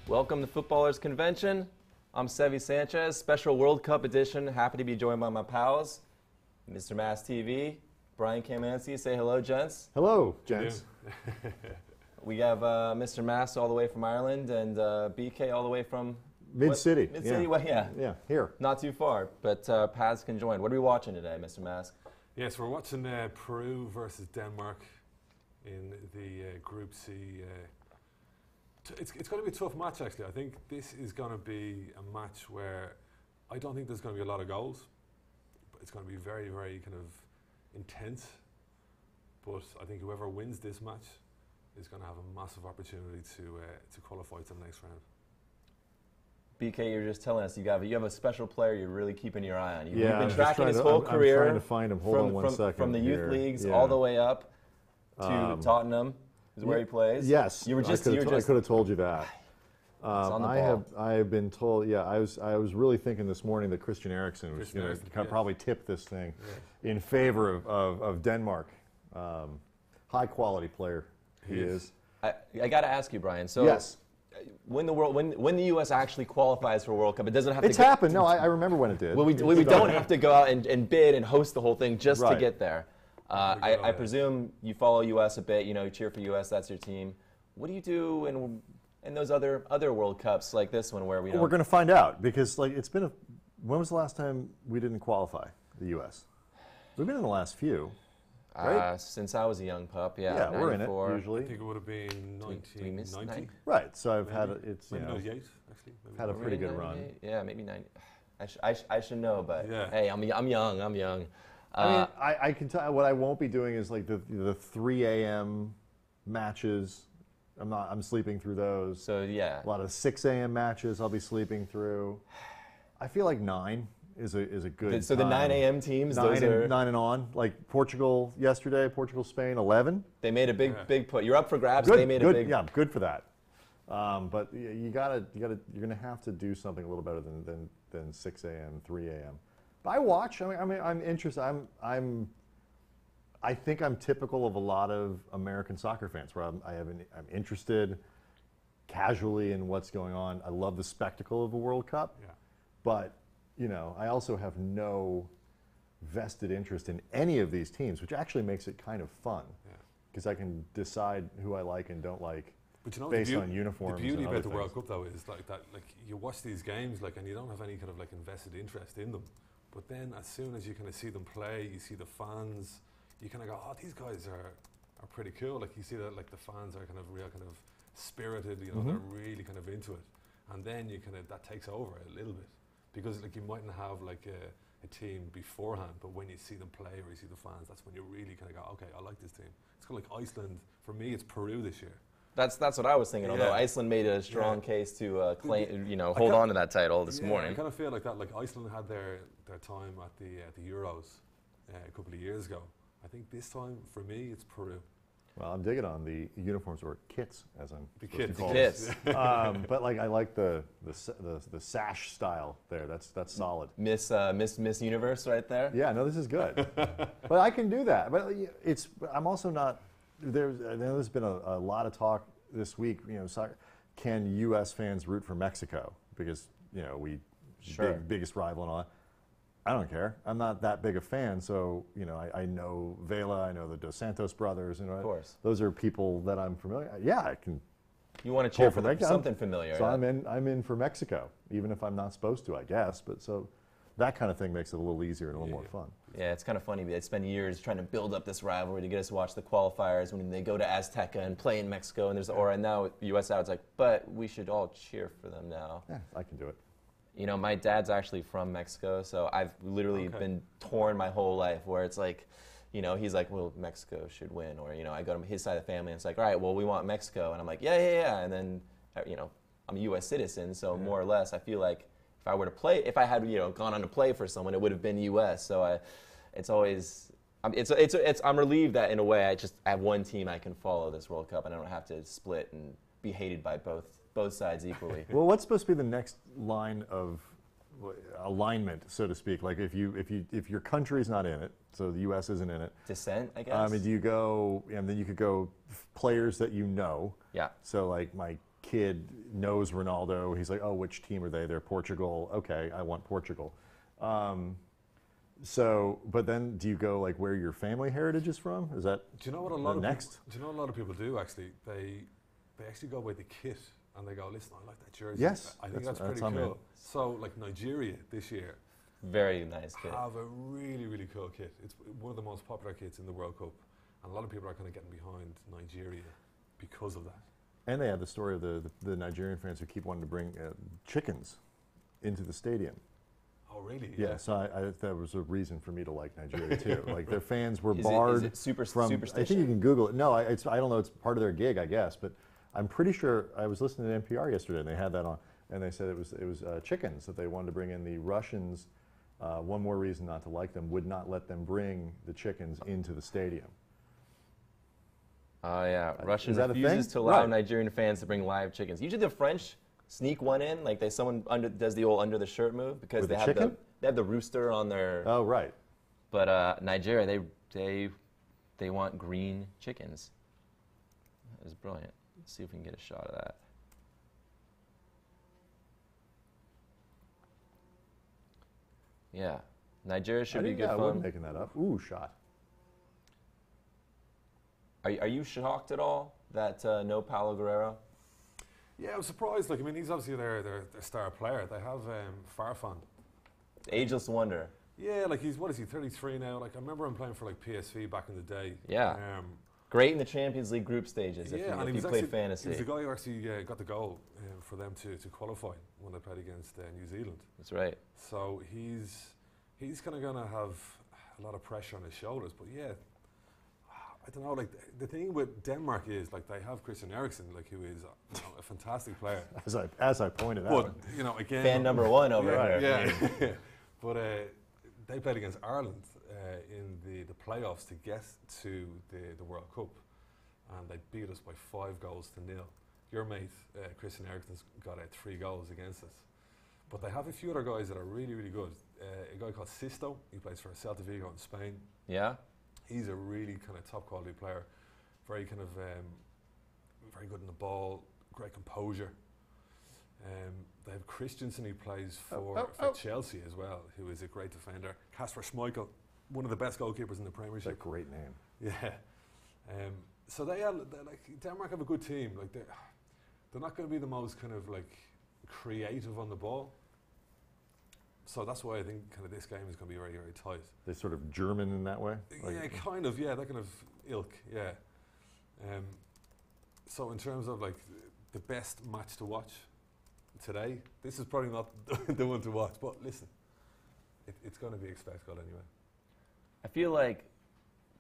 Welcome to Footballers Convention. I'm Sevi Sanchez, special World Cup edition. Happy to be joined by my pals, Mr. Mass TV, Brian Kamenski. Say hello, gents. Hello, gents. We have Mr. Mass all the way from Ireland and BK all the way from Mid-City. Mid-City, yeah. Well, yeah. Yeah, here. Not too far, but paths can join. What are we watching today, Mr. Mask? Yes, we're watching Peru versus Denmark in the Group C. It's going to be a tough match, actually. I think this is going to be a match where I don't think there's going to be a lot of goals, but it's going to be very, very kind of intense. But I think whoever wins this match is going to have a massive opportunity to qualify to the next round. BK, you're just telling us you have a special player you're really keeping your eye on. You've Yeah, been tracking his whole career. I'm trying to find him. Hold on one second. From the youth here. leagues Yeah. all the way up to Tottenham is where he plays. Yes, you were just. I could have told you that. On the ball. I have been told. Yeah, I was really thinking this morning that Christian Eriksen was going to probably tip this thing in favor of Denmark. High quality player he is. I got to ask you, Brian. So yes. When the U.S. actually qualifies for a World Cup, it doesn't have to. It's happened. No, I remember when it did. Well, we don't have to go out and bid and host the whole thing just to get there. I presume you follow U.S. a bit. You know, you cheer for U.S. That's your team. What do you do in those other World Cups like this one where we? We're going to find out because it's been when was the last time we didn't qualify the U.S.? We've been in the last few. Right? Since I was a young pup, yeah. Yeah, we're in it usually. I think it would have been 1990. Right, so I've had '98 actually. Had a pretty good run. Yeah, maybe 90. I should know, but hey, I'm young. I mean, I can tell what I won't be doing is like the 3 a.m. matches. I'm sleeping through those. So yeah, a lot of 6 a.m. matches I'll be sleeping through. I feel like 9 is a good. So the 9 a.m. teams, 9 and on, like Portugal yesterday, Spain 11. They made a big put. You're up for grabs. Good, they made good, a big. Yeah, good for that. But you're gonna have to do something a little better than 6 a.m., 3 a.m. But I watch. I mean, I'm interested. I think I'm typical of a lot of American soccer fans, where I'm interested casually in what's going on. I love the spectacle of a World Cup, but I also have no vested interest in any of these teams, which actually makes it kind of fun because I can decide who I like and don't like based on uniforms. The beauty and about the other World things. Cup, though, is like that. Like you watch these games, like, and you don't have any kind of like invested interest in them. But then, as soon as you kind of see them play, you see the fans, you kind of go, "Oh, these guys are pretty cool." Like you see that, like the fans are kind of real, kind of spirited. They're really kind of into it, and then you kind of that takes over a little bit. Because like you mightn't have like a team beforehand, but when you see them play or you see the fans, that's when you really kind of go, okay, I like this team. It's kind of like Iceland. For me, it's Peru this year. That's what I was thinking. Although Iceland made a strong case to claim, hold on to that title this morning. I kind of feel like that. Like Iceland had their time at the Euros a couple of years ago. I think this time for me, it's Peru. Well, I'm digging on the uniforms or kits, as I'm supposed to call kits. But like I like the sash style there. That's solid. Miss Universe right there. Yeah, no, this is good. But I can do that. But I'm also not. I know there's been a lot of talk this week. Can U.S. fans root for Mexico because biggest rival and all. I don't care. I'm not that big a fan, so I know Vela, I know the Dos Santos brothers, of course. Those are people that I'm familiar. Yeah, I can. You want to cheer for something familiar? So I'm in for Mexico, even if I'm not supposed to, I guess. But so that kind of thing makes it a little easier and a little more fun. Yeah, it's kind of funny. They spend years trying to build up this rivalry to get us to watch the qualifiers when they go to Azteca and play in Mexico, and there's the aura. And now U.S. out, it's like, but we should all cheer for them now. Yeah, I can do it. My dad's actually from Mexico, so I've literally been torn my whole life where it's like, he's like, well, Mexico should win. Or, I go to his side of the family and it's like, all right, well, we want Mexico. And I'm like, yeah. And then, I'm a U.S. citizen, so more or less I feel like if I had, gone on to play for someone, it would have been U.S. So it's always, I'm relieved that in a way I have one team I can follow this World Cup and I don't have to split and be hated by both sides equally. Well, what's supposed to be the next line of alignment, so to speak? Like if your country's not in it, so the U.S. isn't in it. Descent, I guess. Do you go, and then you could go players that you know. Yeah. So like my kid knows Ronaldo. He's like, oh, which team are they? They're Portugal. Okay, I want Portugal. So, but then do you go like where your family heritage is from? Is that do you know what a lot of next? People, do you know what a lot of people do actually? They actually go by the kit and they go, listen, I like that jersey. Yes, I think that's pretty cool. So like Nigeria this year Very nice kit. have a really, really cool kit. It's one of the most popular kits in the World Cup. And a lot of people are kind of getting behind Nigeria because of that. And they have the story of the Nigerian fans who keep wanting to bring chickens into the stadium. Oh, really? Yeah, so that was a reason for me to like Nigeria too. Like their fans were Is barred it from. superstition? I think you can Google it. No, I don't know. It's part of their gig, I guess. But I'm pretty sure I was listening to NPR yesterday, and they had that on, and they said it was chickens that they wanted to bring in. The Russians, one more reason not to like them, would not let them bring the chickens into the stadium. Oh yeah, Russia Is that a refuses thing? to allow Right. Nigerian fans to bring live chickens. Usually the French sneak one in, like someone does the old under the shirt move because With they the have chicken? they have the rooster on their. Oh, right. But Nigeria, they want green chickens. That is brilliant. Let's see if we can get a shot of that. Yeah, Nigeria should be good I wasn't fun. making that up. Ooh, shot. Are you shocked at all that no Paulo Guerrero? Yeah, I was surprised. Like, I mean, he's obviously their star player. They have Farfan. Ageless wonder. Yeah, like what is he, 33 now? Like, I remember him playing for like PSV back in the day. Yeah. Great in the Champions League group stages if and you he was played actually, fantasy. He was the guy who actually got the goal for them to qualify when they played against New Zealand. That's right. So he's kind of going to have a lot of pressure on his shoulders. But yeah, I don't know. Like the thing with Denmark is like they have Christian Eriksen, like who is a fantastic player. As I pointed But out. again, Fan number one over here. Yeah. But they played against Ireland in the playoffs to get to the World Cup, and they beat us by 5-0. Your mate Christian Eriksen's got 3 goals against us. But they have a few other guys that are really, really good. A guy called Sisto, he plays for Celta Vigo in Spain. Yeah. He's a really kind of top quality player. Very kind of very good in the ball, great composure. They have Christensen, who plays for Chelsea as well, who is a great defender. Kasper Schmeichel, one of the best goalkeepers in the Premiership. That's a great name. Yeah. So they're like Denmark have a good team. Like they're not going to be the most kind of like creative on the ball. So that's why I think kind of this game is going to be very, very tight. They sort of German in that way? Yeah, kind of. Yeah, that kind of ilk. Yeah. So in terms of like the best match to watch today, this is probably not the one to watch. But listen, it's going to be a spectacle anyway. I feel like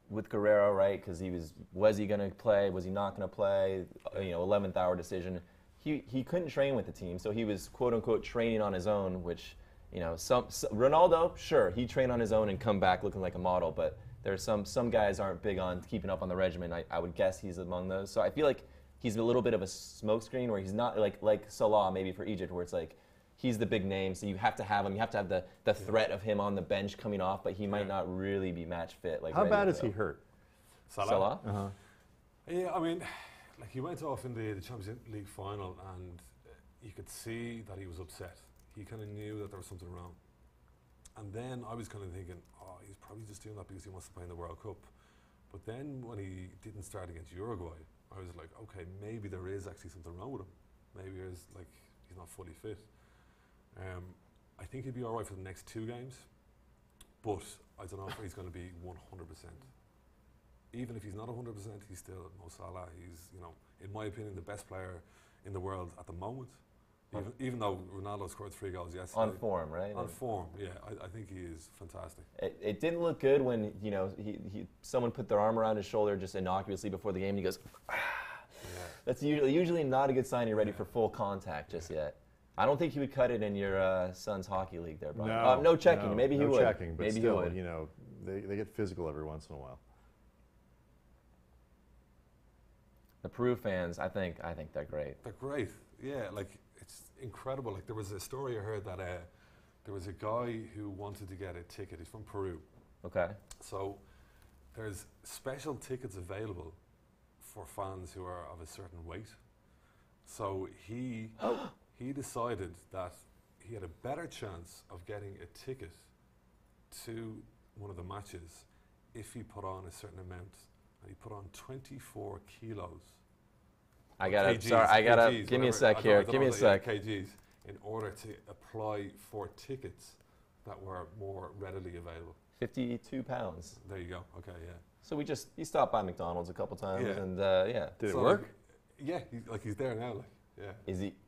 with Guerrero, right? Because was he going to play? Was he not going to play? 11th hour decision. He couldn't train with the team, so he was quote unquote training on his own. Which Ronaldo, sure, he trained on his own and come back looking like a model. But there's some guys aren't big on keeping up on the regimen. I would guess he's among those. So I feel like he's a little bit of a smokescreen where he's not like Salah maybe for Egypt, where it's like he's the big name, so you have to have him. You have to have the threat of him on the bench coming off, but he might not really be match fit. Like how bad is he hurt? Salah? Uh-huh. Yeah, I mean, like he went off in the Champions League final, and you could see that he was upset. He kind of knew that there was something wrong. And then I was kind of thinking, oh, he's probably just doing that because he wants to play in the World Cup. But then when he didn't start against Uruguay, I was like, okay, maybe there is actually something wrong with him. Maybe he's not fully fit. I think he'd be all right for the next 2 games, but I don't know if he's going to be 100%. Even if he's not 100%, he's still Mo Salah. He's, in my opinion, the best player in the world at the moment. Even though Ronaldo scored 3 goals yesterday. On form, right? On form, yeah. I think he is fantastic. It didn't look good when someone put their arm around his shoulder just innocuously before the game, and he goes, ah. Yeah. That's usually not a good sign you're ready for full contact just yet. I don't think he would cut it in your son's hockey league there, Brian. No checking. Maybe he would. No checking, but maybe still, he would. they get physical every once in a while. The Peru fans, I think they're great. They're great. Yeah, like it's incredible. Like there was a story I heard that there was a guy who wanted to get a ticket. He's from Peru. Okay. So there's special tickets available for fans who are of a certain weight. So he decided that he had a better chance of getting a ticket to one of the matches if he put on a certain amount, and he put on 24 kilos. I gotta, kgs, sorry, I gotta, kgs, give me a whatever. sec here, give me a sec. Kgs in order to apply for tickets that were more readily available. 52 pounds. There you go. Okay, yeah. So he stopped by McDonald's a couple times, Yeah. and yeah. Did it So, work? Yeah, he's there now. Like, yeah.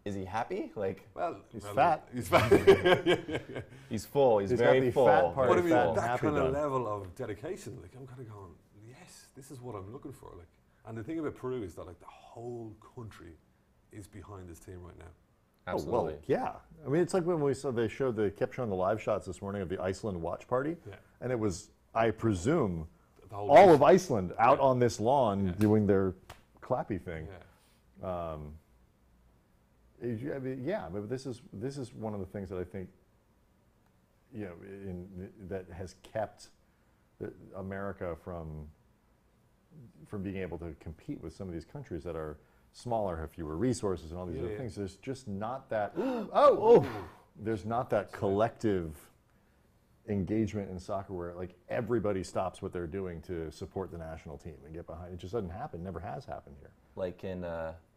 Is he happy? Like, He's fat. He's fat. he's full. He's He's very got the full. fat part. But I very mean, full. that Happy kind of done. level of dedication, like I'm kind of going, yes, this is what I'm looking for. Like, and the thing about Peru is that like the whole country is behind this team right now. Absolutely. Oh, well, yeah. I mean, it's like when they kept showing the live shots this morning of the Iceland watch party, and it was, I presume, The whole all nation. of Iceland out on this lawn doing their clappy thing. Yeah. I mean, yeah, but this is one of the things that I think, that has kept America from being able to compete with some of these countries that are smaller, have fewer resources, and all these other things. There's just not that. There's not that collective engagement in soccer where like everybody stops what they're doing to support the national team and get behind. It just doesn't happen. Never has happened here. Like in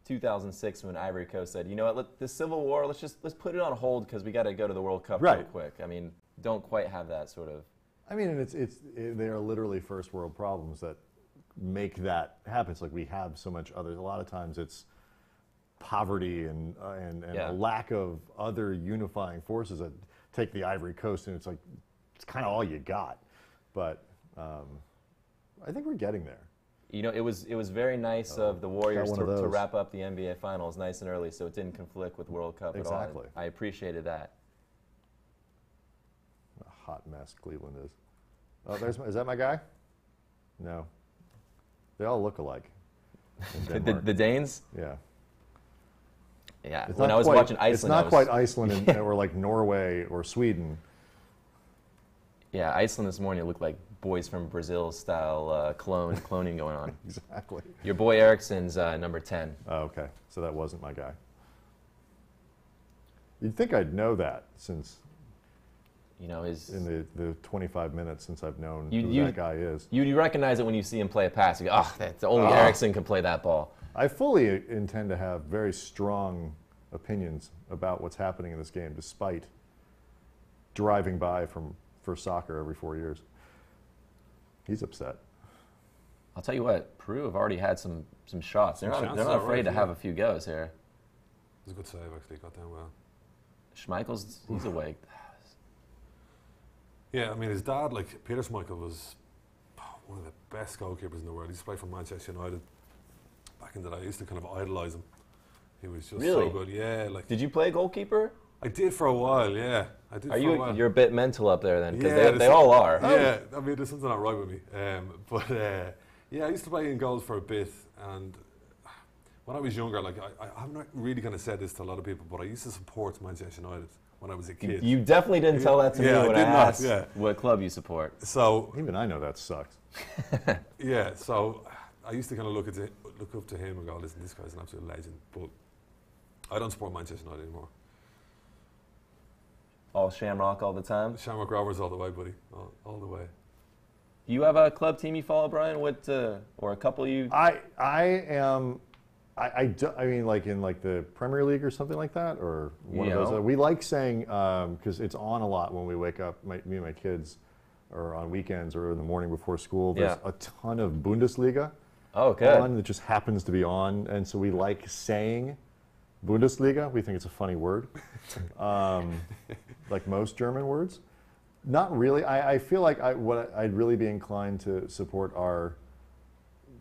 2006 when Ivory Coast said, you know what, this Civil War, let's put it on hold because we got to go to the World Cup real quick. I mean, don't quite have that sort of. I mean, and they are literally first world problems that make that happen. It's like we have so much other. A lot of times it's poverty and a lack of other unifying forces that take the Ivory Coast, and it's like it's kind of all you got. But I think we're getting there. You know, it was very nice of the Warriors one of to those. wrap up the NBA Finals nice and early, so it didn't conflict with World Cup at all. Exactly. I appreciated that. What a hot mess Cleveland is. Oh, is that my guy? No. They all look alike. in Denmark. The Danes? Yeah. Yeah. It's When not I was quite- watching Iceland, It's not quite Iceland or like Norway or Sweden. Yeah, Iceland this morning, it looked like boys from Brazil style cloning going on. Exactly. Your boy Ericsson's number 10. Oh, okay. So that wasn't my guy. You'd think I'd know that since You know, in the 25 minutes since I've known You- who you- that guy is. you recognize it when you see him play a pass. You go, oh, that's only Ericsson can play that ball. I fully intend to have very strong opinions about what's happening in this game, despite driving by for soccer every 4 years. He's upset. I'll tell you what, Peru have already had some shots. They're not afraid to have a few goes here. It was a good save, actually. Got down well. Schmeichel's, he's awake. Yeah, I mean, his dad, like, Peter Schmeichel was one of the best goalkeepers in the world. He used to play for Manchester United back in the day. I used to kind of idolise him. He was just Really? so good. Yeah, like, Did you play goalkeeper? I did for a while, yeah. I did Are for a while. you're a bit mental up there then? Because Yeah, they all are. Yeah, I mean, there's something not right with me. Yeah, I used to play in goals for a bit, and when I was younger, like, I'm not really going to say this to a lot of people, but I used to support Manchester United when I was a kid. You definitely didn't tell that to me when I did not, asked what club you support. So, Even I know that sucks. yeah, so I used to kind of look up to him and go, listen, this guy's an absolute legend, but I don't support Manchester United anymore. All Shamrock all the time. Shamrock Rovers all the way, buddy, all the way. Do you have a club team you follow, Brian? What or a couple you? I mean, like in like the Premier League or something like that, or one of those. We like saying because it's on a lot when we wake up. Me and my kids, or on weekends or in the morning before school. There's a ton of Bundesliga on that just happens to be on, and so we like saying Bundesliga. We think it's a funny word, like most German words. Not really. I feel like I'd really be inclined to support are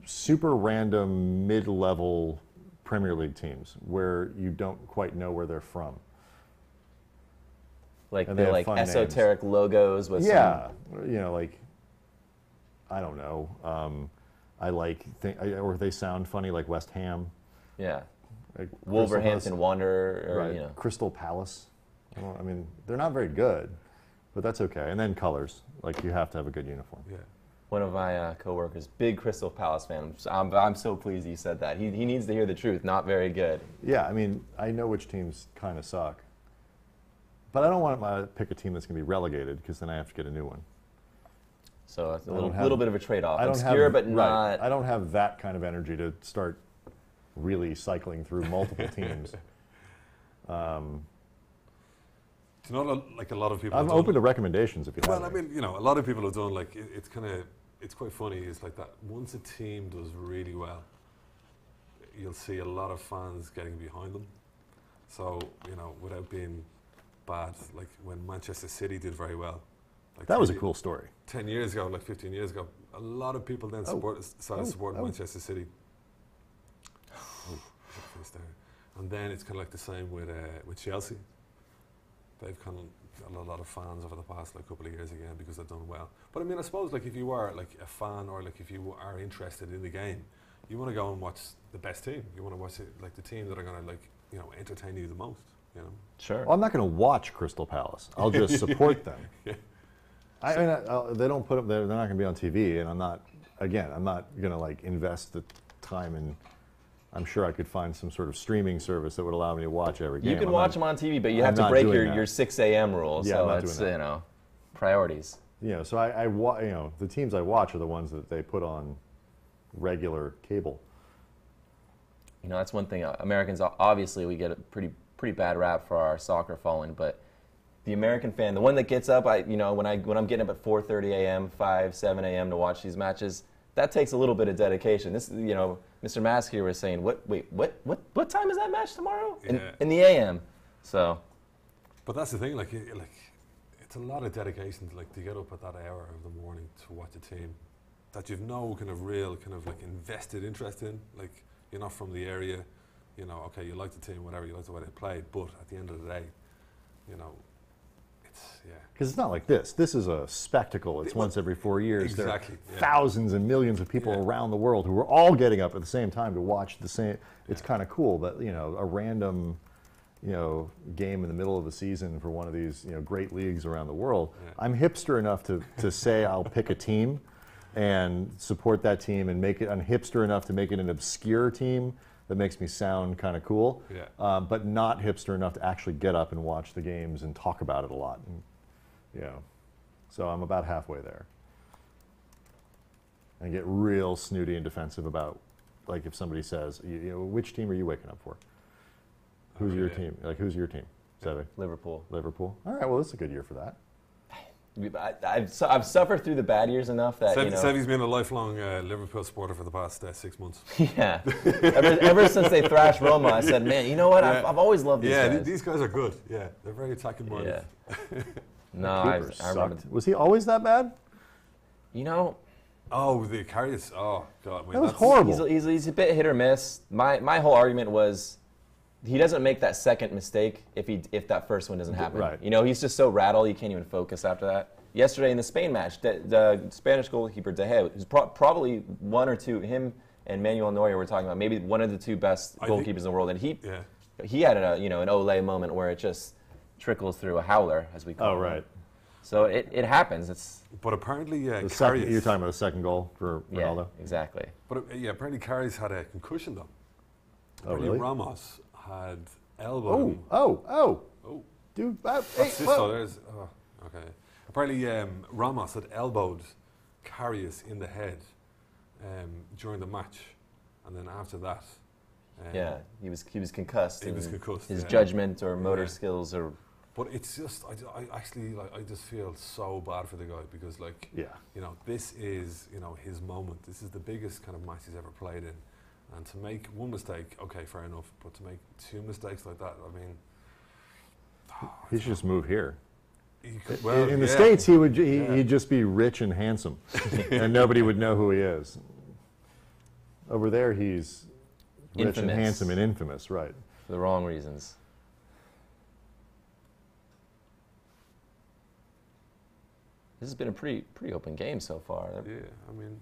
super random mid-level Premier League teams where you don't quite know where they're from. Like And they're they like have fun esoteric logos with you know, like I don't know. I like or they sound funny, like West Ham. Yeah. Like Wolverhampton Wanderer, or, right? you know. Crystal Palace. I mean, they're not very good, but that's okay. And then colors, like you have to have a good uniform. Yeah. One of my coworkers, big Crystal Palace fan. I'm so pleased he said that. He needs to hear the truth. Not very good. Yeah, I mean, I know which teams kind of suck. But I don't want to pick a team that's going to be relegated because then I have to get a new one. So it's a little bit of a trade-off. Obscure, but not. Right. I don't have that kind of energy to start really cycling through multiple teams. It's not like a lot of people. I'm open to recommendations if you have. Well, I mean, you know, a lot of people have done like it's quite funny. It's like that. Once a team does really well, you'll see a lot of fans getting behind them. So you know, without being bad, like when Manchester City did very well. Like that was a cool story. 10 years ago, like 15 years ago, a lot of people then started supporting Manchester City. And then it's kind of like the same with Chelsea. They've kind of got a lot of fans over the past like couple of years again because they've done well. But I mean, I suppose like if you are like a fan or like if you are interested in the game, you want to go and watch the best team. You want to watch it, like the team that are going to like entertain you the most. You know. Sure. Well, I'm not going to watch Crystal Palace. I'll just support them. Yeah. I mean, they don't put them. They're not going to be on TV, and I'm not going to like invest the time in. I'm sure I could find some sort of streaming service that would allow me to watch every game. You can watch them on TV, but you have to break your 6 a.m. rule. Yeah, so it's priorities. So the teams I watch are the ones that they put on regular cable. You know, that's one thing. Americans, obviously, we get a pretty bad rap for our soccer following, but the American fan, the one that gets up, when I'm getting up at 4:30 a.m., 7 a.m. to watch these matches, that takes a little bit of dedication. This, Mr. Mask here was saying, what time is that match tomorrow? In the a.m. So. But that's the thing, like it's a lot of dedication to get up at that hour of the morning to watch a team that you've no kind of real kind of like invested interest in. Like you're not from the area, okay, you like the team, whatever, you like the way they play, but at the end of the day, because it's not like this. This is a spectacle. It's once every 4 years. Exactly. There are thousands and millions of people around the world who are all getting up at the same time to watch the same. It's kind of cool, but a random, game in the middle of the season for one of these, great leagues around the world. Yeah. I'm hipster enough to say I'll pick a team and support that team and make it. I'm hipster enough to make it an obscure team that makes me sound kind of cool, but not hipster enough to actually get up and watch the games and talk about it a lot. And, so I'm about halfway there. I get real snooty and defensive about, like, if somebody says, which team are you waking up for? Who's your team? Like, who's your team? Sevi? Liverpool. Liverpool. All right. Well, this is a good year for that. I've suffered through the bad years enough that Sevi's been a lifelong Liverpool supporter for the past 6 months. Yeah, ever since they thrashed Roma, I said, man, you know what? I've always loved these guys. Yeah, these guys are good. Yeah, they're very attacking minded. Yeah. No, I remember. Was he always that bad? Oh, the Karius. Oh God, that was horrible. He's a bit hit or miss. My whole argument was, he doesn't make that second mistake if that first one doesn't happen. Right. He's just so rattled you can't even focus after that. Yesterday in the Spain match, the Spanish goalkeeper De Gea, who's probably one or two, him and Manuel Neuer were talking about, maybe one of the two best goalkeepers in the world, and he had an Ole moment where it just trickles through a howler, as we call it. Oh, right. So it happens. But apparently, you're talking about the second goal for Ronaldo? Yeah, exactly. But apparently Karius had a concussion, though. Oh, really? Ramos had elbowed him. Oh. Dude, okay. Apparently, Ramos had elbowed Karius in the head during the match, and then after that, he was concussed. He was concussed. His judgment or motor skills are. But it's just, I just feel so bad for the guy because, this is, his moment. This is the biggest kind of match he's ever played in, and to make one mistake, okay, fair enough. But to make two mistakes like that, I mean, he should just move here. In the States, he'd just be rich and handsome, and nobody would know who he is. Over there, he's rich and handsome and infamous, right? For the wrong reasons. This has been a pretty open game so far. Yeah, I mean.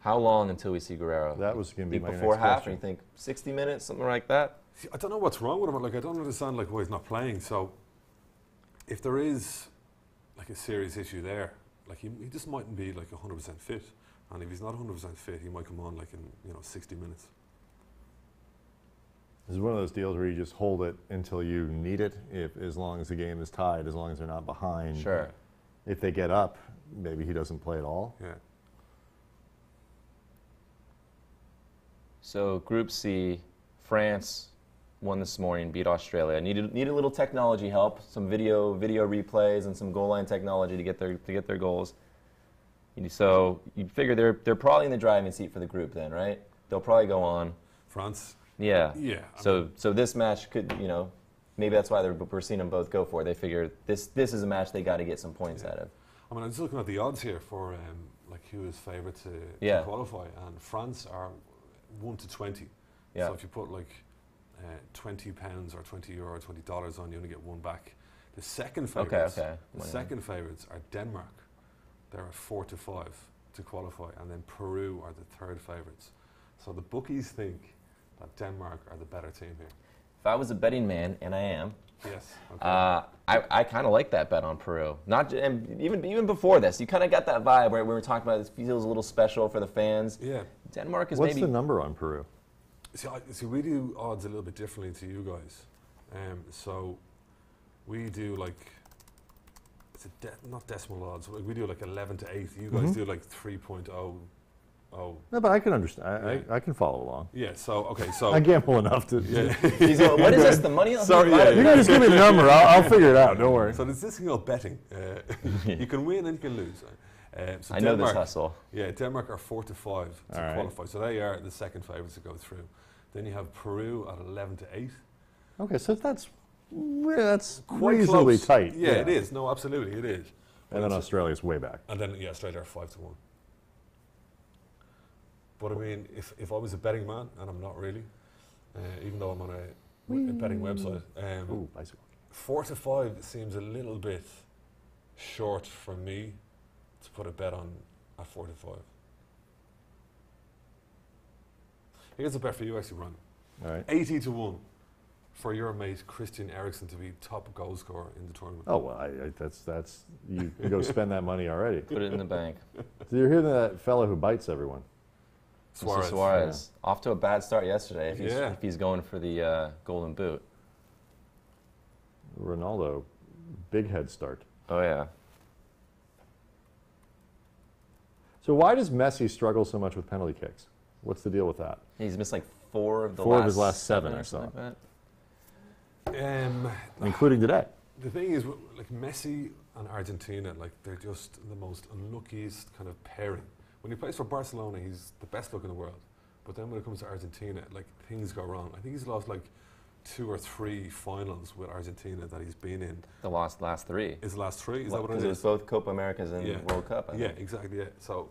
How long until we see Guerrero? That was going to be my before next half, question. and you think 60 minutes, something like that? See, I don't know what's wrong with him. Like, I don't understand like why he's not playing. So, if there is like a serious issue there, like he just mightn't be like 100% fit. And if he's not 100% fit, he might come on like in 60 minutes. This is one of those deals where you just hold it until you need it. As long as the game is tied, as long as they're not behind. Sure. If they get up, maybe he doesn't play at all. Yeah. So Group C, France won this morning, beat Australia. Needed a little technology help, some video replays and some goal line technology to get their goals. So you figure they're probably in the driving seat for the group then, right? They'll probably go on. France. Yeah. Yeah. So this match could, maybe that's why we're seeing them both go for it. They figure this is a match they got to get some points out of. I mean, I'm just looking at the odds here for like who is favourite to qualify, and France are 1 to 20. Yeah. So if you put like £20 or €20 or $20 on, you only get one back. The second favourites, the second favourites are Denmark. They're at 4 to 5 to qualify, and then Peru are the third favourites. So the bookies think that Denmark are the better team here. If I was a betting man, and I am, yes, okay. I kind of like that bet on Peru. And even before this, you kind of got that vibe where we were talking about this feels a little special for the fans. Yeah. Denmark is What's the number on Peru? See, we do odds a little bit differently to you guys. So we do like, it's not decimal odds. We do like 11 to 8. You guys do like 3.0. No, but I can understand. I can follow along. Yeah. So okay. So I gamble enough to. Yeah. What is this? The money? Sorry. You can just give me the number. I'll figure it out. Don't worry. So there's this thing called betting. You can win and you can lose. So I know this hustle. Yeah, Denmark are 4 to 5 to qualify. So they are the second favourites to go through. Then you have Peru at 11 to 8. Okay, so that's quite reasonably close. tight. Yeah, it is. No, absolutely, it is. And then Australia's way back. And then Australia are 5 to 1. But I mean, if I was a betting man, and I'm not really, even though I'm on a betting website, 4 to 5 seems a little bit short for me to put a bet on at 4 to 5. Here's a bet for you, actually, Ron. All right. 80 to 1 for your mate Christian Eriksen to be top goal scorer in the tournament. Oh well, that's you go spend that money already. Put it in the bank. So you're hearing that fellow who bites everyone. Suarez. Off to a bad start yesterday if he's going for the golden boot. Ronaldo, big head start. Oh, yeah. So why does Messi struggle so much with penalty kicks? What's the deal with that? He's missed like four of his last seven or so. Like that. Including today. The thing is, like Messi and Argentina, like they're just the most unluckiest kind of pairing. When he plays for Barcelona, he's the best look in the world. But then when it comes to Argentina, like things go wrong. I think he's lost like 2 or 3 finals with Argentina that he's been in. The last 3. His last 3? Is that what it is? Because it was both Copa Americas and World Cup. I think. Exactly. Yeah. So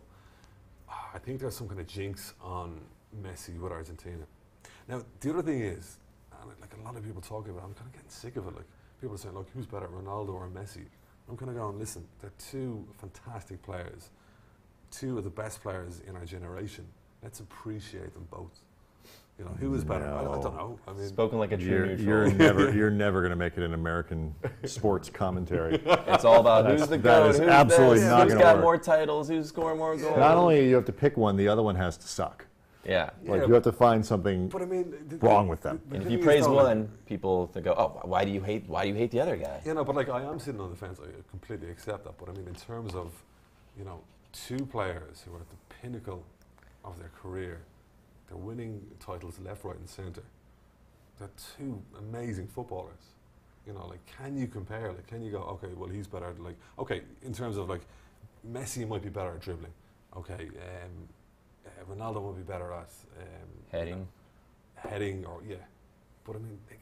I think there's some kind of jinx on Messi with Argentina. Now the other thing is, and like a lot of people talk about it, I'm kind of getting sick of it. Like people are saying, look, who's better, Ronaldo or Messi? I'm kind of going, listen, they're 2 fantastic players, 2 of the best players in our generation. Let's appreciate them both. You know, who is better? I don't know. I mean, spoken like a true neutral. You're never going to make it in American sports commentary. It's all about who's the GOAT, who's absolutely this, not who's got more titles, who's scoring more goals. Not only you have to pick one, the other one has to suck. Yeah. Like you have to find something wrong with them. And if you praise one, people go, oh, why do you hate the other guy? You know, but like I am sitting on the fence. I completely accept that. But I mean, in terms of, you know, 2 players who are at the pinnacle of their career, they're winning titles left, right, and centre. They're 2 amazing footballers. You know, like, can you compare? Like, can you go, okay, well, he's better at, like, okay, in terms of, like, Messi might be better at dribbling. Okay, Ronaldo might be better at heading. Heading, or, But, I mean, they're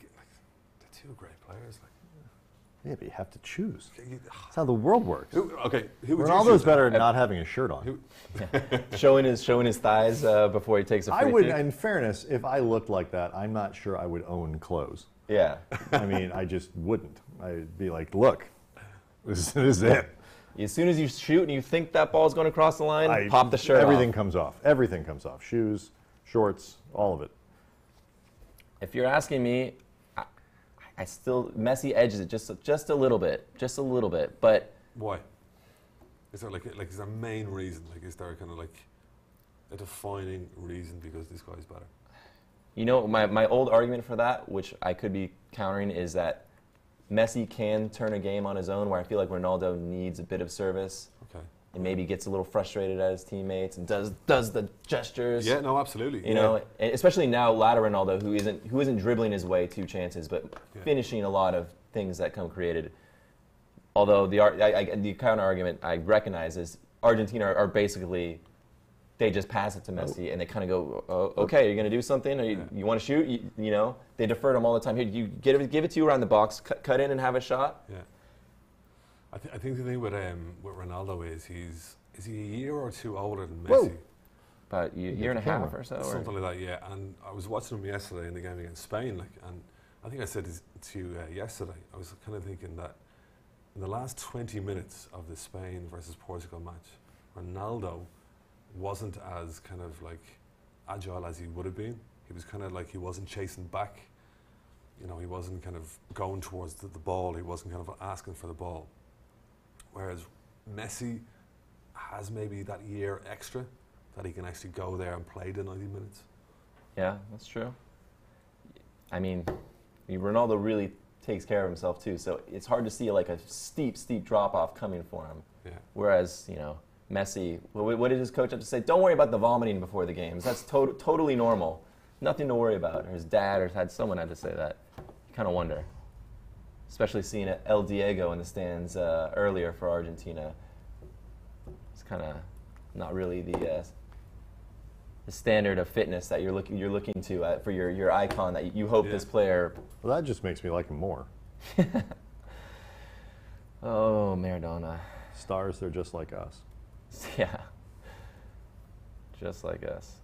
2 great players. Like, yeah, but you have to choose. That's how the world works. Who would Ronaldo's better at not having a shirt on. showing his thighs before he takes a free kick. In fairness, if I looked like that, I'm not sure I would own clothes. Yeah. I mean, I just wouldn't. I'd be like, look, this is it. As soon as you shoot and you think that ball's going to cross the line, pop the shirt Everything off. comes off. Everything comes off. Shoes, shorts, all of it. If you're asking me, I still Messi edges it just a little bit, But why? Is there is there a main reason? Like, is there kind of like a defining reason because this guy's better? You know, my old argument for that, which I could be countering, is that Messi can turn a game on his own, where I feel like Ronaldo needs a bit of service. Okay. And maybe gets a little frustrated at his teammates and does the gestures. Yeah, no, absolutely. You know, and especially now, latter Ronaldo, who isn't dribbling his way to chances, but finishing a lot of things that come created. Although the counter argument I recognize is Argentina are basically, they just pass it to Messi and they kind of go, oh, okay, you're going to do something? Or you want to shoot? You know, they defer to him all the time. Here, you give it to you around the box, cut in and have a shot. Yeah. I think the thing with Ronaldo is is he a year or two older than Messi? Whoa. About a year and a half or so. Something like that, yeah. And I was watching him yesterday in the game against Spain, and I think I said this to you yesterday. I was kind of thinking that in the last 20 minutes of the Spain versus Portugal match, Ronaldo wasn't as kind of like agile as he would have been. He was kind of like, he wasn't chasing back. You know, he wasn't kind of going towards the ball. He wasn't kind of asking for the ball. Whereas Messi has maybe that year extra that he can actually go there and play the 90 minutes. Yeah, that's true. I mean, Ronaldo really takes care of himself too, so it's hard to see like a steep drop-off coming for him. Yeah. Whereas, you know, Messi, what did his coach have to say? Don't worry about the vomiting before the games. That's totally normal. Nothing to worry about. Or his dad or someone had to say that. You kind of wonder. Especially seeing El Diego in the stands earlier for Argentina. It's kind of not really the standard of fitness that you're looking to for your icon that you hope this player. Well, that just makes me like him more. Oh, Maradona. Stars, they're just like us. Yeah. Just like us.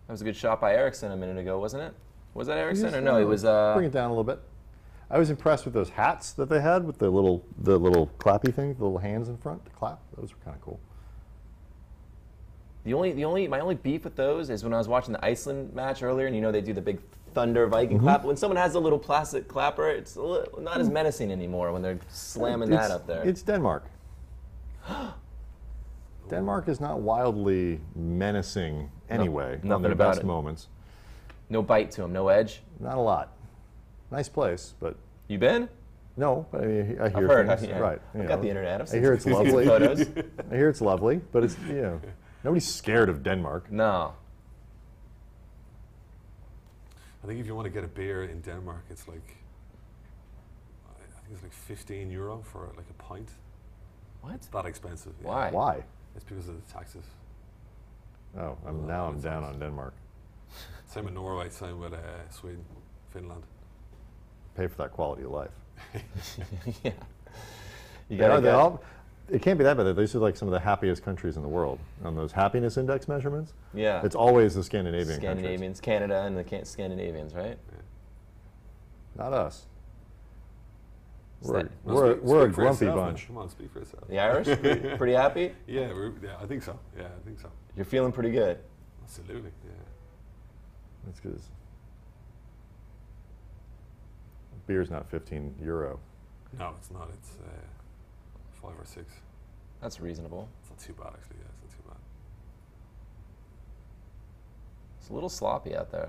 That was a good shot by Eriksson a minute ago, wasn't it? Was that Eriksson or no? It was. Bring it down a little bit. I was impressed with those hats that they had with the little clappy thing, the little hands in front to clap. Those were kind of cool. My only beef with those is when I was watching the Iceland match earlier, and you know they do the big Thunder Viking clap. When someone has a little plastic clapper, it's not as menacing anymore when they're slamming that up there. It's Denmark. Denmark is not wildly menacing anyway. Nothing on their about best it. moments. No bite to them, no edge. Not a lot. Nice place, but You been? no. I mean, I hear I've heard. things. Yeah. Right. I've got the internet. I've I seen hear it's some lovely. photos. I hear it's lovely, but it's nobody's scared of Denmark. No. I think if you want to get a beer in Denmark, it's like, I think it's like €15 for like a pint. What? It's that expensive. Yeah. Why? Why? It's because of the taxes. Oh, I'm down on Denmark. Same with Norway, same with Sweden, Finland. Pay for that quality of life. Yeah. You It can't be that bad. These are like some of the happiest countries in the world on those happiness index measurements. Yeah. It's always the Scandinavian countries. Scandinavians, Canada, and the Scandinavians, right? Not us. No, We're a speak for grumpy yourself, man. bunch. Come on, speak for yourself. The Irish, pretty happy. Yeah, I think so. Yeah, I think so. You're feeling pretty good. Absolutely. Yeah. That's because beer's not €15. No, it's not. It's 5 or 6. That's reasonable. It's not too bad, actually. Yeah, it's not too bad. It's a little sloppy out there.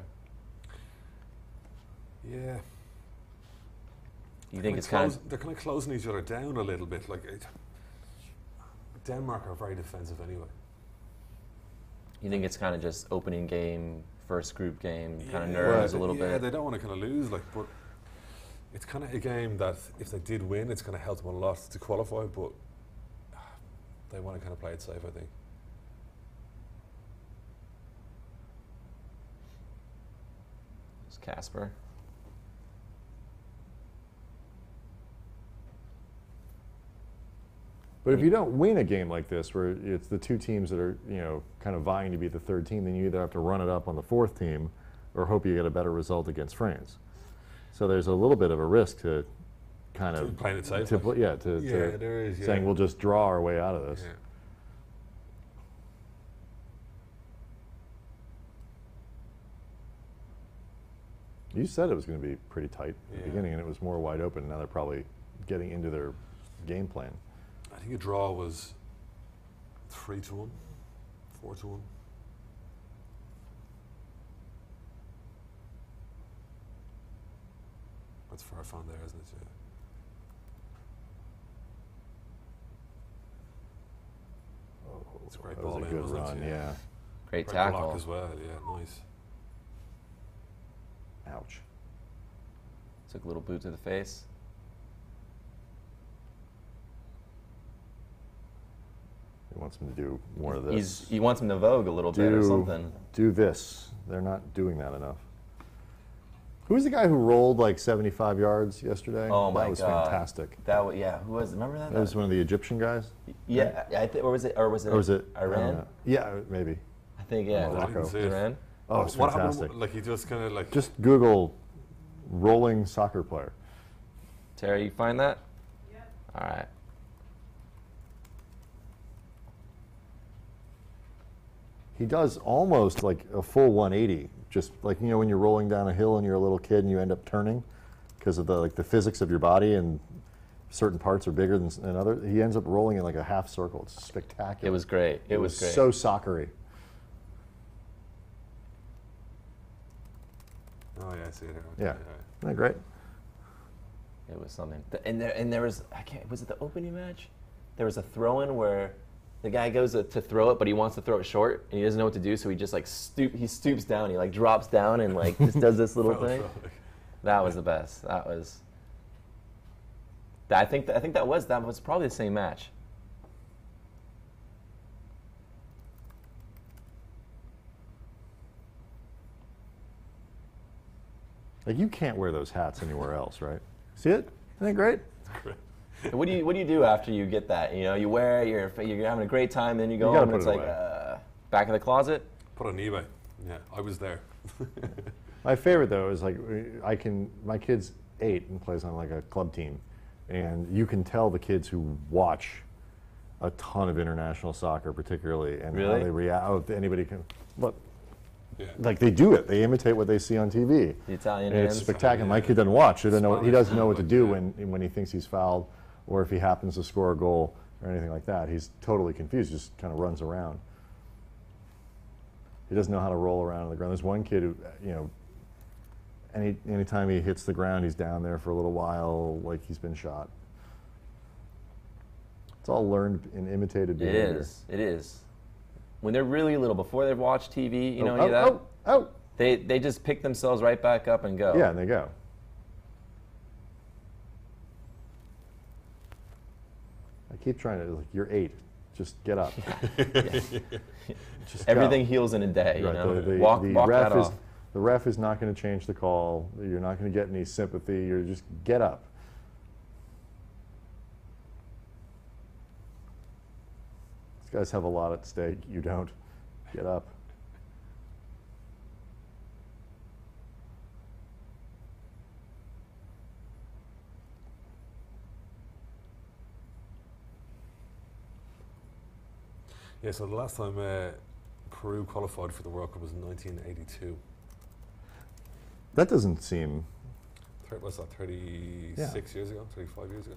Yeah. You think it's kind of they're kind of closing each other down a little bit. Like Denmark are very defensive anyway. You think it's kind of just opening game, first group game, kind of nerves a little bit? Yeah, they don't want to kind of lose, but it's kind of a game that if they did win, it's going to help them a lot to qualify, but they want to kind of play it safe, I think. It's Casper. But if you don't win a game like this, where it's the two teams that are, kind of vying to be the third team, then you either have to run it up on the fourth team or hope you get a better result against France. So there's a little bit of a risk to kind of playing it safe. There is, saying we'll just draw our way out of this. Yeah. You said it was going to be pretty tight at the beginning, and it was more wide open. Now they're probably getting into their game plan. I think a draw was 3-1, 4-1. That's far fun there, isn't it? Yeah. Oh, it's a great that ball was a in, good wasn't run, it? yeah. Great Great tackle. block as well, yeah, nice. Ouch. Took a little boot to the face. He wants him to do more of this. He wants him to vogue a little bit or something. Do this. They're not doing that enough. Who was the guy who rolled like 75 yards yesterday? Oh my God, that was fantastic. That was, yeah. Who was? Remember that? That was one of the Egyptian guys. Yeah, I think, or was it Iran? Yeah, maybe. I think yeah. Morocco. Iran. Oh, it's What fantastic. happened? Like he just kind of like. Just Google rolling soccer player. Terry, you find that? Yeah. All right. He does almost like a full 180. Just like, you know, when you're rolling down a hill and you're a little kid and you end up turning because of the physics of your body, and certain parts are bigger than other. He ends up rolling in like a half circle. It's spectacular. It was great. It was great. So soccery. Oh yeah, I see it here. Yeah. Okay, Isn't that great? It was something. And there was, was it the opening match? There was a throw-in where the guy goes to throw it, but he wants to throw it short, and he doesn't know what to do, so he just like stoops down. He like drops down and like just does this little thing. That was the best. That was. I think that was probably the same match. Like, you can't wear those hats anywhere else, right? See it? Isn't it great? What do you do after you get that? You know, you wear it, you're having a great time, then you go home and it's like back in the closet. Put on eBay. Yeah, I was there. My favorite though is like my kid's 8 and plays on like a club team, and you can tell the kids who watch a ton of international soccer, particularly, and how they react. Oh, anybody can look. Yeah. Like they do it. They imitate what they see on TV. The Italian and hands. it's spectacular. My kid doesn't watch. He doesn't know what to do when he thinks he's fouled, or if he happens to score a goal or anything like that. He's totally confused. Just kind of runs around. He doesn't know how to roll around on the ground. There's one kid who, you know, anytime he hits the ground, he's down there for a little while, like he's been shot. It's all learned and imitated behavior. It is. When they're really little, before they've watched TV, you know, they just pick themselves right back up and go. Yeah, and they go. I keep trying to, like, you're 8, just get up. Just Everything go. heals in a day, Right. you know. The walk ref that off. The ref is not going to change the call. You're not going to get any sympathy. You're just get up. These guys have a lot at stake. You don't. Get up. Yeah, so the last time Peru qualified for the World Cup was in 1982. That doesn't seem. What's that, 36 years ago, 35 years ago?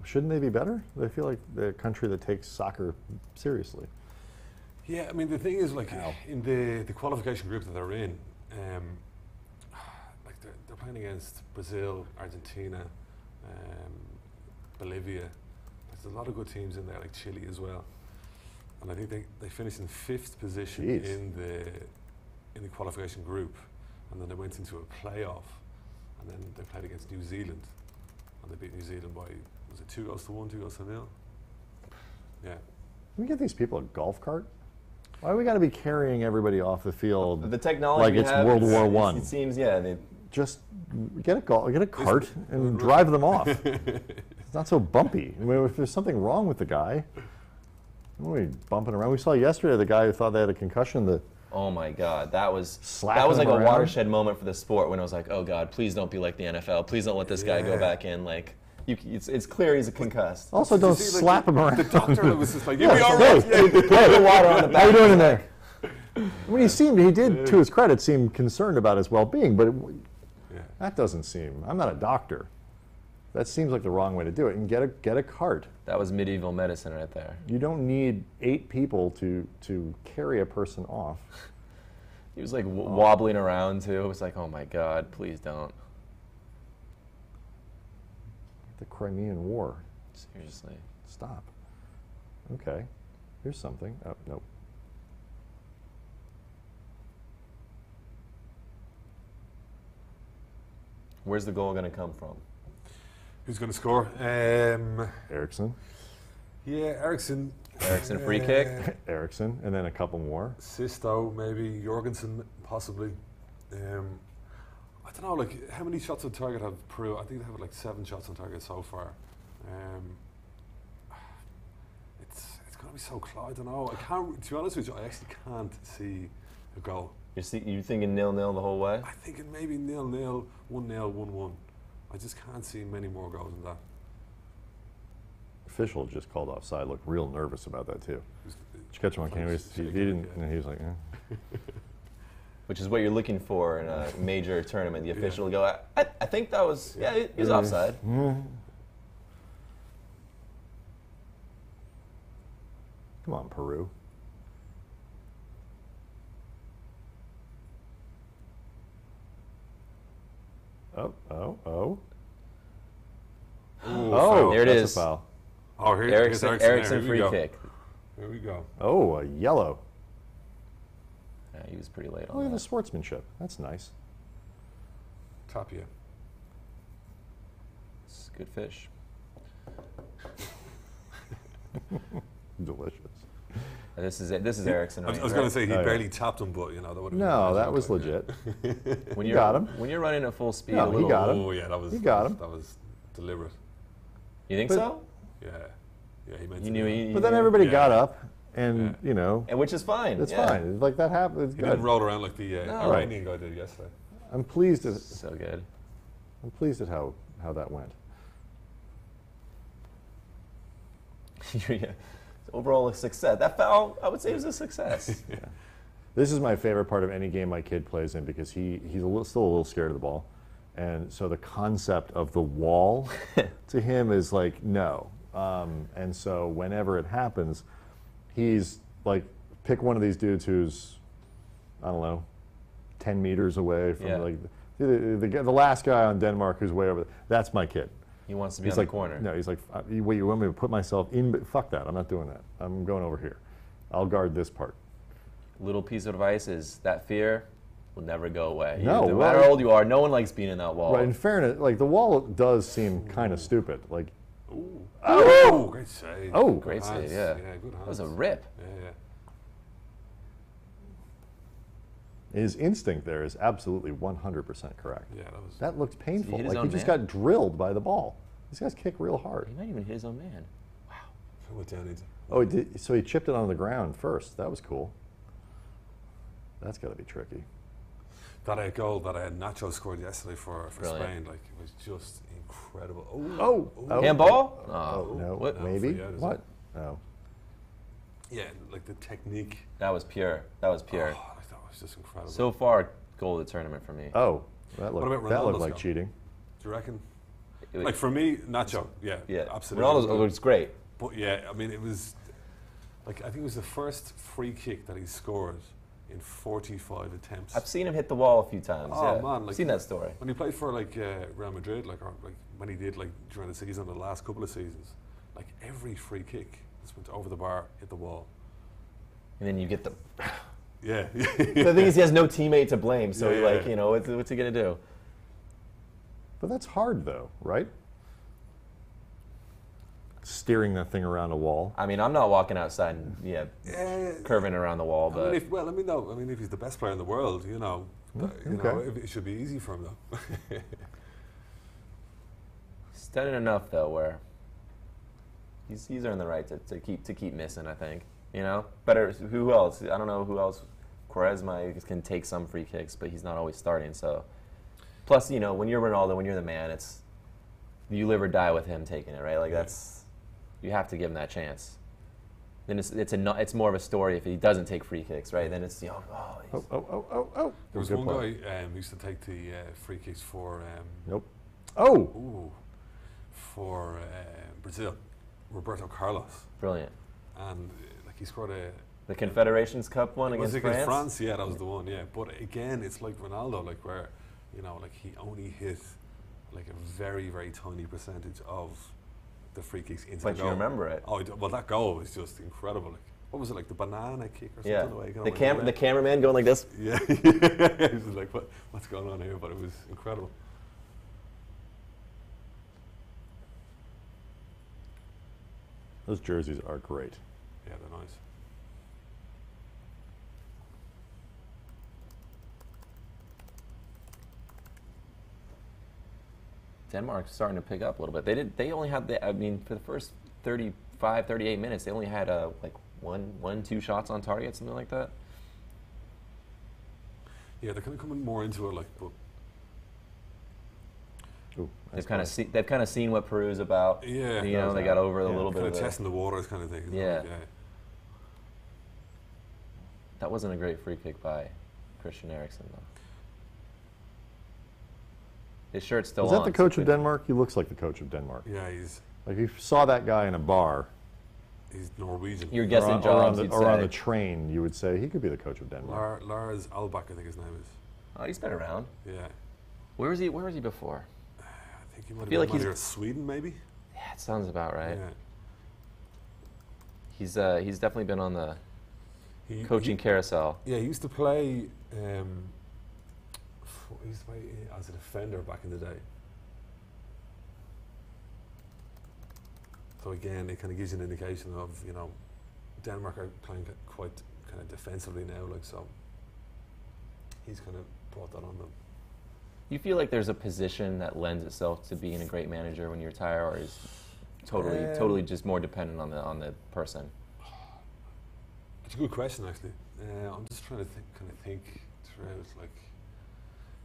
Shouldn't they be better? They feel like the country that takes soccer seriously. Yeah, I mean, the thing is, like, in the qualification group that they're in, like they're playing against Brazil, Argentina, Bolivia. There's a lot of good teams in there, like Chile as well. And I think they finished in 5th position in the qualification group, and then they went into a playoff, and then they played against New Zealand, and they beat New Zealand by, was it 2-1, 2-0? Yeah. Can we get these people a golf cart? Why do we got to be carrying everybody off the field? The technology like we it's have, World War One. It seems, yeah. Just get a cart and drive them off. It's not so bumpy. I mean, if there's something wrong with the guy, what are we bumping around? We saw yesterday the guy who thought they had a concussion. Oh my God, that was Slapping like him a around. watershed moment for the sport when I was like, oh God, please don't be like the NFL. Please don't let this guy go back in. Like, it's clear he's a concussed. Also, don't slap him around. The doctor was just like, "You'll be all Hey, right." Yeah. Pour the water on the back. How you doing in there? When he did, to his credit, seem concerned about his well-being, but that doesn't seem. I'm not a doctor. That seems like the wrong way to do it. And get a cart. That was medieval medicine right there. You don't need 8 people to carry a person off. He was like wobbling around too. It was like, oh my God, please don't. The Crimean War. Seriously. Stop. Okay. Here's something. Oh, nope. Where's the goal going to come from? Who's going to score? Ericsson. Yeah, Ericsson. Ericsson free kick. Ericsson, and then a couple more. Sisto, maybe Jorgensen, possibly. I don't know, like, how many shots on target have Peru? I think they have like 7 shots on target so far. It's going to be so close. I don't know. I can't. To be honest with you, I actually can't see a goal. You're thinking 0-0 the whole way? I'm thinking maybe 0-0, 1-0, 1-1. I just can't see many more goals than that. Official just called offside. Looked real nervous about that too. Did you catch him on camera? He didn't. And he was like, Which is what you're looking for in a major tournament. The official will go, I think that was, he was offside. Come on, Peru. Oh. Ooh, Oh, there it that's is. a foul. Oh, here's Ericsson Here free we go. kick. Here we go. Oh, a yellow. Yeah, he was pretty late Look on at the that. sportsmanship. That's nice. Tapia. It's good fish. Delicious. This is it. This is Ericsson. I was right? going to say he Oh, yeah. barely tapped him, but that would have. No, that was legit. When You you're, got him. When you're running at full speed, No, a he little, got him. Oh yeah, that was. You got him. That was deliberate. You think But- so? Yeah, yeah, he meant You to knew do he. that. But then everybody Yeah. got up, and And which is fine. it's yeah. fine. Like that happened. It's He good. didn't roll around like the No. Iranian guy did yesterday. I'm pleased. So good. I'm pleased at how that went. Yeah. Overall, a success. That foul, I would say, was a success. This is my favorite part of any game my kid plays in because he's still a little scared of the ball, and so the concept of the wall to him is like no. And so whenever it happens, he's like, pick one of these dudes who's, I don't know, 10 meters away from Yeah. like the last guy on Denmark who's way over there. That's my kid. He wants to be He's on like, the corner. no, he's like, wait, you want me to put myself in? Fuck that. I'm not doing that. I'm going over here. I'll guard this part. Little piece of advice is that fear will never go away. No, no matter well- how old you are, no one likes being in that wall. Right, in fairness, like the wall does seem kind of stupid. Like, Ooh. Oh, great save. Oh. Great Good save, hands. yeah. Yeah, good hands. That was a rip. Yeah. his instinct there is absolutely 100% correct. Yeah, that was. That looked painful. hit his Like he own just man? got drilled by the ball. These guys kick real hard. He might even hit his own man. Who went down into? Oh, he did, so he chipped it on the ground first. That was cool. That's got to be tricky. That goal that Nacho scored yesterday for Brilliant. Spain, like it was just incredible. Oh. Handball? Oh, no, What? maybe? for you, What? Oh. Yeah, like the technique. That was pure. That was pure. Oh, I thought it was just incredible. So far, goal of the tournament for me. Oh, that What looked, about that looked Ronaldo's like goal? cheating. do you reckon? It was- Like for me, Nacho. Yeah, yeah, absolutely. Ronaldo's looks great. But yeah, I mean, it was like I think it was the first free kick that he scored in 45 attempts. I've seen him hit the wall a few times. Oh, yeah. man, I've like- seen that story. When he played for like Real Madrid, like or like when he did like during the season, the last couple of seasons, like every free kick just went over the bar, hit the wall. And then you get the. Yeah. The thing is, he has no teammate to blame, so Yeah, he, yeah. like, you know, what's he gonna do? But that's hard, though, right? Steering that thing around a wall. I mean, I'm not walking outside and curving around the wall, I but mean, if he's the best player in the world, you know, okay. it should be easy for him though. he's done it enough though, where he's earned the right to keep missing. I think, you know, better. Who else? I don't know who else Quaresma can take some free kicks, but he's not always starting. So, plus, you know, when you're Ronaldo, when you're the man, it's you live or die with him taking it, right? Like you have to give him that chance. Then it's more of a story if he doesn't take free kicks, right? Then it's Oh. There was one guy who used to take the free kicks for for Brazil, Roberto Carlos. Brilliant. And like he scored the Confederations Cup one against France. Yeah, that was the one. Yeah, but again, it's like Ronaldo, like where you know, like he only hit like a very, very tiny percentage of the free kicks into the goal. But you remember it. Oh, well, that goal was just incredible. Like, what was it, like the banana kick or something? Yeah, the cameraman going like this. Yeah, he was like, what's going on here? But it was incredible. Those jerseys are great. Yeah, they're nice. Denmark's starting to pick up a little bit. They only had for the first 35, 38 minutes, they only had like two shots on target, something like that. Yeah, they're kind of coming more into it, like. But they've kind of seen what Peru's about. Yeah, you know, they got over a little bit of testing testing the waters, kind of thing. Yeah. That wasn't a great free kick by Christian Eriksen, though. His shirt's still on. Is that the coach of Denmark? He looks like the coach of Denmark. Yeah, he's like, if you saw that guy in a bar, he's Norwegian. You're guessing jobs, or on the train, you would say he could be the coach of Denmark. Lars Albach, I think his name is. Oh, he's been around. Yeah. Where was he before? I think he might have been like Sweden, maybe. Yeah, it sounds about right. Yeah. He's definitely been on the coaching carousel. Yeah, he used to play. He used to play as a defender back in the day. So again, it kind of gives you an indication of, you know, Denmark are playing quite kind of defensively now, like, so he's kind of brought that on them. You feel like there's a position that lends itself to being a great manager when you retire, or is totally just more dependent on the person? It's a good question, actually. I'm just trying to think throughout, like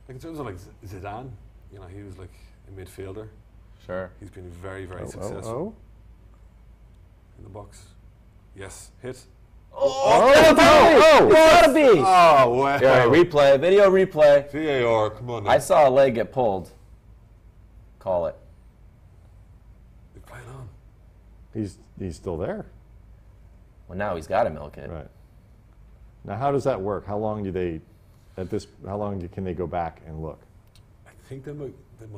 in terms of like Zidane, you know, he was like a midfielder. Sure. He's been very, very successful. In the box. Yes, hit. It's gotta be! Oh, wow. Yeah, video replay. VAR, come on now. I saw a leg get pulled. Call it. He's playing on. He's still there. Well, now he's got to milk it. Right. Now, how does that work? How long do they, can they go back and look? I think they might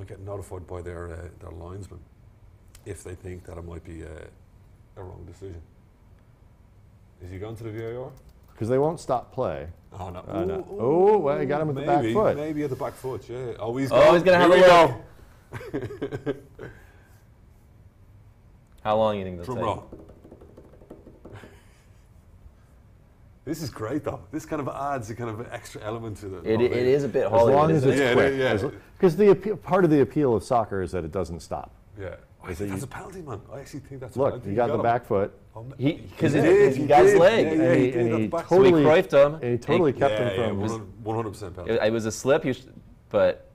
get notified by their linesman if they think that it might be a wrong decision. Is he going to the VAR? Because they won't stop play. Oh, no. No. Oh, well, he got him at the back foot. Maybe at the back foot, yeah. Oh, he's going to have a look. How long do you think they'll take? Roll. This is great, though. This kind of adds a kind of extra element to it. It is a bit Hollywood. As long as it's quick. Because part of the appeal of soccer is that it doesn't stop. Yeah. I think that's a penalty, man. I actually think that's a look, penalty. he got the back foot. Because he got his leg. And he totally kept him from... 100% penalty. It was a slip, but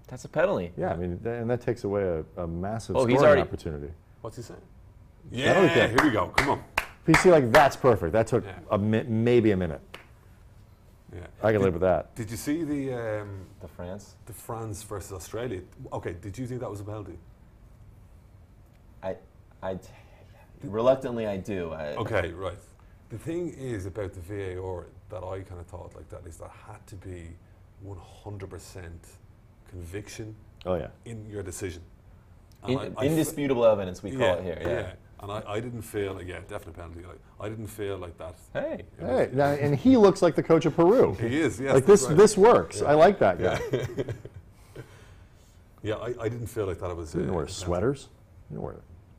that's a penalty. Yeah, I mean, and that takes away a massive scoring opportunity. What's he saying? Yeah, here we go. Come on. You see, like, that's perfect. That took maybe a minute. Yeah, I can live with that. Did you see the France versus Australia? Okay, did you think that was a penalty? Reluctantly, I do. Okay, right. The thing is about the VAR that I kind of thought like that is there had to be 100% conviction. Oh yeah. In your decision. Indisputable evidence, we call it here. Yeah. And I didn't feel like, definite penalty. Like, I didn't feel like that. Hey. Now, and he looks like the coach of Peru. He is, yes. Like this works. I like that guy. Yeah, I didn't feel like that it was... You didn't wear sweaters? You didn't wear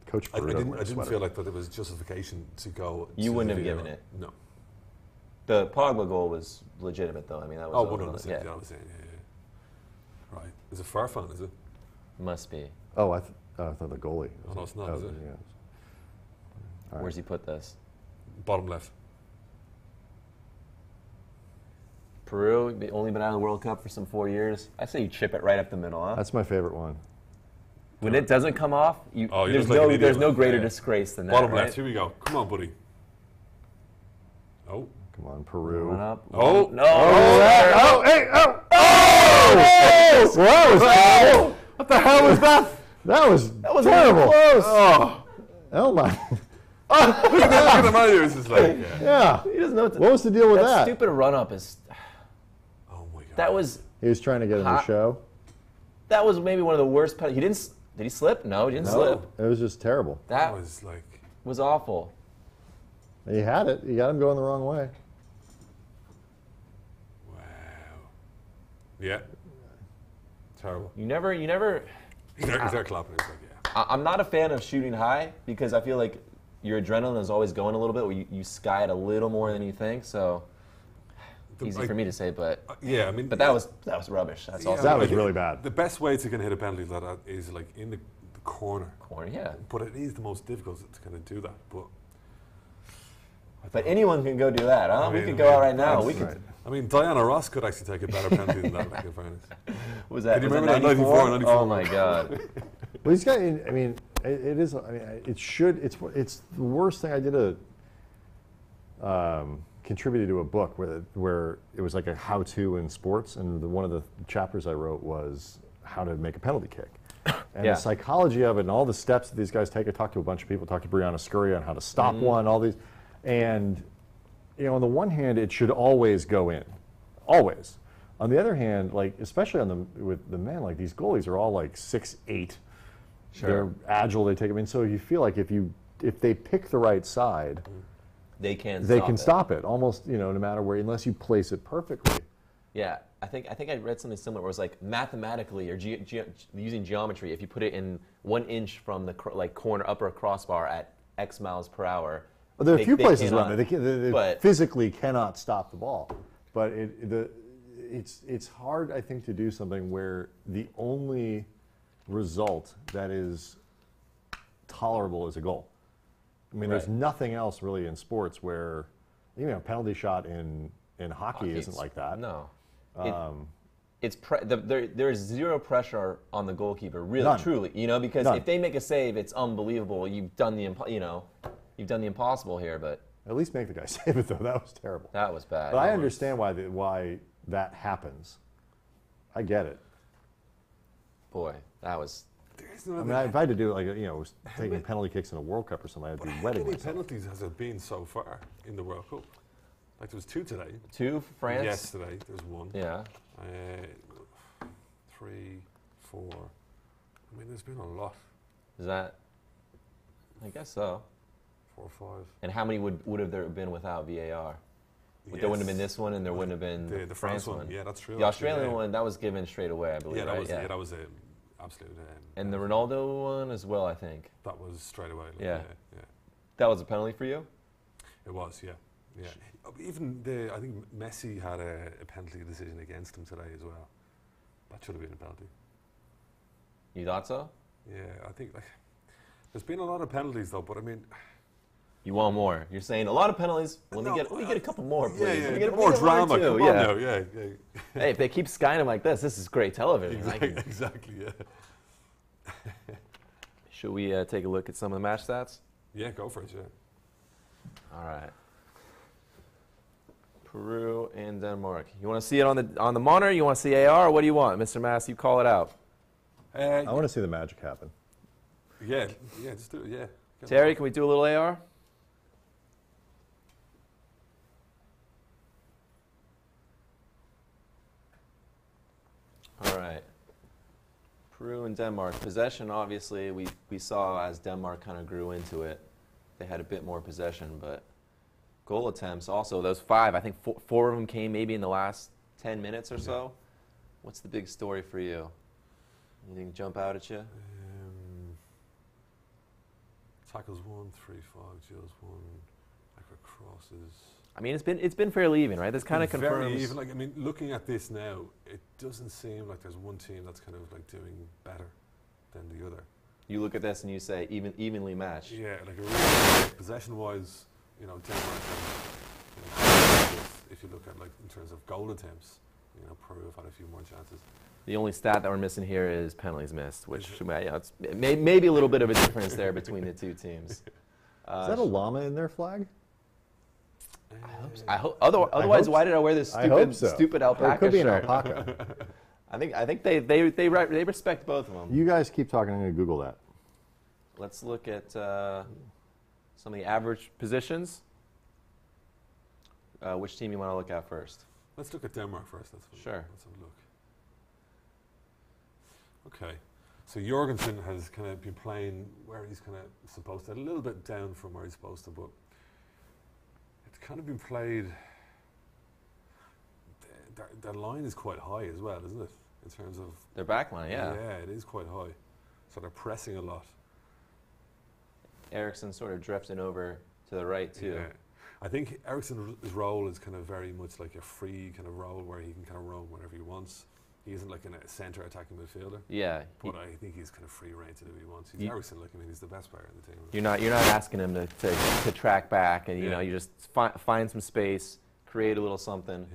Coach of Peru. I didn't feel like that there was justification to go... You wouldn't have given it? No. The Pogba goal was legitimate, though. I mean, that was... Oh, 100%. Yeah, I was saying, yeah. Right. Is it Farfan, is it? Must be. Oh, I thought the goalie. Oh, no, it's not, is it? Yeah. Where's he put this? Bottom left. Peru, only been out of the World Cup for some 4 years. I say you chip it right up the middle, huh? That's my favorite one. When it doesn't come off, there's no greater disgrace than that. Bottom right? left. Here we go. Come on, buddy. Oh. Come on, Peru. Run up. Oh. No. Oh, hey, oh! Oh! Well, What the hell was that? that was terrible. Close. Oh my. Look at the man here. It's just like, Yeah. He doesn't know What was the deal with that? stupid run up is. oh my God. That was He was trying to get in the show. maybe one of the worst penalties. He didn't. Did he slip? No, he didn't slip. It was just terrible. That was like, was awful. He had it. He got him going the wrong way. wow. Yeah. Terrible. You never. He's there clapping. It's like, yeah. I'm not a fan of shooting high because I feel like your adrenaline is always going a little bit. Where you sky it a little more than you think. So easy for me to say, but yeah, I mean, but that was rubbish. That's all. That was really bad. The best way to kind of hit a penalty like that is like in the corner. Yeah. But it is the most difficult to kind of do that. But anyone can go do that, huh? I mean, we could go out right now. We could. Right. I mean, Diana Ross could actually take a better penalty than that, like, in fairness. Was that? Can you Was remember that that 94? 94? Oh my God. Well, he's got. I mean, it is. I mean, it should. It's the worst thing. I did contributed to a book where it was like a how-to in sports, and one of the chapters I wrote was how to make a penalty kick. And Yeah. the psychology of it and all the steps that these guys take. I talked to a bunch of people, talked to Brianna Scurry on how to stop one, all these. And, you know, on the one hand, it should always go in. Always. On the other hand, like, especially with the men, like, these goalies are all like 6'8". Sure. They're agile, they take them in. So you feel like if they pick the right side, They can. stop it almost, you know, no matter where, unless you place it perfectly. Yeah, I think I read something similar where it was like mathematically or using geometry, if you put it in 1 inch from the corner upper crossbar at X miles per hour. Well, there are a few places cannot, around there. They physically cannot stop the ball, but it's hard, I think, to do something where the only result that is tolerable is a goal. I mean, there's nothing else really in sports where, you know, penalty shot in hockey isn't like that. No. There's zero pressure on the goalkeeper, really, truly, you know, because if they make a save, it's unbelievable. You've done the impossible here, but at least make the guy save it though. That was terrible. That was bad. But I understand why that happens. I get it. Boy, that was. I mean, if I had to do it, like, you know, taking penalty kicks in a World Cup or something, I'd be wetting How many myself. penalties has there been so far in the World Cup? Like, there was 2 today. 2 for France. Yesterday, there's 1. Yeah. 3, 4. I mean, there's been a lot. Is that? I guess so. 4 or 5. And how many would have there been without VAR? There wouldn't have been this one, and there wouldn't have been the France one. Yeah, that's true. The Australian one, that was given straight away, I believe. Yeah, that right? was that was an absolute. And the Ronaldo one as well, I think. That was straight away. Like, yeah. That was a penalty for you? It was, yeah. Even I think Messi had a penalty decision against him today as well. That should have been a penalty. You thought so? Yeah, I think there's been a lot of penalties though, but I mean. You want more? You're saying a lot of penalties. Let me get a couple more, please. Yeah, get more drama. Come on now, yeah. Hey, if they keep skying them like this is great television. Exactly, yeah. Should we take a look at some of the match stats? Yeah, go for it, yeah. All right. Peru and Denmark. You want to see it on the monitor? You want to see AR? Or what do you want, Mr. Mass? You call it out. I want to see the magic happen. Yeah, just do it. Yeah. Terry, can we do a little AR? All right. Peru and Denmark. Possession, obviously, we saw as Denmark kind of grew into it. They had a bit more possession, but goal attempts also, those 5, I think 4 of them came maybe in the last 10 minutes or so. What's the big story for you? Anything jump out at you? Tackles 1, 3 fogs, Gills 1, like crosses. I mean, it's been fairly even, right? This kind of confirms. Very even. Like, I mean, looking at this now, it doesn't seem like there's one team that's kind of like doing better than the other. You look at this and you say evenly matched. Yeah, like possession-wise, you know, Denmark if you look at like in terms of goal attempts, you know, Peru have had a few more chances. The only stat that we're missing here is penalties missed, which it's maybe a little bit of a difference there between the two teams. Is that a llama in their flag? I hope. Otherwise, why did I wear this stupid alpaca Or it could be an shirt? alpaca. I think they respect both of them. You guys keep talking. I'm going to Google that. Let's look at some of the average positions. Which team you want to look at first? Let's look at Denmark first. Sure. Let's have a look. Okay. So Jorgensen has kind of been playing where he's kind of supposed to, a little bit down from where he's supposed to, but it's kind of been played. Their line is quite high as well, isn't it? In terms of their back line, yeah. Yeah, it is quite high. So they're pressing a lot. Eriksson sort of drifting over to the right too. Yeah. I think Eriksson's role is kind of very much like a free kind of role where he can kind of roam whenever he wants. He isn't like a centre attacking midfielder. Yeah. But I think he's kind of free reign to do what he wants. He's Eriksson, like, I mean, he's the best player in the team. You're not asking him to track back, and you know, you just find some space, create a little something,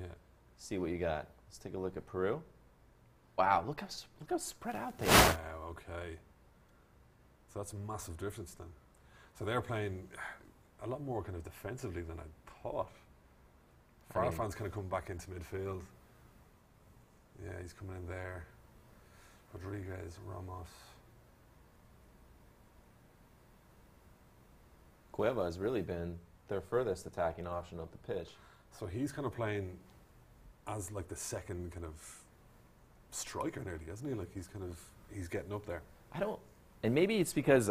see what you got. Let's take a look at Peru. Wow, look how spread out they are. Wow, okay. So that's a massive difference then. So they're playing a lot more kind of defensively than I thought. Farfan's kind of come back into midfield. Yeah, he's coming in there. Rodriguez, Ramos. Cueva has really been their furthest attacking option up the pitch. So he's kind of playing as like the second kind of striker nearly, isn't he? Like he's getting up there. And maybe it's because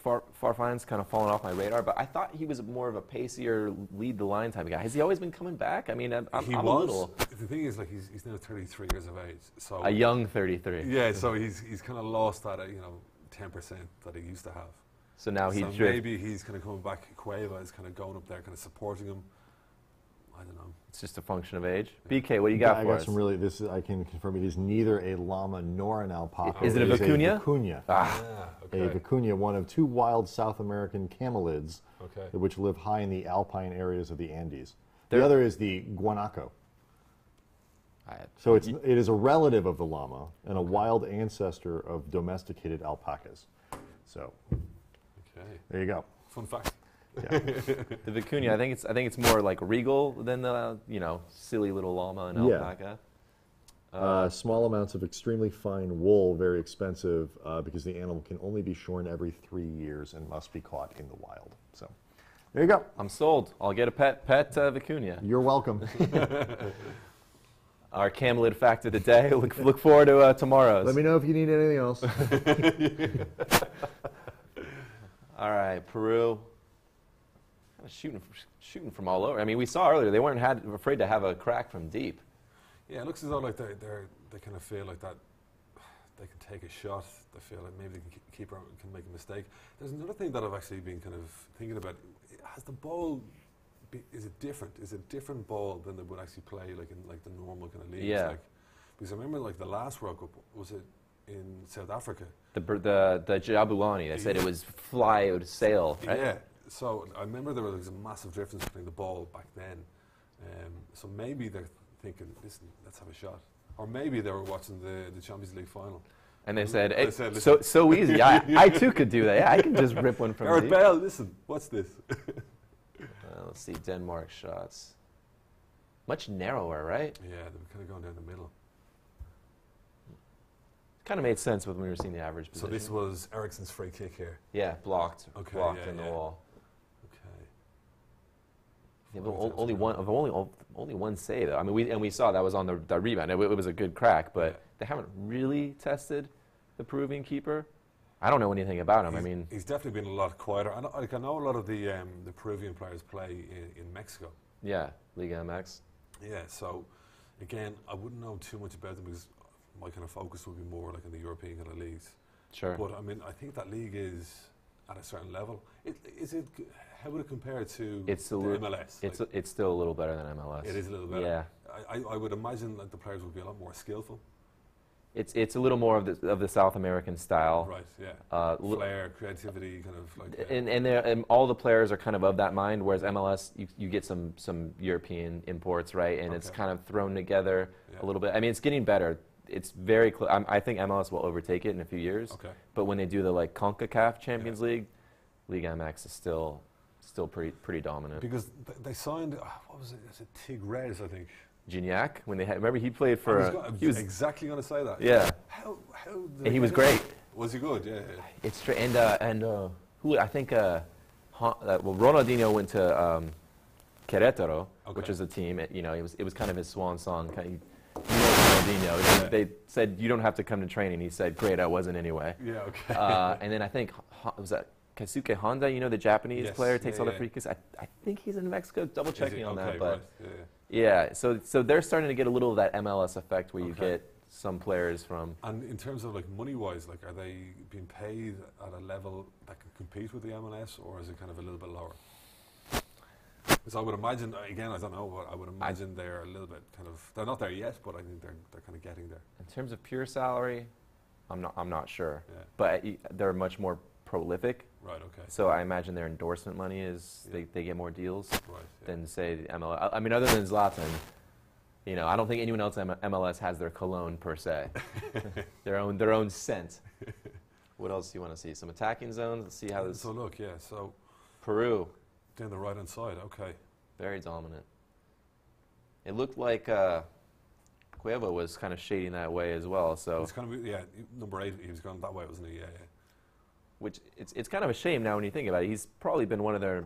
Farfan's kind of fallen off my radar, but I thought he was more of a pacier, lead the line type of guy. Has he always been coming back? I mean, I'm a little. The thing is, like, he's now 33 years of age. So a young 33. Yeah, so he's kind of lost that 10% that he used to have. So now maybe he's kind of coming back. Cueva is kind of going up there, kind of supporting him. I don't know. It's just a function of age. BK, what do you got for us? I got some really. I can confirm it is neither a llama nor an alpaca. Is it a vicuña? A vicuña. Okay. A vicuña, one of two wild South American camelids, which live high in the alpine areas of the Andes. The other is the guanaco. So it is a relative of the llama and a wild ancestor of domesticated alpacas. So there you go. Fun fact. Yeah. The vicuña, I think it's more like regal than the silly little llama and alpaca. Small amounts of extremely fine wool, very expensive because the animal can only be shorn every 3 years and must be caught in the wild. So there you go. I'm sold. I'll get a pet vicuña. You're welcome. Our camelid fact of the day. Look forward to tomorrow's. Let me know if you need anything else. All right, Peru. Shooting from all over. I mean, we saw earlier they weren't afraid to have a crack from deep. Yeah, it looks as though like they kind of feel like that they can take a shot. They feel like maybe the keeper can make a mistake. There's another thing that I've actually been kind of thinking about. Has the ball is it different? Is it a different ball than they would actually play like in like the normal kind of leagues? Yeah. Like, because I remember like the last World Cup, was it in South Africa? The Jabulani. They said it was fly out sail. Right? Yeah. So I remember there was a massive difference between the ball back then. So maybe they're thinking, listen, let's have a shot. Or maybe they were watching the Champions League final. And they said, so easy. I too could do that. Yeah, I can just rip one from deep. Bell, listen, what's this? Let's see, Denmark shots. Much narrower, right? Yeah, they were kind of going down the middle. Kind of made sense when we were seeing the average position. So this was Eriksson's free kick here. Yeah, blocked. Okay, blocked in the wall. Okay. Yeah, but only one save though. I mean, we saw that was on the rebound. It was a good crack, but they haven't really tested the Peruvian keeper. I don't know anything about him. He's definitely been a lot quieter. I know a lot of the Peruvian players play in Mexico. Yeah, Liga MX. Yeah, so again, I wouldn't know too much about them because my kind of focus would be more like in the European kind of leagues. Sure. But I mean, I think that league is at a certain level. How would it compare to the MLS? It's still a little better than MLS. It is a little better. Yeah. I would imagine that the players would be a lot more skillful. It's a little more of the South American style. Right. Yeah. Flair, creativity, kind of like. And all the players are kind of that mind. Whereas MLS, you get some European imports, right? And it's kind of thrown together a little bit. I mean, it's getting better. It's very close. I think MLS will overtake it in a few years. Okay. But when they do the like CONCACAF Champions League, Liga MX is still pretty dominant. Because they signed, what was it? Is it Tigres, I think. Gignac, when they had, remember he played for. He was exactly going to say that. Yeah. How and he was great. Was he good? Yeah. It's true. And who I think Ronaldinho went to Querétaro, which is a team. It was kind of his swan song. Ronaldinho. They said you don't have to come to training. He said, "Great, I wasn't anyway." Yeah. Okay. And then I think was that Keisuke Honda, the Japanese player, takes all the free kicks. I think he's in Mexico. Double checking on that, but. Right. Yeah, so they're starting to get a little of that MLS effect where you get some players from. And in terms of like money-wise, like are they being paid at a level that can compete with the MLS, or is it kind of a little bit lower? Because I would imagine, again, I don't know, but I would imagine they're a little bit kind of, they're not there yet, but I think they're kind of getting there. In terms of pure salary, I'm not sure, Yeah. but they're much more prolific. Right. Okay. So I imagine their endorsement money is they get more deals Right. than say the MLS. I mean, other than Zlatan, I don't think anyone else in MLS has their cologne per se, their own scent. What else do you want to see? Some attacking zones. Let's see how this. So look, so Peru down the right hand side. Okay. very dominant. It looked like Cueva was kind of shading that way as well. So It's kind of number 8. He was going that way, wasn't he? Yeah. which it's kind of a shame now when you think about it. He's probably been one of their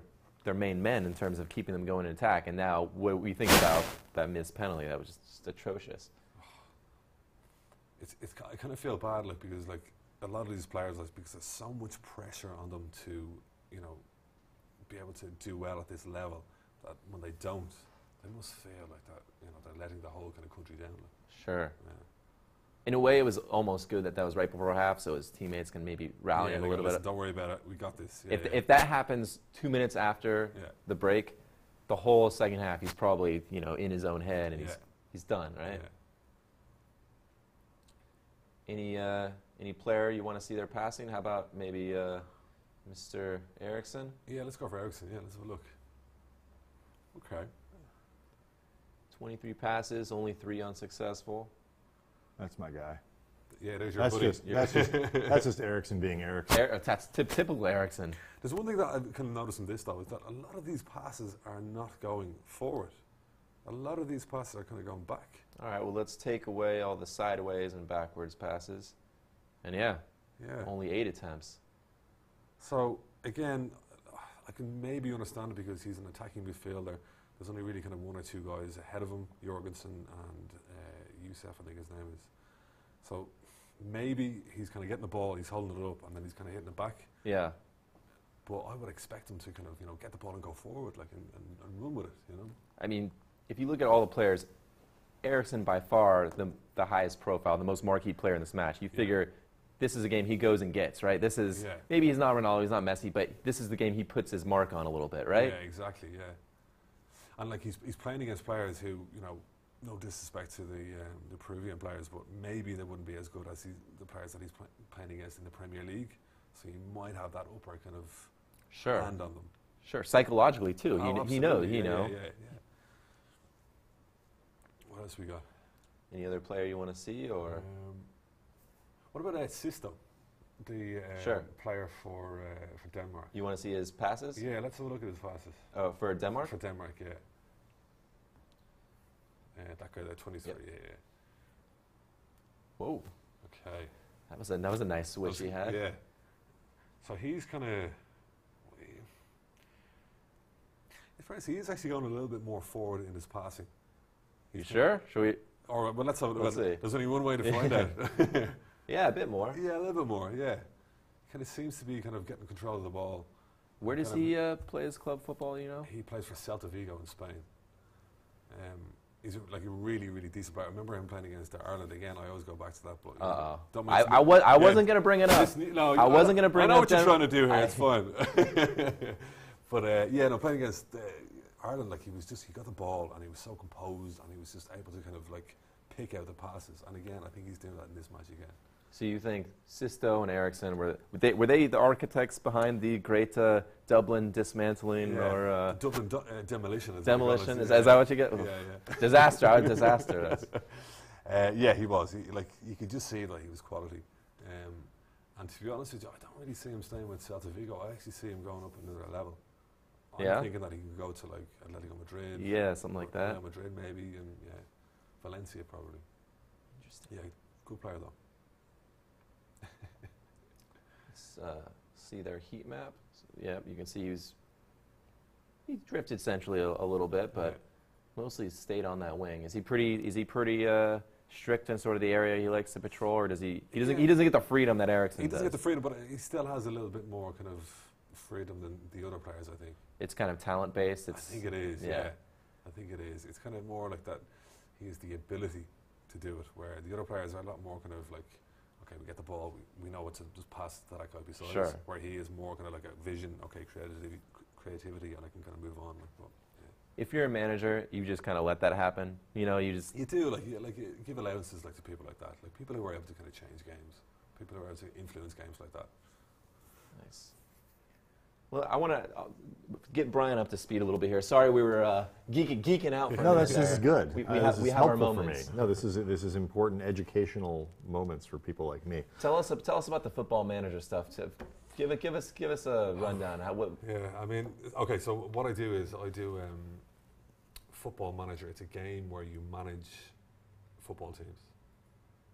main men in terms of keeping them going in attack. And now what we think about that missed penalty, that was just atrocious. I kind of feel bad, like, because like a lot of these players, like, because there's so much pressure on them to, be able to do well at this level, that when they don't, they must feel like that, they're letting the whole kind of country down. Like. Sure. Yeah. In a way, it was almost good that was right before half, so his teammates can maybe rally him a little bit. Don't worry about it. We got this. If that happens 2 minutes after the break, the whole second half, he's probably in his own head and he's done, right? Yeah. Any player you want to see there passing? How about maybe Mr. Eriksson? Yeah, let's go for Eriksson. Yeah, let's have a look. Okay. 23 passes, only 3 unsuccessful. That's my guy. Yeah, there's your buddy. That's just Eriksson being Eriksson. That's typical Eriksson. There's one thing that I've kind of noticed in this, though, is that a lot of these passes are not going forward. A lot of these passes are kind of going back. All right, well, let's take away all the sideways and backwards passes. And only 8 attempts. So, again, I can maybe understand it because he's an attacking midfielder. There's only really kind of 1 or 2 guys ahead of him, Jorgensen and Youssef, I think his name is. So maybe he's kind of getting the ball, he's holding it up, and then he's kind of hitting it back. Yeah. But I would expect him to kind of, get the ball and go forward, like, and run with it, I mean, if you look at all the players, Eriksson by far the highest profile, the most marquee player in this match. You figure this is a game he goes and gets, right? This is, maybe he's not Ronaldo, he's not Messi, but this is the game he puts his mark on a little bit, right? Yeah, exactly, yeah. And like he's playing against players who, no disrespect to the Peruvian players, but maybe they wouldn't be as good as the players that he's playing against in the Premier League. So he might have that upper kind of hand on them. Sure, psychologically too. He knows. Yeah. What else we got? Any other player you want to see, or? What about that System, the player for Denmark? You want to see his passes? Yeah, let's have a look at his passes. Oh, for Denmark? For Denmark, yeah. That guy there, 23, yeah. Whoa. Okay. That was a nice switch he had. Yeah. So he's kind of... He's actually going a little bit more forward in his passing. You sure? Should we? All right, well, let's see. There's only one way to find out. Yeah, a bit more. Yeah, a little bit more, yeah. Kind of seems to be kind of getting control of the ball. Where does he play his club football, He plays for Celta Vigo in Spain. He's like a really, really decent player. I remember him playing against Ireland again. I always go back to that. But I wasn't going to bring it up. I wasn't going to bring it up. I know what you're trying to do here. It's fine. But playing against Ireland, like he got the ball and he was so composed and he was just able to kind of like pick out the passes. And again, I think he's doing that in this match again. So you think Sisto and Eriksson were they the architects behind the great Dublin dismantling or Dublin demolition? Demolition? Is that what you get? Yeah. Disaster. Disaster. Yeah, he was. You could just see that he was quality. And to be honest with you, I don't really see him staying with Celta Vigo. I actually see him going up another level. I'm thinking that he can go to like Atletico Madrid. Yeah, something like that. Real Madrid maybe, and Valencia probably. Interesting. Yeah, good player though. Let's see their heat map. So, yeah, you can see he drifted centrally a little bit, but mostly stayed on that wing. Is he pretty strict in sort of the area he likes to patrol, or does he doesn't get the freedom that Eriksson does? He doesn't get the freedom, but he still has a little bit more kind of freedom than the other players, I think. It's kind of talent based. I think it is. Yeah, I think it is. It's kind of more like that. He has the ability to do it, where the other players are a lot more kind of like, okay, we get the ball, we know what to just pass to that guy beside us. Where he is more kind of like a vision, okay, creativity, and I can kind of move on. If you're a manager, you just kind of let that happen. You know, you do like you give allowances like to people like that, like people who are able to kind of change games, people who are able to influence games like that. Nice. Well, I want to get Brian up to speed a little bit here. Sorry, we were geeking out. For this is good. We have our moments. For me. No, this is important educational moments for people like me. Tell us about the Football Manager stuff. Give us a rundown. I mean, okay. So what I do is I do Football Manager. It's a game where you manage football teams.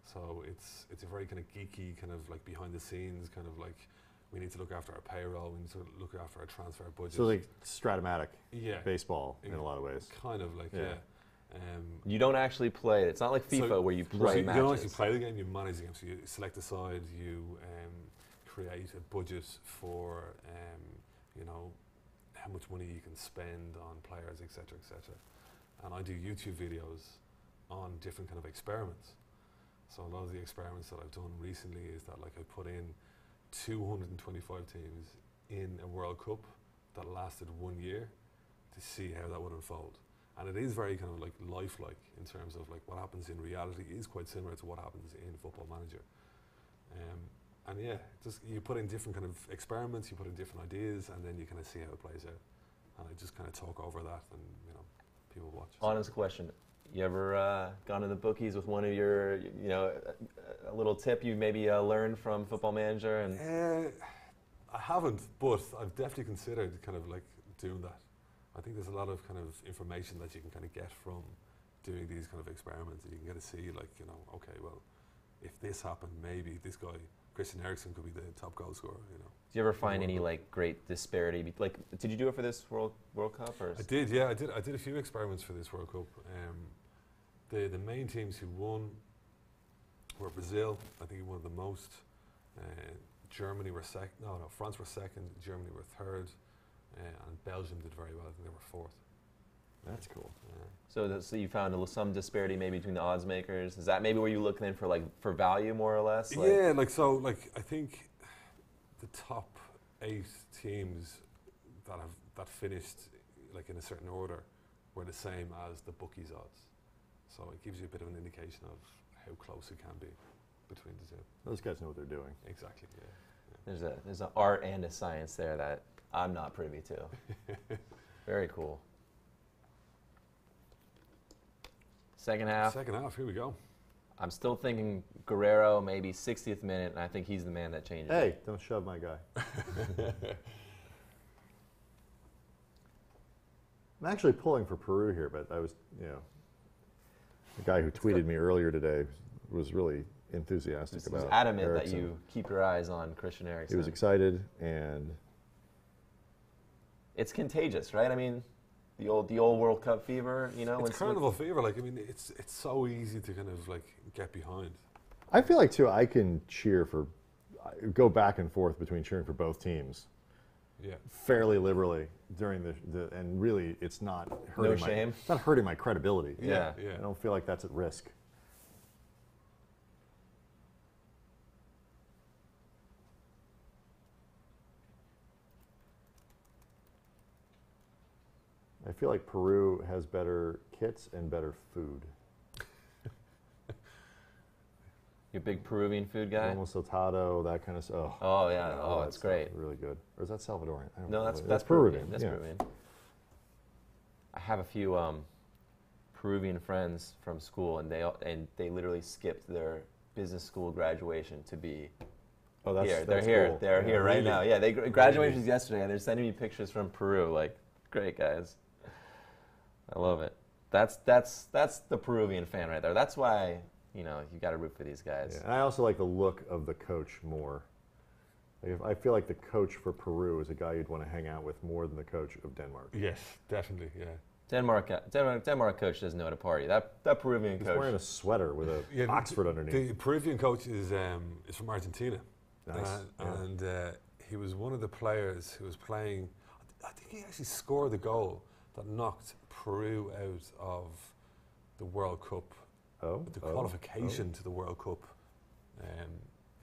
So it's a very kind of geeky, kind of like behind the scenes, kind of like. We need to look after our payroll. We need to look after our transfer budget. So like Stratomatic baseball in a lot of ways. Kind of like, you don't actually play it. It's not like FIFA where you play matches. You don't actually play the game, you manage the game. So you select a side, you create a budget for, how much money you can spend on players, etc., etc. And I do YouTube videos on different kind of experiments. So a lot of the experiments that I've done recently is that like I put in 225 teams in a World Cup that lasted 1 year to see how that would unfold. And it is very kind of like lifelike in terms of like what happens in reality is quite similar to what happens in Football Manager. And just you put in different kind of experiments, you put in different ideas, and then you kind of see how it plays out. And I just kind of talk over that, and people watch. Honest question. You ever gone to the bookies with one of your, a little tip you maybe learned from Football Manager? And I haven't, but I've definitely considered kind of like doing that. I think there's a lot of kind of information that you can kind of get from doing these kind of experiments. And you can get to see like, okay, well, if this happened, maybe this guy, Christian Eriksson, could be the top goal scorer, Do you ever find any like great disparity? Like, did you do it for this World Cup? Or? I did, yeah. I did a few experiments for this World Cup. The main teams who won were Brazil, I think won the most. Germany were second. No, France were second. Germany were third, and Belgium did very well. I think they were fourth. That's cool. So you found some disparity maybe between the odds makers. Is that maybe where you look then for value more or less? I think the top 8 teams that finished like in a certain order were the same as the bookies odds. So it gives you a bit of an indication of how close it can be between the two. Those guys know what they're doing. Exactly, yeah. There's an art and a science there that I'm not privy to. Very cool. Second half, here we go. I'm still thinking Guerrero, maybe 60th minute, and I think he's the man that changes it. Hey, don't shove my guy. I'm actually pulling for Peru here, but I was, the guy who tweeted me earlier today was really enthusiastic about it. He was adamant that you keep your eyes on Christian Eriksson. He was excited, and it's contagious, right? I mean, the old World Cup fever, It's carnival fever. Like, I mean, it's so easy to kind of like get behind. I feel like too, I can go back and forth between cheering for both teams. Yeah. Fairly liberally during the and really it's not hurting it's not hurting my credibility. Yeah. I don't feel like that's at risk. I feel like Peru has better kits and better food. You're a big Peruvian food guy? Lomo saltado, that kind of stuff. Oh, yeah. Oh, it's great. Really good. Or is that Salvadorian? I don't No, know. that's Peruvian. That's Peruvian. I have a few Peruvian friends from school, and they literally skipped their business school graduation to be here. They're here. Cool. They're here right now. Yeah, they graduated yesterday, and they're sending me pictures from Peru. Like, great guys. I love it. That's the Peruvian fan right there. That's why you got to root for these guys. Yeah, and I also like the look of the coach more. Like I feel like the coach for Peru is a guy you'd want to hang out with more than the coach of Denmark. Yes, definitely. Yeah. Denmark coach doesn't know how to party. That Peruvian He's coach. wearing a sweater with a Oxford underneath. The Peruvian coach is from Argentina. Nice. And he was one of the players who was playing. I think he actually scored the goal that knocked Peru out of the World Cup. The qualification to the World Cup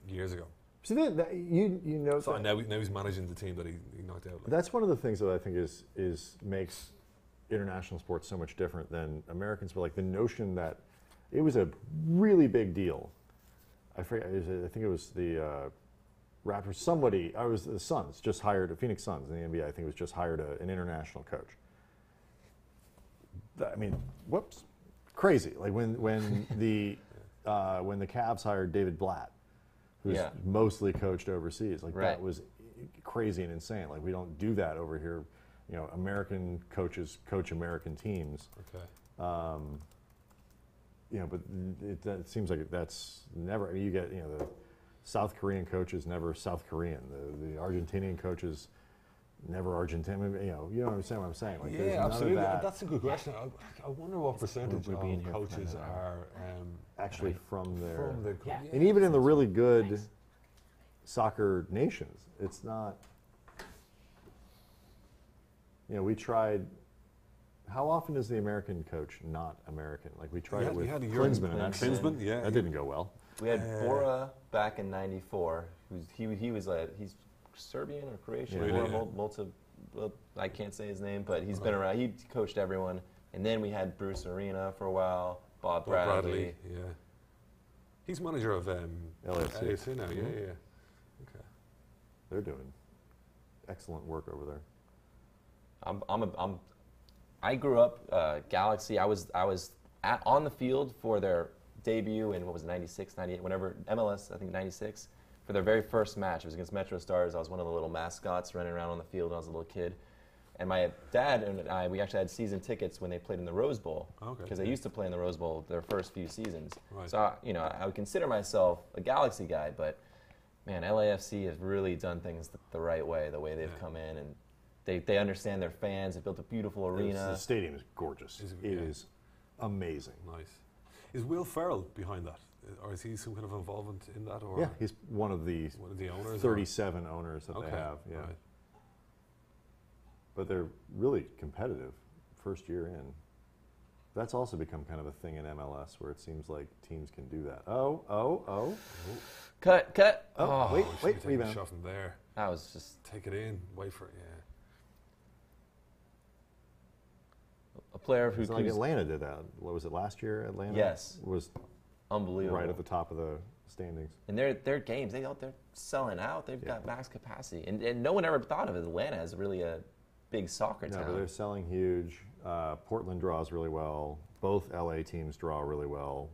years ago. So you know. So now he's managing the team that he knocked out. That's one of the things that I think is makes international sports so much different than American sport. Like the notion that it was a really big deal. I forget. I think it was the Raptors. Somebody. I was the Suns just hired the Phoenix Suns in the NBA. I think it was just hired an international coach. I mean, whoops, crazy. Like when the Cavs hired David Blatt, who's mostly coached overseas. Like that was crazy and insane. Like we don't do that over here. You know, American coaches coach American teams. Okay. But it seems like that's never. I mean, you get the South Korean coaches never South Korean. The Argentinian coaches never Argentinian. You understand what I'm saying? Like, yeah, absolutely. That's a good question. I wonder what percentage of coaches are actually from there. From the and even in the really good soccer nations, it's not. We tried. How often is the American coach not American? Like we tried it with Klinsmann. That didn't go well. We had Bora back in '94. He's Serbian or Croatian. I can't say his name, but he's been around. He coached everyone. And then we had Bruce Arena for a while. Bob Bradley. Yeah. He's manager of LAFC now. Yeah. Okay. They're doing excellent work over there. I grew up Galaxy. I was on the field for their debut in what was it, 96, 98, whenever MLS, I think 96, for their very first match. It was against Metro Stars. I was one of the little mascots running around on the field when I was a little kid. And my dad and I, we actually had season tickets when they played in the Rose Bowl. Because they used to play in the Rose Bowl their first few seasons. Right. So, I would consider myself a Galaxy guy, but, man, LAFC has really done things the right way, the way they've come in. And they understand their fans. They built a beautiful arena. The stadium is gorgeous. It is amazing. Nice. Is Will Ferrell behind that? Or is he some kind of involvement in that? Or yeah, he's one of the owners, 37 owners that they have. Yeah. Right. But they're really competitive first year in. That's also become kind of a thing in MLS where it seems like teams can do that. Oh. Cut. Oh, wait, rebound. Shot from there. That was just... Take it in, wait for it, yeah. A player who... Like Atlanta did that. What was it, last year? Atlanta? Yes. Was unbelievable. Right at the top of the standings. And their games, they're selling out. They've got max capacity. And no one ever thought of Atlanta as really a big soccer town. No, but they're selling huge. Portland draws really well. Both LA teams draw really well.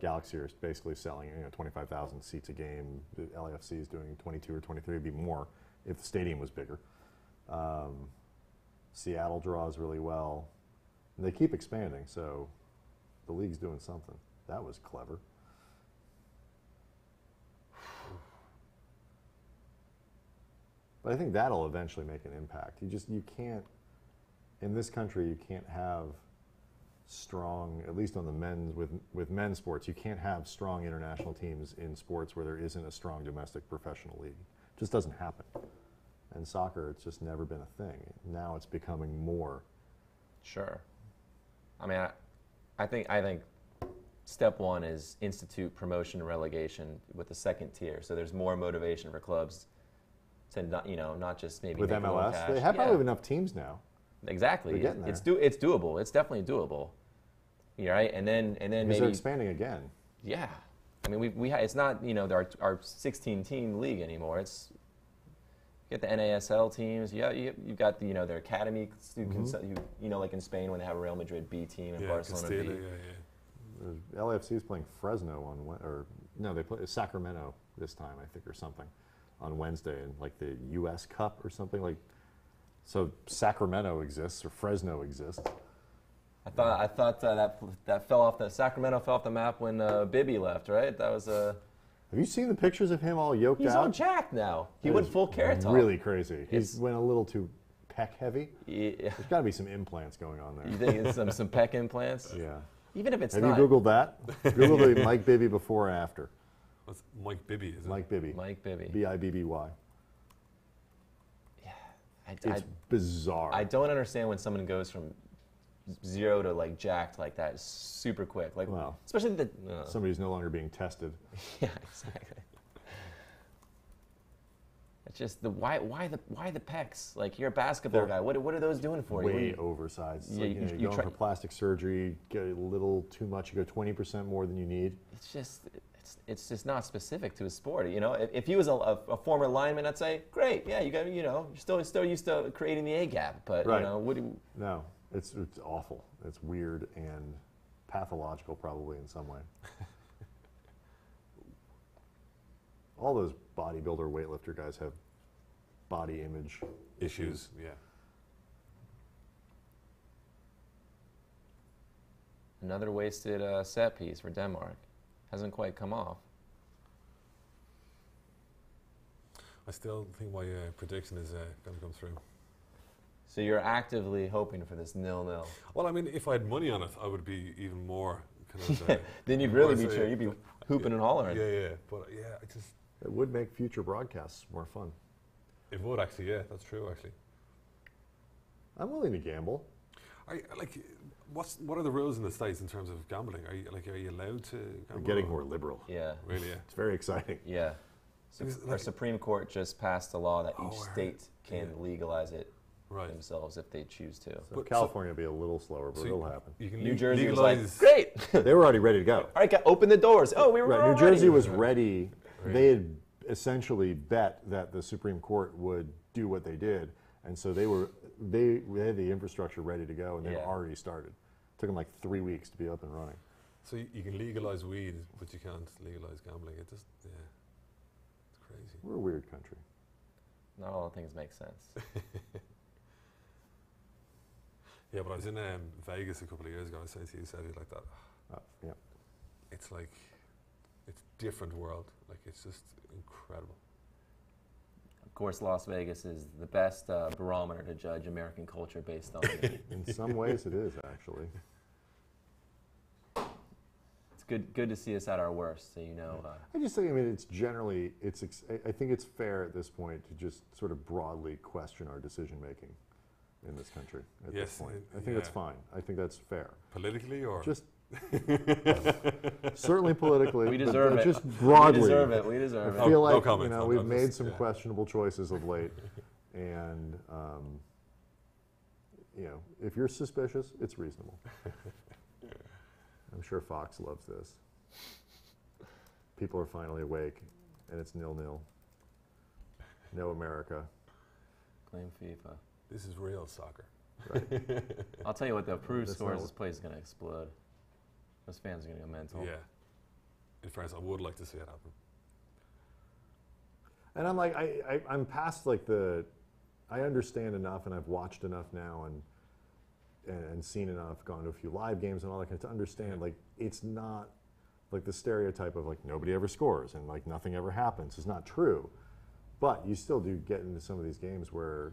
Galaxy are basically selling 25,000 seats a game. The LAFC is doing 22 or 23. It'd be more if the stadium was bigger. Seattle draws really well. And they keep expanding, so the league's doing something. That was clever. But I think that'll eventually make an impact. You can't, in this country, you can't have strong, at least on the men's, with men's sports, you can't have strong international teams in sports where there isn't a strong domestic professional league. It just doesn't happen. And soccer, it's just never been a thing. Now it's becoming more. Sure. I mean, I think step one is institute promotion and relegation with the second tier. So there's more motivation for clubs to not just maybe with MLS. Cash. They have probably enough teams now. Exactly. They're getting there. It's doable. It's definitely doable. Yeah, right. And then maybe they're expanding again. Yeah. I mean, it's not, you know, our 16-team league anymore. It's, you get the NASL teams. Yeah, you've got the, you know, their academy. You know, like in Spain when they have a Real Madrid B team and Barcelona Castilla, B. LAFC is playing Fresno they play Sacramento this time, I think, or something, on Wednesday in like the U.S. Cup or something like. So Sacramento exists or Fresno exists. I thought that fell off Sacramento fell off the map when Bibby left, right? That was a. Have you seen the pictures of him all yoked out? He's all jacked now. He went full carrot top. Really crazy. He went a little too pec heavy. Yeah. There's got to be some implants going on there. You think it's some pec implants? Yeah. Even if it's Have not. you Googled that? Google the Mike Bibby before and after. What's Mike Bibby, is it? Mike Bibby. Mike Bibby. Bibby. Yeah. It's bizarre. I don't understand when someone goes from 0 to like jacked like that super quick. Like, well, especially somebody who's no longer being tested. Yeah, exactly. It's just why the pecs? Like, you're a basketball guy. What are those doing for you? Way oversized. Yeah, like, you're going for plastic surgery, get a little too much. You go 20% more than you need. It's just not specific to a sport. You know, if he was a former lineman, I'd say, great, yeah, you got, you know, you're still used to creating the A gap. But right. You know, what do you? No, it's awful. It's weird and pathological, probably in some way. All those bodybuilder, weightlifter guys have body image issues. Yeah. Another wasted set piece for Denmark. Hasn't quite come off. I still think my prediction is going to come through. So you're actively hoping for this 0-0. Well, I mean, if I had money on it, I would be even more kind of. Then you'd really be cheering. You'd be hooping and hollering. Yeah. But yeah, I just. It would make future broadcasts more fun. It would actually, yeah, that's true actually. I'm willing to gamble. What are the rules in the States in terms of gambling? Are you allowed to gamble? They're getting more liberal. Yeah. Really, yeah. It's very exciting. Yeah. So our Supreme Court just passed a law that each state can legalize it themselves if they choose to. So California will be a little slower, but it'll happen. New Jersey was like, great. They were already ready to go. All right, open the doors. Oh, we were right. ready. New Jersey was ready. They had essentially bet that the Supreme Court would do what they did, and so they had the infrastructure ready to go, and they were already started. It took them like 3 weeks to be up and running. So you can legalize weed, but you can't legalize gambling. It just, it's crazy. We're a weird country. Not all things make sense. Yeah, but I was in Vegas a couple of years ago. I said to you, said it like that. Yeah. It's like, it's a different world. Like, it's just incredible. Of course, Las Vegas is the best barometer to judge American culture based on. In some ways, it is actually. It's good to see us at our worst. So, you know. I just think, I mean, it's generally, I think it's fair at this point to just sort of broadly question our decision making in this country at this point. I think that's fine. I think that's fair. Politically, or just certainly politically. We deserve it. Just broadly. We deserve it. We deserve it. I feel like no comment, we've made some questionable choices of late, and if you're suspicious, it's reasonable. I'm sure Fox loves this. People are finally awake, and it's 0-0. No America. Claim FIFA. This is real soccer. Right. I'll tell you what, the Peru scores, this place is going to explode. Those fans are going to go mental. Yeah. In fairness, I would like to see it happen. And I'm like, I'm past like I understand enough, and I've watched enough now, and seen enough, gone to a few live games and all that kind of, to understand, like, it's not like the stereotype of like nobody ever scores and like nothing ever happens is not true. But you still do get into some of these games where,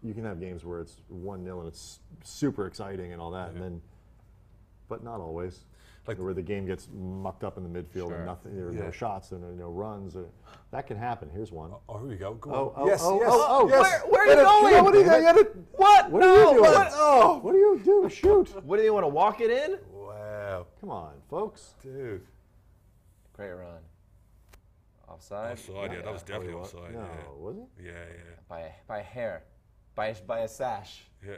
you can have games where it's 1-0 and it's super exciting and all that, and then, but not always. Like where the game gets mucked up in the midfield and nothing, there are no shots and no runs. That can happen. Here's one. Oh, here we go. Go on. Oh, yes. Where are you going? What are you doing? What? What are you doing? What do you do? Shoot. What do you want to walk it in? Wow. Come on, folks. Dude. Great run. Offside? Offside, yeah, that was definitely offside. No, was it? Yeah. By a hair. By a sash. Yeah.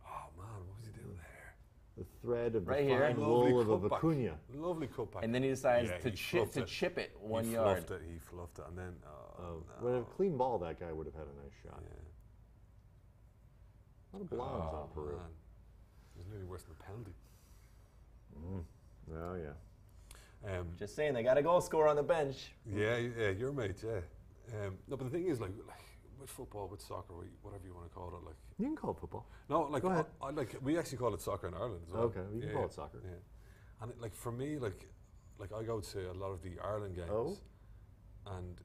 Oh, man, what was he doing there? The thread of Right the here. fine wool of a cutback. vicuña. Lovely cutback. And then he decides Yeah, to he chip it 1 he yard. Fluffed it, he fluffed it, and then With a clean ball, that guy would have had a nice shot. yeah. A lot of blinds on Peru. Man. It was nearly worse than a penalty. Oh, yeah. Just saying, they got a goal scorer on the bench. Yeah, your mate, yeah. No, but the thing is, like with football, with soccer, whatever you want to call it, like You can call it football. no, like Go ahead. like we actually call it soccer in Ireland as well. Okay, you can call it soccer. Yeah, and like for me, like I go to a lot of the Ireland games, Oh. and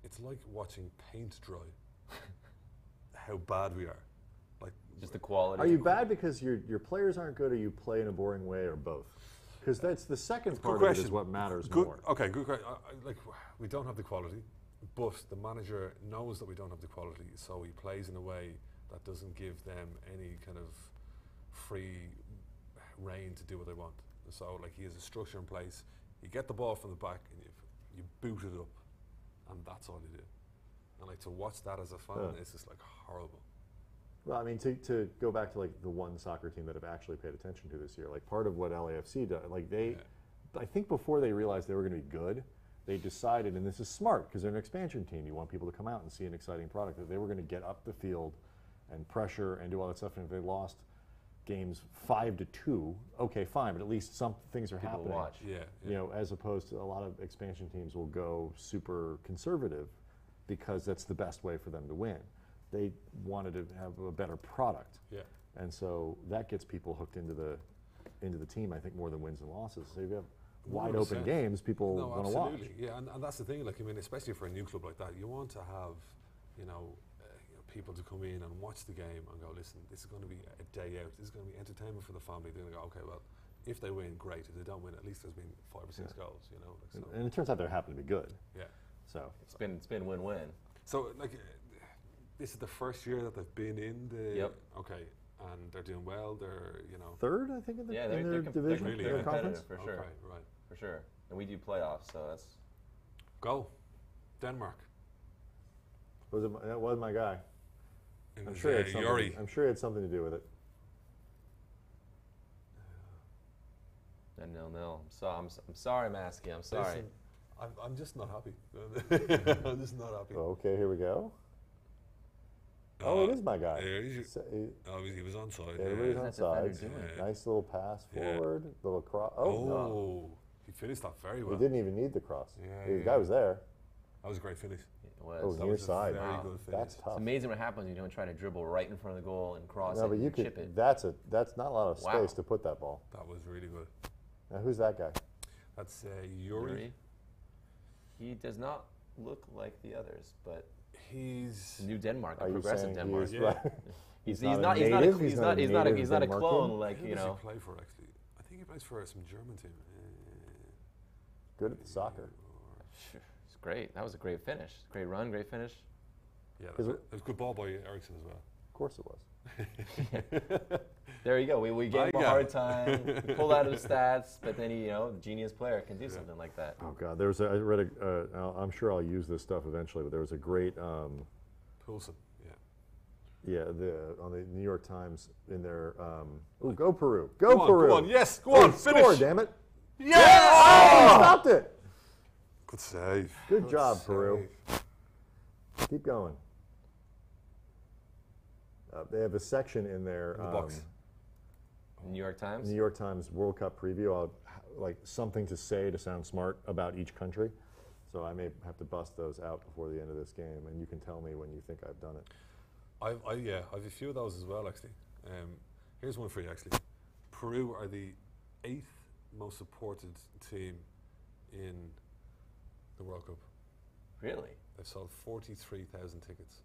it's like watching paint dry. How bad we are, like Just the quality. Are you bad because your players aren't good, or you play in a boring way, or both? Because that's the second part of it is what matters Good, more. okay, good question. Like we don't have the quality, but the manager knows that we don't have the quality, so he plays in a way that doesn't give them any kind of free reign to do what they want. So like he has a structure in place. You get the ball from the back and you boot it up, and that's all you do. And like to watch that as a fan, it's just like horrible. Well, I mean, to go back to like the one soccer team that I've actually paid attention to this year, like part of what LAFC does, like I think before they realized they were going to be good, they decided, and this is smart because they're an expansion team, you want people to come out and see an exciting product, that they were going to get up the field and pressure and do all that stuff. And if they lost games 5-2, okay, fine, but at least some things are People happening. watch. Yeah, You know, as opposed to a lot of expansion teams will go super conservative because that's the best way for them to win. They wanted to have a better product. Yeah. And so that gets people hooked into the team, I think, more than wins and losses. So if you have wide open 100%. games, people No, want to watch. absolutely. Yeah, and that's the thing. Like, I mean, especially for a new club like that, you want to have, you know, people to come in and watch the game and go, listen, this is going to be a day out. This is going to be entertainment for the family. They're going to go, okay, well, if they win, great. If they don't win, at least there's been 5 or 6 goals. You know. Like, so. And it turns out they happen to be good. Yeah. So It's been win-win. So like, this is the first year that they've been in the. Yep. Okay, and they're doing well. They're, you know. third, I think, in, Yeah, in they're their division, really their competitive conference. for sure. Okay, right. For sure. And we do playoffs, so that's Go, Denmark. That was my guy. And I'm it's, sure, Yuri. I'm sure it had something to do with it. a 0-0. So I'm sorry, Maskey. I'm sorry. Listen, I'm just not happy. I'm just not happy. Okay, here we go. Oh, it is my guy. There he is. So, He was onside. everybody's on What's that defender sides. doing? Nice little pass Yeah. forward, little cross. Oh, Oh, no. he finished that very He well. didn't even need the cross. Yeah, The yeah. guy was there. That was a great finish. It was. Oh, That near was a side. very Wow. good finish. That's tough. It's amazing what happens when you don't try to dribble right in front of the goal and cross No, it but you and chip could. it. That's not a lot of Wow. space to put that ball. That was really good. Now, who's that guy? That's Yuri. Yuri. He does not look like the others, but He's New Denmark, a Are you progressive saying Denmark. he's, Yeah. right? He's not not a he's not native? he's not native a Denmarkian? clone like who you does know. he play for actually? I think he plays for some German team. Good at the soccer. It's great. That was a great finish. Great run, great finish. Yeah, Is it was a good ball by Eriksson as well. Of course it was. There you go. We gave him a guy. hard time. We pulled out his stats, but then he, genius player can do something like that. Oh God, I read I'm sure I'll use this stuff eventually, but there was a great, Poulsen, on the New York Times in their, go Peru, Go on, Peru. go on, yes, go Hey, on, finish. score, damn it. Yes! Oh, he stopped it. Good save. Good job, Peru. save. Keep going. They have a section in their In the box. New York Times. New York Times World Cup preview. Like something to say to sound smart about each country. So I may have to bust those out before the end of this game, and you can tell me when you think I've done it. I've a few of those as well, actually. Here's one for you, actually. Peru are the 8th most supported team in the World Cup. Really? They've sold 43,000 tickets.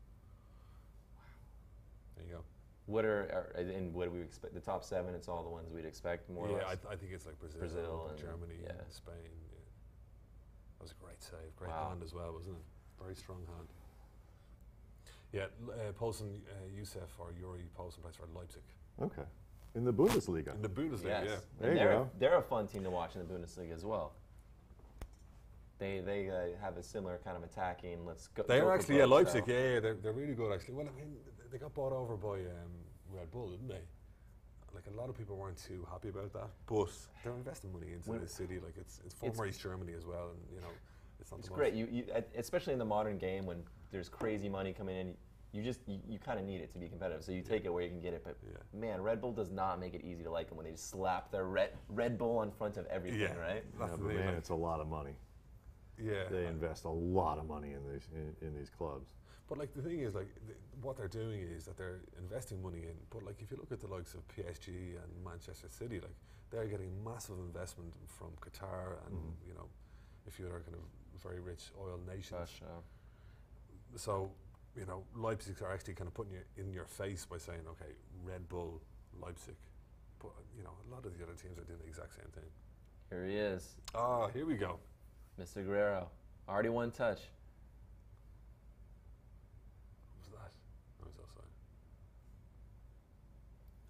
There you go. What do we expect? The top 7. It's all the ones we'd expect more or Yeah, less. I think it's like Brazil and Germany, yeah. Spain. Yeah. That was a great save, great Wow. hand as well, wasn't it? Very strong hand. Yeah, Poulsen, Youssef or Yuri Poulsen plays for Leipzig Okay. In the Bundesliga. in the Bundesliga. Yes. Yeah, There And you go. they're a fun team to watch in the Bundesliga as well. They have a similar kind of attacking. Let's go. they go are for actually broke Leipzig. style. Yeah, they're really good actually. Well, I mean, they got bought over by Red Bull, didn't they? like a lot of people weren't too happy about that, but they're investing money into the city. Like it's former East Germany as well, and you know, it's not. It's great. You especially in the modern game when there's crazy money coming in. You kind of need it to be competitive, so you take it where you can get it. But man, Red Bull does not make it easy to like them when they just slap their Red Bull in front of everything, right? Yeah, but man, it's a lot of money. Yeah, they invest a lot of money in these clubs. But like the thing is, like what they're doing is that they're investing money in. But like if you look at the likes of PSG and Manchester City, like they're getting massive investment from Qatar and you know, a few other kind of very rich oil nations. So. You know, Leipzig are actually kind of putting you in your face by saying, okay, Red Bull, Leipzig. But, you know, a lot of the other teams are doing the exact same thing. Here he is. Ah, here we go. Mr. Guerrero. Already one touch. What was that? I was outside.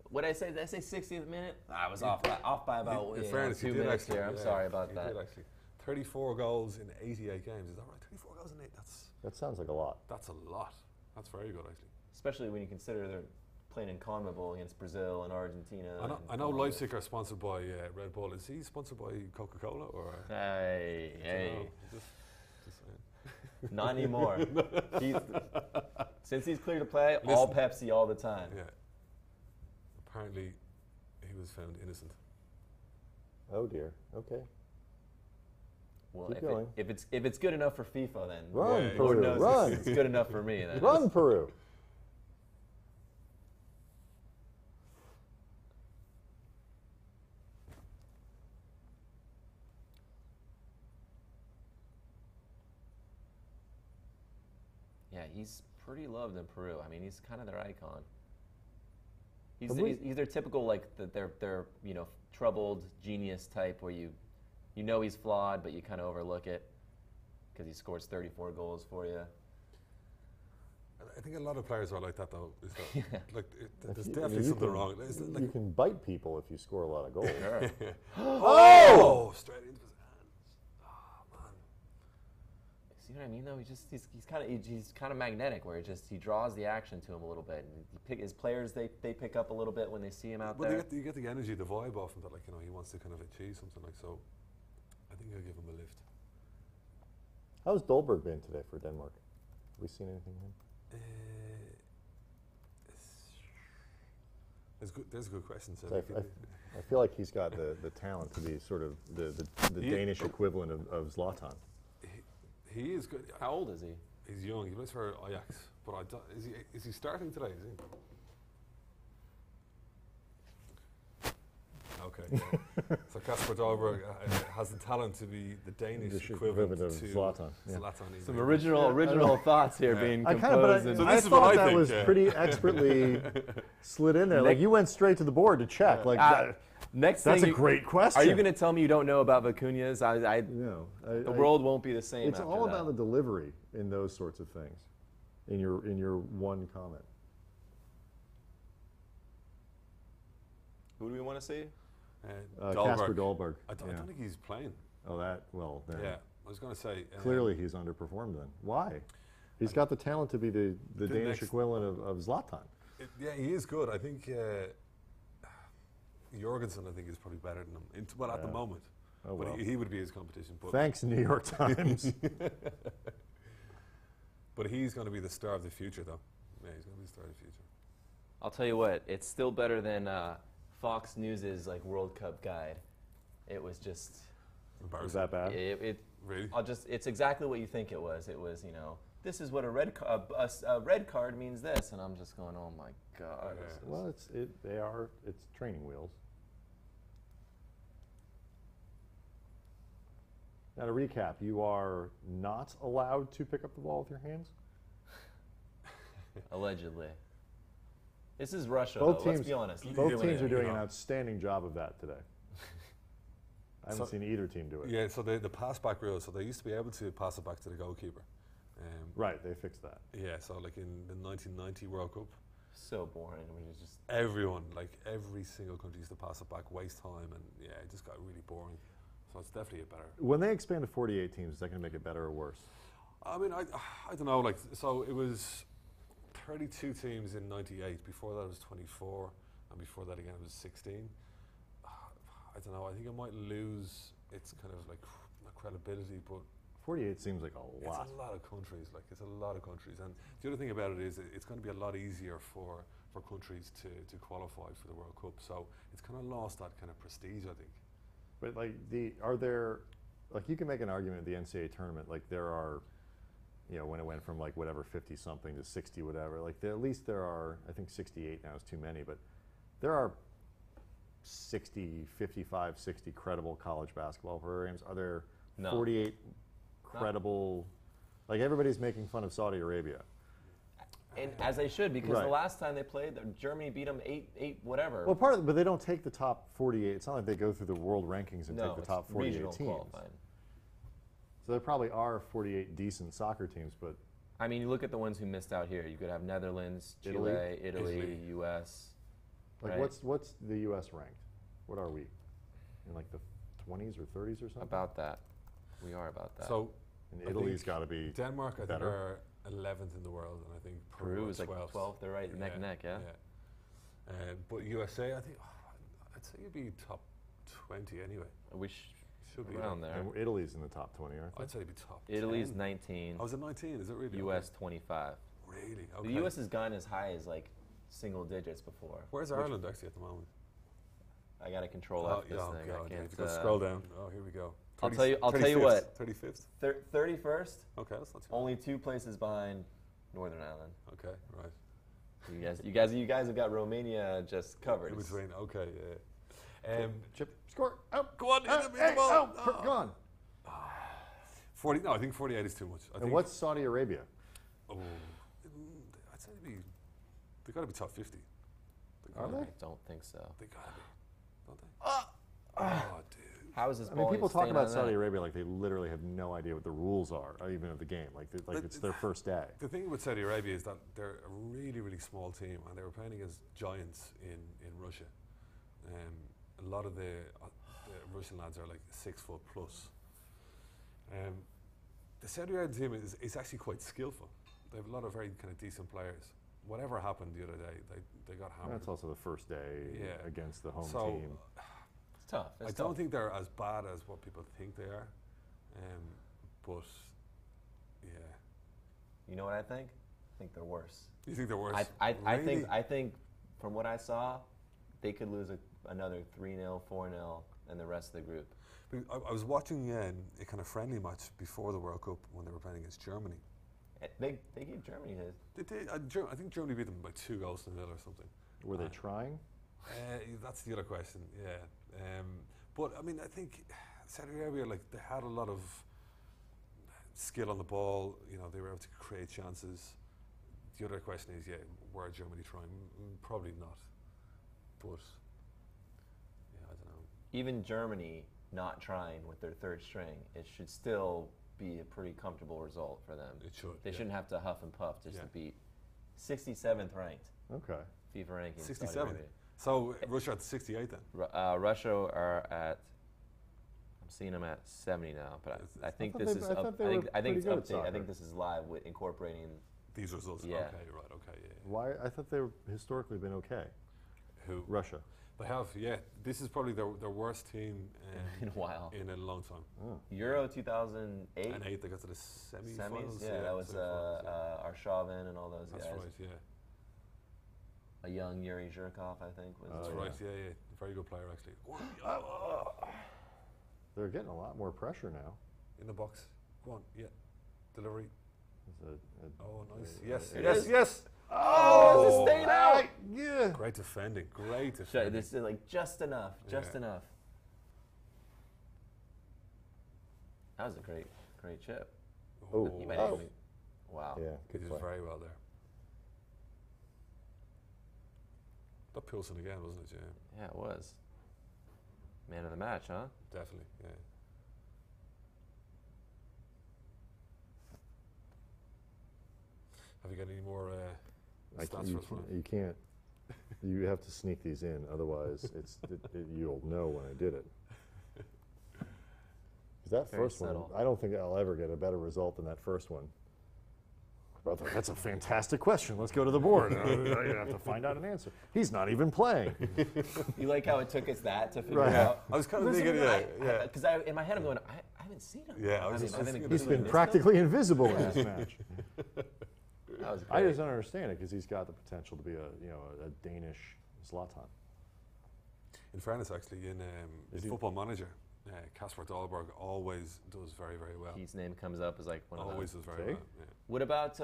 What did I say? Did I say 60th minute? I was off by about in fairness, 2 minutes here. I'm sorry about that. Did actually. 34 goals in 88 games. Is that right? 34 goals in 8. That sounds like a lot. That's a lot. That's very good, actually. Especially when you consider they're playing in CONMEBOL against Brazil and Argentina. I know Leipzig are sponsored by Red Bull. Is he sponsored by Coca-Cola or? Hey. Just saying. Not anymore. Since he's clear to play, all Pepsi all the time. Yeah. Apparently, he was found innocent. Oh dear. Okay. Well, if it's good enough for FIFA, then run, Peru, Lord knows run. It's good enough for me. Then run, Peru. Yeah, he's pretty loved in Peru. I mean, he's kind of their icon. He's their typical like their you know, troubled genius type where you know he's flawed, but you kind of overlook it because he scores 34 goals for you. I think a lot of players are like that, though. Is that like there's definitely something wrong. Like you can bite people if you score a lot of goals. Sure. Oh! Straight into his hands. Oh man. See what I mean? Though he's kind of magnetic, where he draws the action to him a little bit. And his players they pick up a little bit when they see him out there. You get the energy, the vibe off him that, like, you know, he wants to kind of achieve something like so. I think I'll give him a lift. How's Dolberg been today for Denmark? Have we seen anything from him? There's a good question. So I feel like he's got the talent to be sort of the Danish equivalent of Zlatan. He is good. How old is he? He's young. He plays for Ajax. But is he starting today? Is he? Okay. Yeah. So Kasper Dolberg has the talent to be the Danish equivalent of to Zlatan. Yeah. Some original thoughts here being composed. I thought that was pretty expertly slid in there. Like you went straight to the board to check. Like next that's thing a great question. Are you going to tell me you don't know about Vicuñas? The world won't be the same. It's all about the delivery in those sorts of things. In your one comment. Who do we want to see? Kasper Dolberg. I don't think he's playing. Oh, then. Yeah, I was going to say. Clearly he's underperformed then. Why? He's got the talent to be the Danish equivalent of Zlatan. Yeah, he is good. I think Jorgensen, I think, is probably better than him. At the moment. Oh, well. But he would be his competition. But thanks, New York Times. But he's going to be the star of the future, though. Yeah, he's going to be the star of the future. I'll tell you what, it's still better than Fox News's like World Cup guide. It was just embarrassing. Was that bad? Really? It's exactly what you think it was. It was, you know, this is what a red card means this, and I'm just going, oh my god. Yeah. Well, it's training wheels. Now to recap, you are not allowed to pick up the ball with your hands? Allegedly. This is Russia, let's be honest. Both teams are doing an outstanding job of that today. I haven't seen either team do it. Yeah, so the pass-back rule, so they used to be able to pass it back to the goalkeeper. Right, they fixed that. Yeah, so like in the 1990 World Cup. So boring. I mean, it's just everyone, like every single country used to pass it back, waste time, and yeah, it just got really boring. So it's definitely a better. When they expand to 48 teams, is that going to make it better or worse? I mean, I don't know. Like, so it was 32 teams in '98. Before that, it was 24. and before that again it was 16. I don't know. I think it might lose its kind of like credibility, but 48 seems like a lot. it's a lot of countries. Like it's a lot of countries, and the other thing about it is it's going to be a lot easier for countries to qualify for the World Cup. So it's kind of lost that kind of prestige, I think. But like are there, like you can make an argument at the NCAA tournament, like there are, you know, when it went from like whatever 50 something to 60 whatever, like at least there are, I think 68 now is too many, but there are 60, 55, 60 credible college basketball programs. Are there 48 credible, like everybody's making fun of Saudi Arabia. And as they should, because the last time they played, Germany beat them 8 whatever. Well, but they don't take the top 48. It's not like they go through the world rankings and take the top 48 teams. Qualifying. So there probably are 48 decent soccer teams, but I mean, you look at the ones who missed out here. You could have Netherlands, Chile, Italy, U.S. Like right? what's the U.S. ranked? What are we? In like the 20s or 30s or something? About that. We are about that. So and Italy's got to be Denmark, I think, better. are 11th in the world, and I think Peru is like 12th. 12th. They're right neck and neck, yeah. But USA, I think, I'd say you'd be top 20 anyway. We should be around there. And Italy's in the top 20, aren't they? I'd say it'd be top. Italy's 10. 19. Oh, is it 19? Is it really? U.S. 25. Really? Okay. The U.S. has gone as high as like single digits before. Where's Ireland actually at the moment? I got to control F this thing. God, I can't. If you go scroll down. Oh, here we go. I'll tell you what. 35th. 31st. Okay, that's not too Only 2 places behind Northern Ireland. Okay, right. You guys have got Romania just covered. In between. Okay, yeah. Chip, score. Oh, go on. hey, go on. 40. No, I think 48 is too much. I And think, what's Saudi Arabia? Oh, I'd say they got to be top 50. Are they? I don't think so. They got to be, don't they? Oh, dude. How is this? I mean, people talk about Saudi Arabia like they literally have no idea what the rules are, even of the game. Like it's their first day. The thing with Saudi Arabia is that they're a really, really small team, and they were playing against giants in Russia. A lot of the Russian lads are like 6 foot plus. The Saudi Arabian team is actually quite skillful. They have a lot of very kind of decent players. Whatever happened the other day, they got hammered. That's also the first day against the home team. It's tough. I don't think they're as bad as what people think they are, but yeah. You know what I think? I think they're worse. You think they're worse? I think from what I saw, they could lose another 3-0, 4-0, and the rest of the group. I was watching a kind of friendly match before the World Cup when they were playing against Germany. They gave Germany his. They did. I think Germany beat them by 2 goals to 0 or something. Were they trying? That's the other question. Yeah. But I mean, I think Saudi Arabia, like, they had a lot of skill on the ball. You know, they were able to create chances. The other question is, were Germany trying? Probably not. But yeah, I don't know. Even Germany not trying with their third string, it should still be a pretty comfortable result for them. It should. They shouldn't have to huff and puff just to beat 67th ranked. Okay. FIFA ranking. 67. So Russia at 68 then. Russia are at. I'm seeing them at 70 now, but I think this is up. I think it's updated. I think this is live with incorporating these results. Yeah. Okay, right. Okay, yeah. Why? I thought they've historically been okay. Who? Russia. They have, yeah. This is probably their worst team in a while. In a long time. Oh. Euro 2008. And 8, they got to the semi-finals. Yeah, that was Arshavin and all those guys. That's right, yeah. A young Yuri Zhirkov, I think. That's right, yeah. Very good player, actually. They're getting a lot more pressure now. In the box. Go on, yeah. Delivery. Oh, nice. Yes. Oh, it's staying out. Yeah. Great defending. This is like just enough. Enough. That was a great chip. Oh. Wow. Yeah, he did very well there. That Pilsen again, wasn't it, Jim? Yeah, it was. Man of the match, huh? Definitely, yeah. Have you got any more stats for us? You can't. You have to sneak these in, otherwise you'll know when I did it. Because that first one, I don't think I'll ever get a better result than that first one. Well, that's a fantastic question. Let's go to the board. I have to find out an answer. He's not even playing. You like how it took us that to figure Right. out? I was kind of thinking, Because in my head I'm going, I haven't seen him. Yeah, I was just think thinking He's completely been missed practically invisible in this match. him. That was I great. just don't understand it because he's got the potential to be a Danish Zlatan. in fairness, actually, in Football Manager, Kasper Dahlberg always does very, very well. His name comes up as like one of Always those. does very See? well. Yeah. What about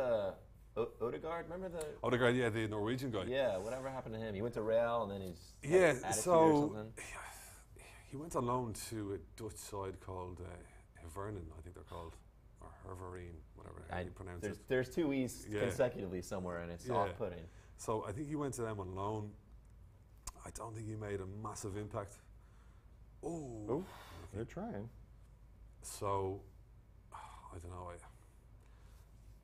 Odegaard? Remember the? Odegaard, yeah, the Norwegian guy. Yeah, whatever happened to him? He went to Real and then he's Yeah, attitude or so something. he went on loan to a Dutch side called Hivernen, I think they're called, or Hervereen, whatever you pronounce it. There's two E's Yeah. consecutively somewhere, and it's Yeah. off-putting. So I think he went to them on loan. I don't think he made a massive impact. Oh, They're trying. so I don't know.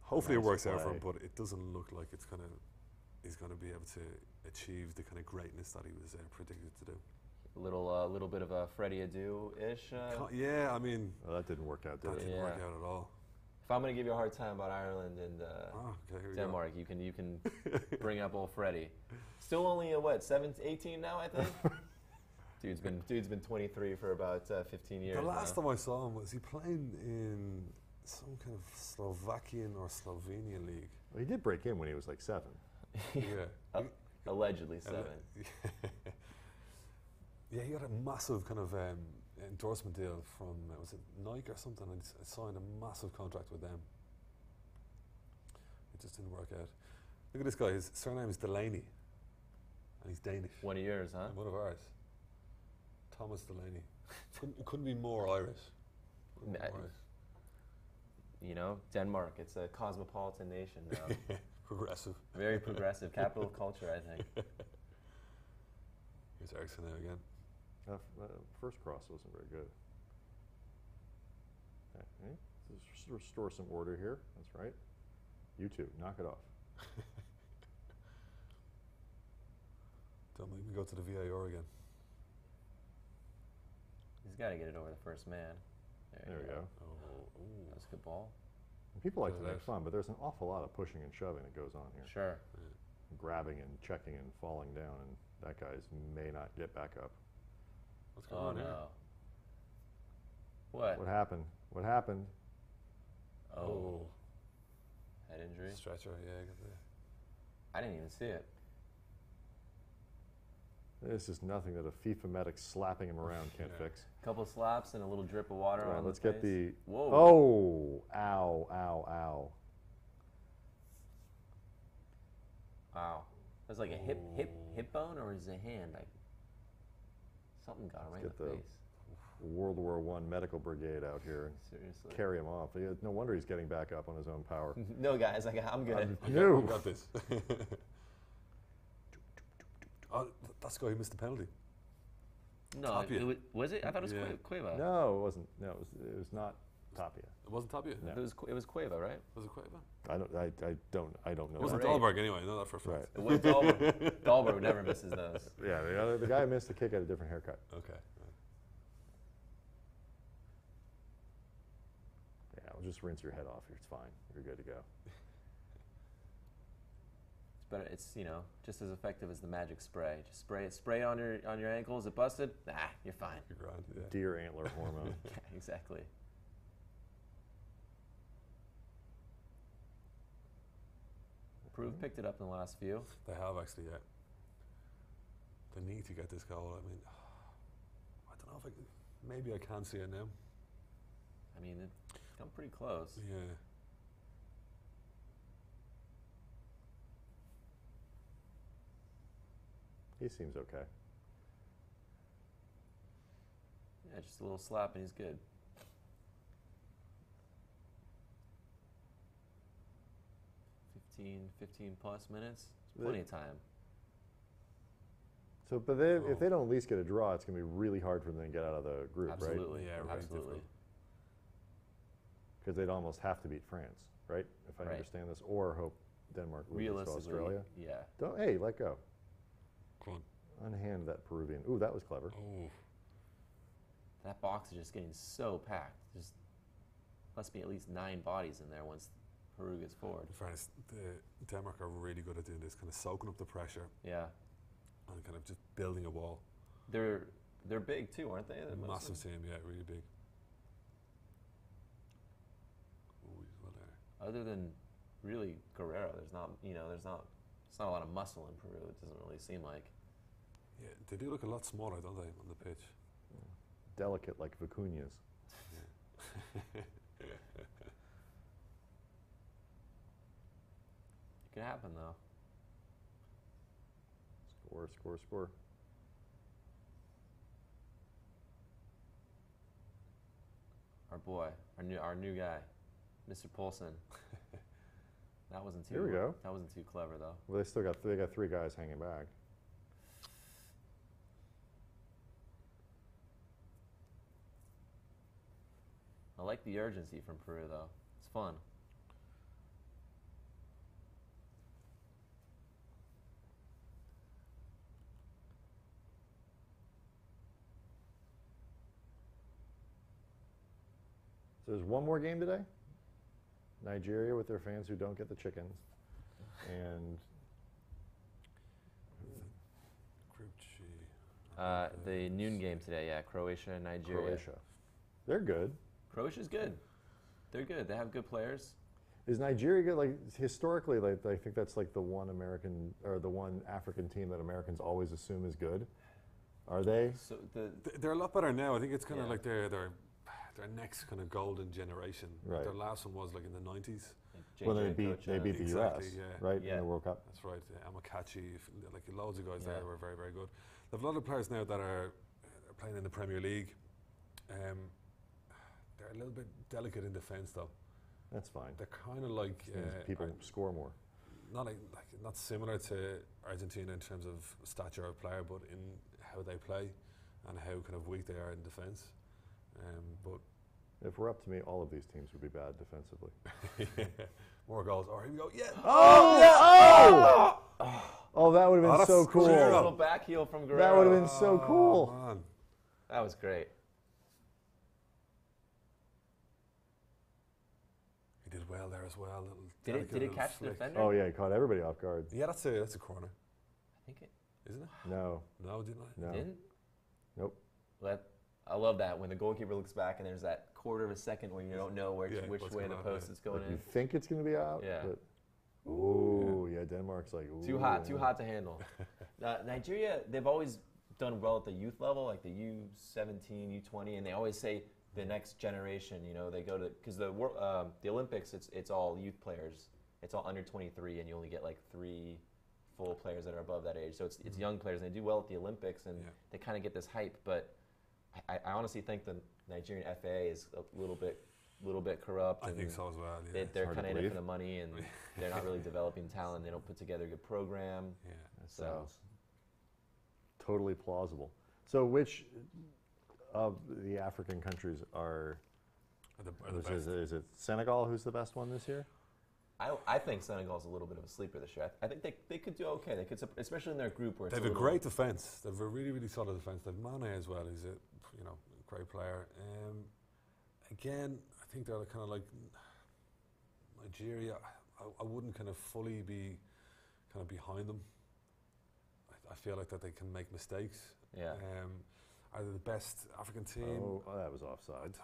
Hopefully it Nice works out for him, play. but it doesn't look like he's going to be able to achieve the kind of greatness that he was predicted to do. Little bit of a Freddie Adu-ish. Yeah, I mean, Well, that didn't work out, did that it? didn't Yeah. work out at all. If I'm going to give you a hard time about Ireland and Okay, here we go. Denmark, you can bring up old Freddie. Still only 18 now, I think. Dude's been 23 for about 15 years. The last now. time I saw him, was he playing in some kind of Slovakian or Slovenian league? Well, he did break in when he was like 7. Yeah. Allegedly 7. Yeah, he got a massive kind of endorsement deal from, was it Nike or something? And signed a massive contract with them. It just didn't work out. Look at this guy, his surname is Delaney. And he's Danish. One of yours, huh? One of ours. Thomas Delaney. Couldn't be more Irish. Couldn't be more Irish. You know, Denmark, it's a cosmopolitan nation now. Progressive. Very progressive, capital of culture, I think. Here's Ericsson now again. First cross wasn't very good. Okay. Let's restore some order here. That's right. You two, knock it off. Don't make me go to the VAR again. He's got to get it over the first man. There we go. Oh, ooh. That's a good ball. And people like to Put it make out. fun, but there's an awful lot of pushing and shoving that goes on here. Sure. Grabbing and checking and falling down, and that guy's may not get back up. What's going Oh on here? no. What? What happened? What happened? Oh. Head injury? Stretcher, yeah. I got the I didn't even see it. This is nothing that a FIFA medic slapping him around can't Yeah. fix. Couple slaps and a little drip of water Right, on let's the get face. the. Whoa. Oh! Ow! Ow! Ow! Wow. That's like a hip bone, or is it a hand? Something got him right in Get the the- face. World War I medical brigade out here and Seriously. carry him off. No wonder he's getting back up on his own power. No, guys, I'm good. No. I got this. Oh, that's the guy who missed the penalty. No, Tapia. was it? I thought it was Yeah. Cueva. No, it wasn't. No, it was not Tapia. It wasn't Tapia? No. It was Cueva, right? Was it Cueva? I don't know. It wasn't that. Right. Dahlberg anyway, I know that for a fact. Right. It was Dahlberg. Dahlberg never misses those. Yeah, the guy who missed the kick had a different haircut. Okay. Right. Yeah, well, just rinse your head off. It's fine. You're good to go. But it's just as effective as the magic spray. Just spray it on your ankles. It busted? Nah, you're fine. You're grand, yeah. Deer antler hormone. Yeah, exactly. Peru picked it up in the last few. They have actually, yeah. They need to get this goal. I mean, I don't know if maybe I can see it now. I mean, it's come pretty close. Yeah. He seems okay. Yeah, just a little slap and he's good. 15 plus minutes. It's plenty of time. So, but if they don't at least get a draw, it's going to be really hard for them to get out of the group, right? Absolutely. Yeah, really Absolutely. difficult. Because they'd almost have to beat France, right? If I Right. understand this, or hope Denmark loses to Realistically, Australia. yeah. Hey, let go. Come on. Unhand that Peruvian. Ooh, that was clever. Oh. That box is just getting so packed. There's must be at least 9 bodies in there once Peru gets forward. In fairness, Denmark are really good at doing this, kind of soaking up the pressure Yeah. and kind of just building a wall. They're big too, aren't they? They're Massive team, yeah, really big. Oh, he's well there. Other than really Guerrero, there's not it's not a lot of muscle in Peru. It doesn't really seem like. Yeah, they do look a lot smaller, don't they, on the pitch? Delicate like vicuñas. It could happen though. Score, score, score. Our boy, our new guy, Mr. Poulsen. That wasn't too. Here we go. That wasn't too clever though. Well, they got 3 guys hanging back. I like the urgency from Peru though. It's fun. So there's one more game today. Nigeria with their fans who don't get the chickens, and Group G. The noon game today, yeah, Croatia and Nigeria. Croatia. They're good. Croatia's good. They're good. They have good players. Is Nigeria good? Like historically, like I think that's like the one American or the one African team that Americans always assume is good. Are they? So They're a lot better now. I think it's kind of Yeah. like their next kind of golden generation. Right. Their last one was like in the 90s. Well, they beat the Exactly, U.S. yeah. right Yeah. in the World Cup. That's right. Amakachi, like loads of guys Yeah. there were very, very good. They have a lot of players now that are playing in the Premier League. They're a little bit delicate in defence, though. That's fine. They're kind of like People score more. not similar to Argentina in terms of stature of player, but in how they play and how kind of weak they are in defence. But If we're up to me, all of these teams would be bad defensively. more goals. Oh, here we go. Yeah. Oh, that would have been that's so cool. cool. A little back heel from Guerrero. That would have been so cool. Man. That was great. He did well there as well. Did it catch the defender? Oh yeah, he caught everybody off guard. Yeah, that's a corner, I think it isn't it? No, No, didn't I? no, didn't. nope. I love that when the goalkeeper looks back and there's that quarter of a second where you don't know which Yeah, way what's the going on, post yeah. is going Like you in. think it's going to be out, Yeah. but ooh, yeah, Denmark's like ooh. Too hot to handle. Nigeria, they've always done well at the youth level, like the U17, U20, and they always say the next generation. You know, they go to because the Olympics, it's all youth players. It's all under 23, and you only get like 3 full players that are above that age. So it's young players, and they do well at the Olympics, and they kind of get this hype. But I honestly think the Nigerian FA is a little bit corrupt. I and think so as well. Yeah. They're hard to kind of in it believe. for the money, and they're not really developing talent. They don't put together a good program. Yeah. That So sounds totally plausible. So which of the African countries are Are the best. is it Senegal who's the best one this year? I think Senegal's a little bit of a sleeper this year. I think they could do okay. They could, especially in their group where it's They have a little- great defence. They have a really, really solid defence. They have Mane as well. He's a great player. Again, I think they're kind of like Nigeria. I wouldn't kind of fully be kind of behind them. I feel like that they can make mistakes. Yeah. Are they the best African team? Oh, that was offside.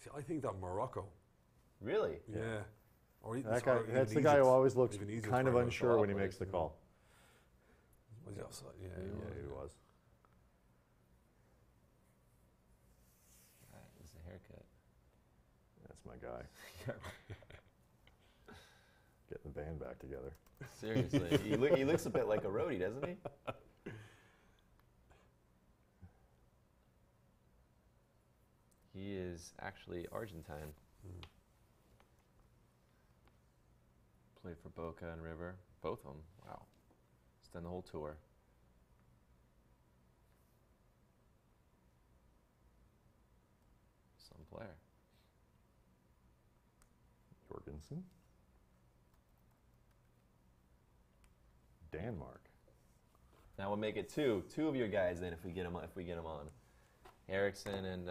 See, I think that Morocco. Really? Yeah. Or That guy, that's the guy who always looks Even Egypt kind of probably unsure when he offside, makes the call. Was he offside? Yeah, Yeah, he was. All right, this is a haircut. That's my guy. Getting the band back together. Seriously, he looks a bit like a roadie, doesn't he? He is actually Argentine. Played for Boca and River, both of them. Wow, he's done the whole tour. Some player. Jorgensen. Denmark. Now we'll make it two of your guys then if we get them on. Eriksson and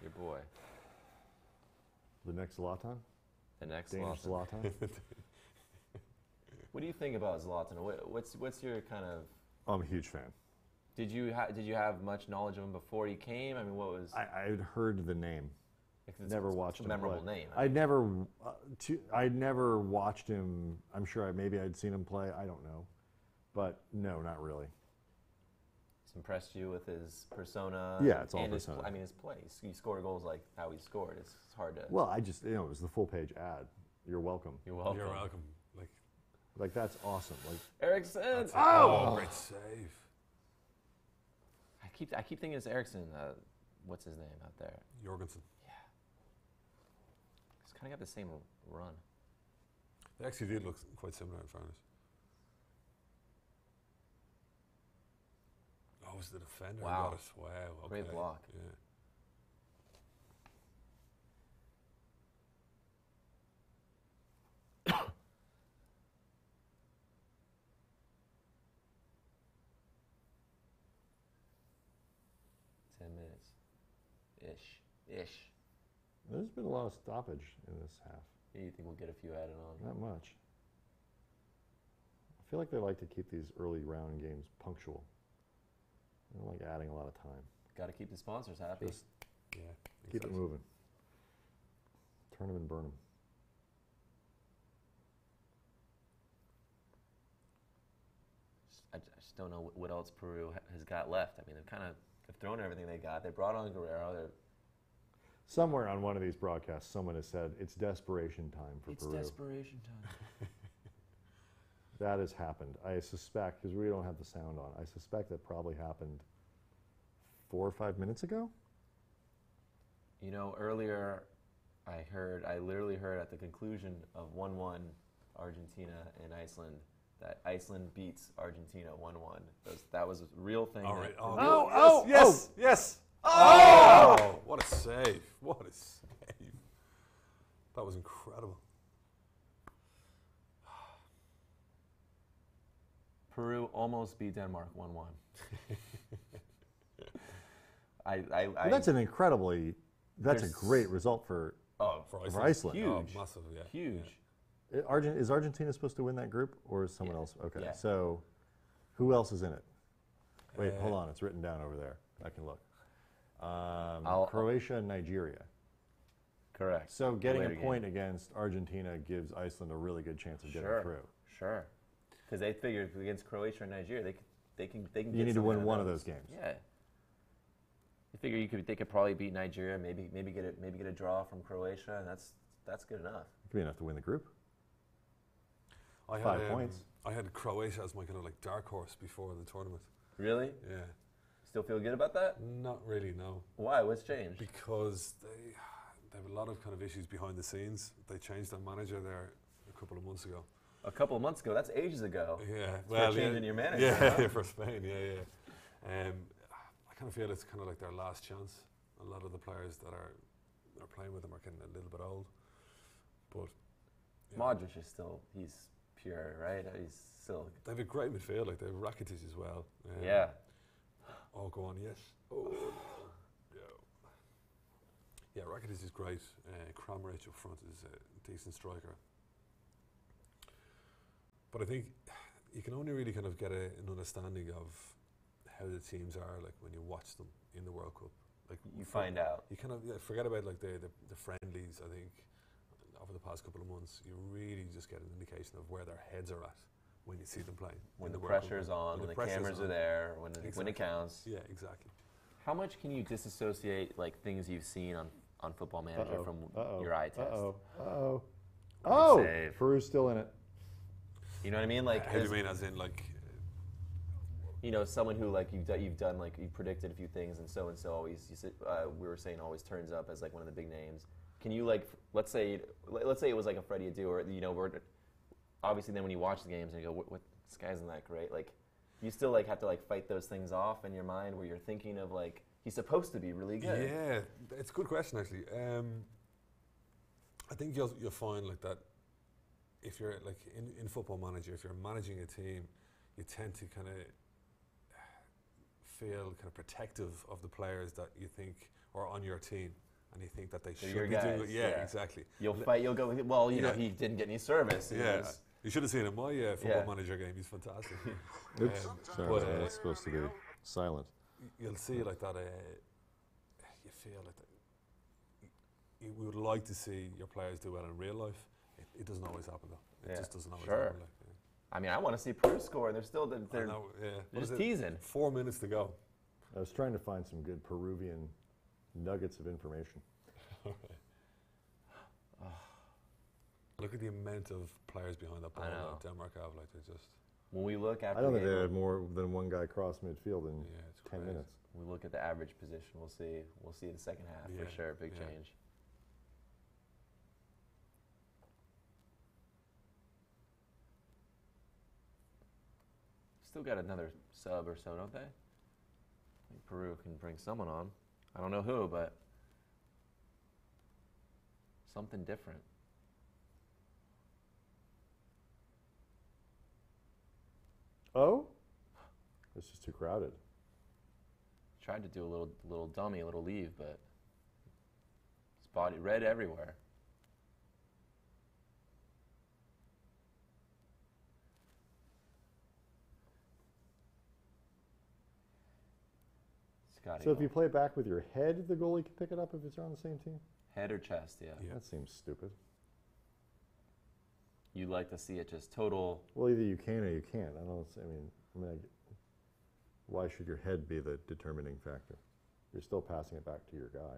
your boy. The next Zlatan? The next Danish Zlatan. Zlatan. What do you think about Zlatan? What's your kind of? I'm a huge fan. Did you have much knowledge of him before he came? I mean, what was? I'd heard the name. Never watched him. It's a memorable play. name. I'd never watched him. I'm sure maybe I'd seen him play. I don't know, but no, not really. He's impressed you with his persona. Yeah, it's all and persona. his play. He scored goals like how he scored. It's hard to. Well, it was the full page ad. You're welcome. You're welcome. You're welcome. Like that's awesome. Like Eriksson. Oh, great save. I keep thinking it's Eriksson. What's his name out there? Jorgensen. Yeah. He's kind of got the same run. They actually did look quite similar in fairness. Oh, it was the defender. Wow. Got it. Wow. Okay. Great block. Yeah. Ish. there's been a lot of stoppage in this half. Yeah, you think we'll get a few added on? Not much. I feel like they like to keep these early round games punctual. They don't like adding a lot of time. Got to keep the sponsors happy. Just Yeah. keep it moving. Turn them and burn them. I just don't know what else Peru has got left. I mean, they've thrown everything they got. They brought on Guerrero. Somewhere on one of these broadcasts, someone has said it's desperation time for Peru. It's desperation time. That has happened. I suspect, because we don't have the sound on, I suspect that probably happened 4 or 5 minutes ago. You know, earlier I literally heard at the conclusion of 1-1 Argentina and Iceland that Iceland beats Argentina 1-1. That was a real thing. All right. Yes. Oh! What a save. What a save. That was incredible. Peru almost beat Denmark 1-1. That's an incredibly, that's a great result for Iceland. Huge. Oh, massive, yeah. Huge. Yeah. Is Argentina supposed to win that group, or is someone else? Okay, Yeah. so who else is in it? Wait, hold on. It's written down over there. I can look. Croatia and Nigeria. Correct. So getting a point against Argentina gives Iceland a really good chance of getting through. Sure. Because they figured against Croatia and Nigeria, they can. You need to win one of those games. Yeah. You figure they could probably beat Nigeria, maybe get a draw from Croatia, and that's good enough. It could be enough to win the group. I 5 points. I had Croatia as my kind of like dark horse before the tournament. Really? Yeah. Still feel good about that? Not really, no. Why? What's changed? Because they have a lot of kind of issues behind the scenes. They changed their manager there a couple of months ago. A couple of months ago? That's ages ago. Yeah. Well, changing your manager. Yeah, huh? for Spain, yeah. I kind of feel it's kind of like their last chance. A lot of the players that are playing with them are getting a little bit old. But Modric is he's pure, right? He's still. They have a great midfield, like they have Rakitic as well. Yeah. Oh, go on, yes. Oh, yeah, Rakitic is great. Kramaric up front is a decent striker. But I think you can only really kind of get an understanding of how the teams are like when you watch them in the World Cup. Like you find out. You kind of forget about like the friendlies. I think over the past couple of months, you really just get an indication of where their heads are at when you see them playing. When the pressure's on, when the cameras are there, when it counts. Yeah, exactly. How much can you disassociate like things you've seen on Football Manager from your eye test? Oh, Save. Peru's still in it. You know what I mean? Like, how do you mean, as in like? You know, someone who like you've done like you predicted a few things, and so always we were saying always turns up as like one of the big names. Can you like let's say it was like a Freddie Adu, or you know, we're obviously then when you watch the games and you go, what this guy's not that great. Like, you still like have to like fight those things off in your mind where you're thinking of like he's supposed to be really good. Yeah, it's a good question actually. I think you'll find like that if you're like in Football Manager, if you're managing a team, you tend to kind of feel kind of protective of the players that you think are on your team. and you think that they They're should your be doing guys, it. Yeah, yeah. exactly. You'll fight. You'll go. Well, you know, Yeah. he didn't get any service. He Yeah, was- you should have seen him. My football Yeah. manager game. He's fantastic. Oops. Sorry, but, that's supposed to be silent. You'll see like that. You feel like that. You would like to see your players do well in real life. It doesn't always happen though. It Yeah. just doesn't always Sure. happen. Like, yeah. I mean, I want to see Peru score. They're still I they're know, yeah. What just is it? teasing. 4 minutes to go. I was trying to find some good Peruvian nuggets of information. Look at the amount of players behind that ball I know. that Denmark have. Like they just. When we look after I don't the think they game, had more than one guy cross midfield in Yeah, it's 10 crazy. minutes. we look at the average position. We'll see. We'll see the second half Yeah, for sure. Big yeah. change. Still got another sub or so, don't they? I think Peru can bring someone on. I don't know who, but something different. Oh? It's just too crowded. Tried to do a little dummy, a little leave, but his body red everywhere. Scotty So if ball. you play it back with your head, the goalie can pick it up if it's on the same team? Head or chest, yeah. Yeah. That seems stupid. You'd like to see it just total. Well, either you can or you can't. Why should your head be the determining factor? You're still passing it back to your guy.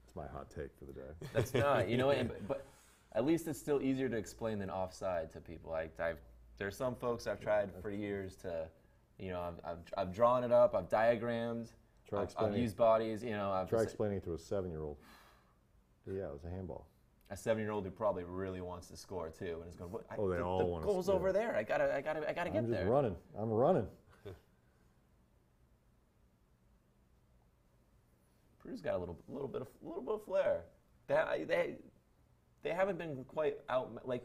It's my hot take for the day. That's not, you know, but at least it's still easier to explain than offside to people. There's some folks I've tried for years to, you know, I've drawn it up, I've diagrammed, Try I've explaining. used bodies, you know. Try explaining to a 7-year-old. Yeah, it was a handball. A 7-year-old who probably really wants to score too, and is going, what, Oh, they all the wanna goal's score. over there. I gotta get I'm just there. running. I'm running. Peru's got a little bit of flair. They haven't been quite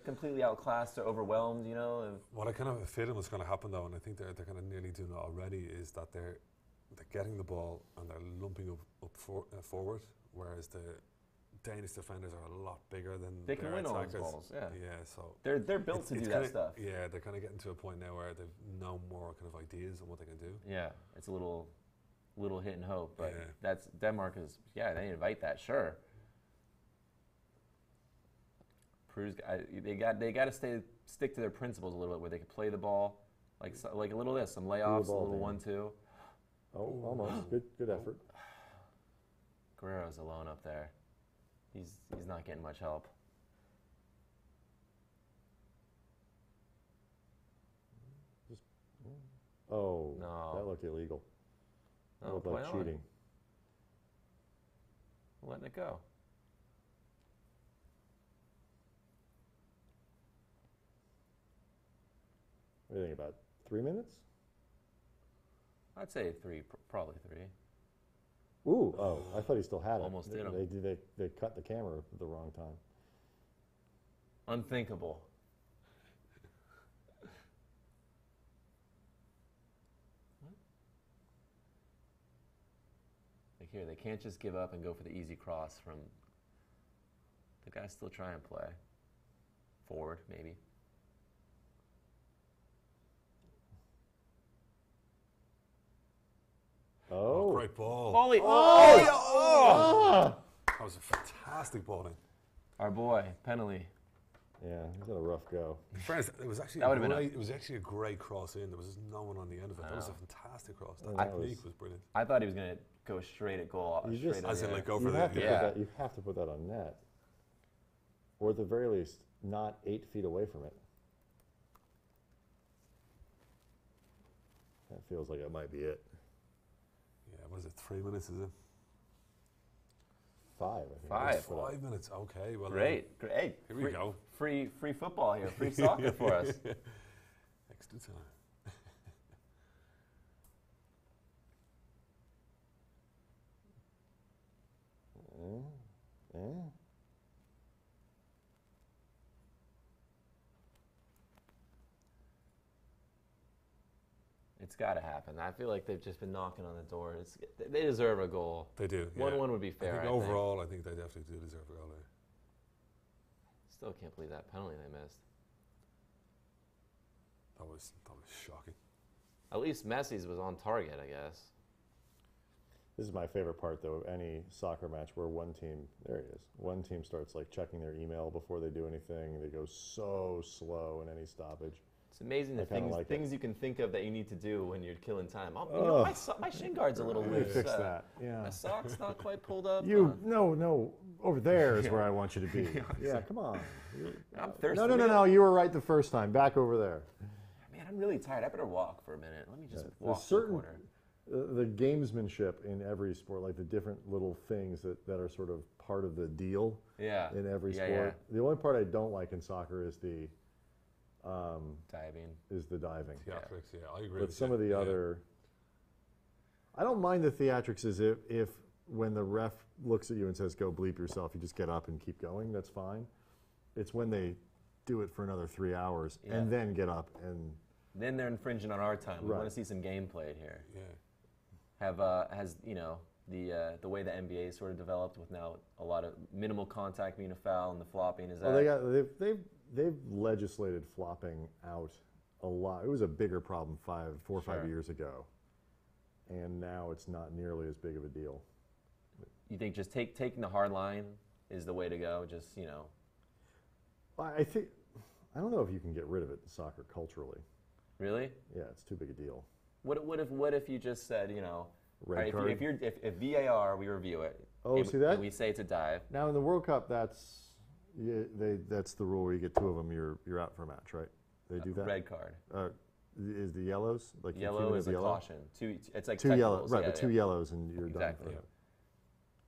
completely outclassed or overwhelmed, you know. What I kind of have a feeling was going to happen though, and I think they're kind of nearly doing it already, is that they're getting the ball and they're lumping up forward, whereas the Danish defenders are a lot bigger than They can their win all those attackers. balls, yeah. Yeah, so They're built to do it's that kinda, stuff. Yeah, they're kind of getting to a point now where they've no more kind of ideas on what they can do. Yeah, it's a little hit and hope, but Yeah. that's Denmark is they invite that, sure. Peru's they got to stick to their principles a little bit, where they can play the ball like a little some layoffs, a ball, little Dan. 1-2. Oh, almost. Good effort. Guerrero's alone up there. He's not getting much help. Oh, No. that looked illegal. That No, looked why like not? cheating. Letting it go. What do you think, about 3 minutes? I'd say probably 3. Ooh, oh, I thought he still had it. Almost did him. They cut the camera at the wrong time. Unthinkable. Like here, they can't just give up and go for the easy cross from. The guys still try and play forward, maybe. Oh, Great ball. Holy! Ah! That was a fantastic ball in. Our boy, penalty. Yeah, he's had a rough go. Friends, it was actually That would've been it was actually a great cross in. There was just no one on the end of it. That was a fantastic cross. That That technique was- was brilliant. I thought he was gonna go straight at goal. You straight just- on As the in, air. like, go You for the have to Yeah. put that. You have to put that on net, or at the very least, not 8 feet away from it. That feels like it might be it. Yeah, what is it? 3 minutes, is it? 5. I think. 5. 5 minutes. Okay, well, Great. Here we go. Free football here. Free soccer for us. Extra time. It's got to happen. I feel like they've just been knocking on the door. They deserve a goal. They do. 1-1 would be fair. I think overall, I think they definitely do deserve a goal. Still can't believe that penalty they missed. That was shocking. At least Messi's was on target, I guess. This is my favorite part, though, of any soccer match where one team, there he is, one team starts like checking their email before they do anything. They go so slow in any stoppage. It's amazing the things you can think of that you need to do when you're killing time. My shin guard's a little loose. Fix that. Yeah. My sock's not quite pulled up. No, over there is where I want you to be. Yeah, come on. I'm thirsty. No. You were right the first time. Back over there. Man, I'm really tired. I better walk for a minute. Let me just walk to the corner. The gamesmanship in every sport, like the different little things that are sort of part of the deal in every sport. Yeah. The only part I don't like in soccer is the diving. Theatrics, I agree. But some of the other, I don't mind the theatrics is if when the ref looks at you and says, go bleep yourself, you just get up and keep going, that's fine. It's when they do it for another 3 hours and then get up and... Then they're infringing on our time. We want to see some game played here. Yeah. Has the way the NBA sort of developed with now a lot of minimal contact being a foul and the flopping is that? They've legislated flopping out a lot. It was a bigger problem 4 or 5 years ago, and now it's not nearly as big of a deal. You think just taking the hard line is the way to go? Just I don't know if you can get rid of it in soccer culturally. Really? Yeah, it's too big a deal. What if you just said, Red card? If VAR, we review it. See that? And we say it's a dive. Now in the World Cup, that's the rule where you get 2 of them, you're out for a match, right? They do that. Red card. Is the yellows like yellow is a caution? It's like 2 yellows, right? But 2 yellows and you're done. Exactly.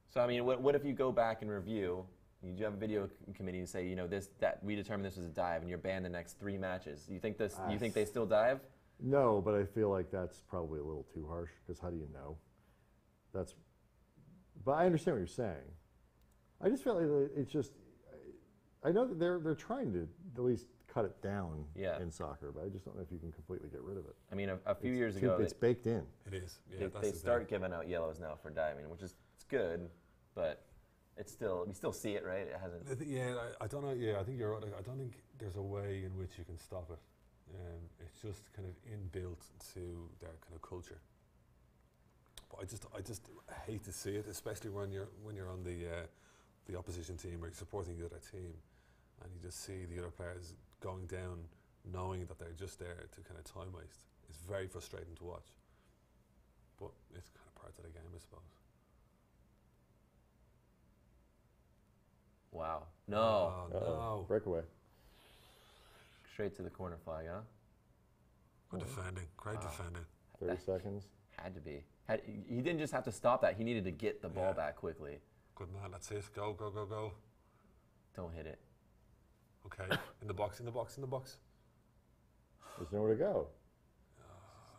So I mean, what if you go back and review? You do have a video committee and say, that we determined this was a dive, and you're banned the next 3 matches. You think they still dive? No, but I feel like that's probably a little too harsh, because how do you know? But I understand what you're saying. I just feel like it's just, I know that they're trying to at least cut it down in soccer, but I just don't know if you can completely get rid of it. I mean, a few years ago, it's baked in. It is. Yeah, they start giving out yellows now for diving, which is good, but it's still, we still see it, right? It hasn't. I don't know. Yeah, I think you're right. I don't think there's a way in which you can stop it. It's just kind of inbuilt to their kind of culture. But I just hate to see it, especially when you're on the opposition team or you're supporting the other team, and you just see the other players going down, knowing that they're just there to kind of time waste. It's very frustrating to watch. But it's kind of part of the game, I suppose. Wow. No. No. Breakaway. Straight to the corner flag, huh? Good defending. Great defending. 30 seconds. Had to be. He didn't just have to stop that. He needed to get the ball back quickly. Good man. That's it. Go, go, go, go. Don't hit it. Okay. In the box, in the box, in the box. There's nowhere to go.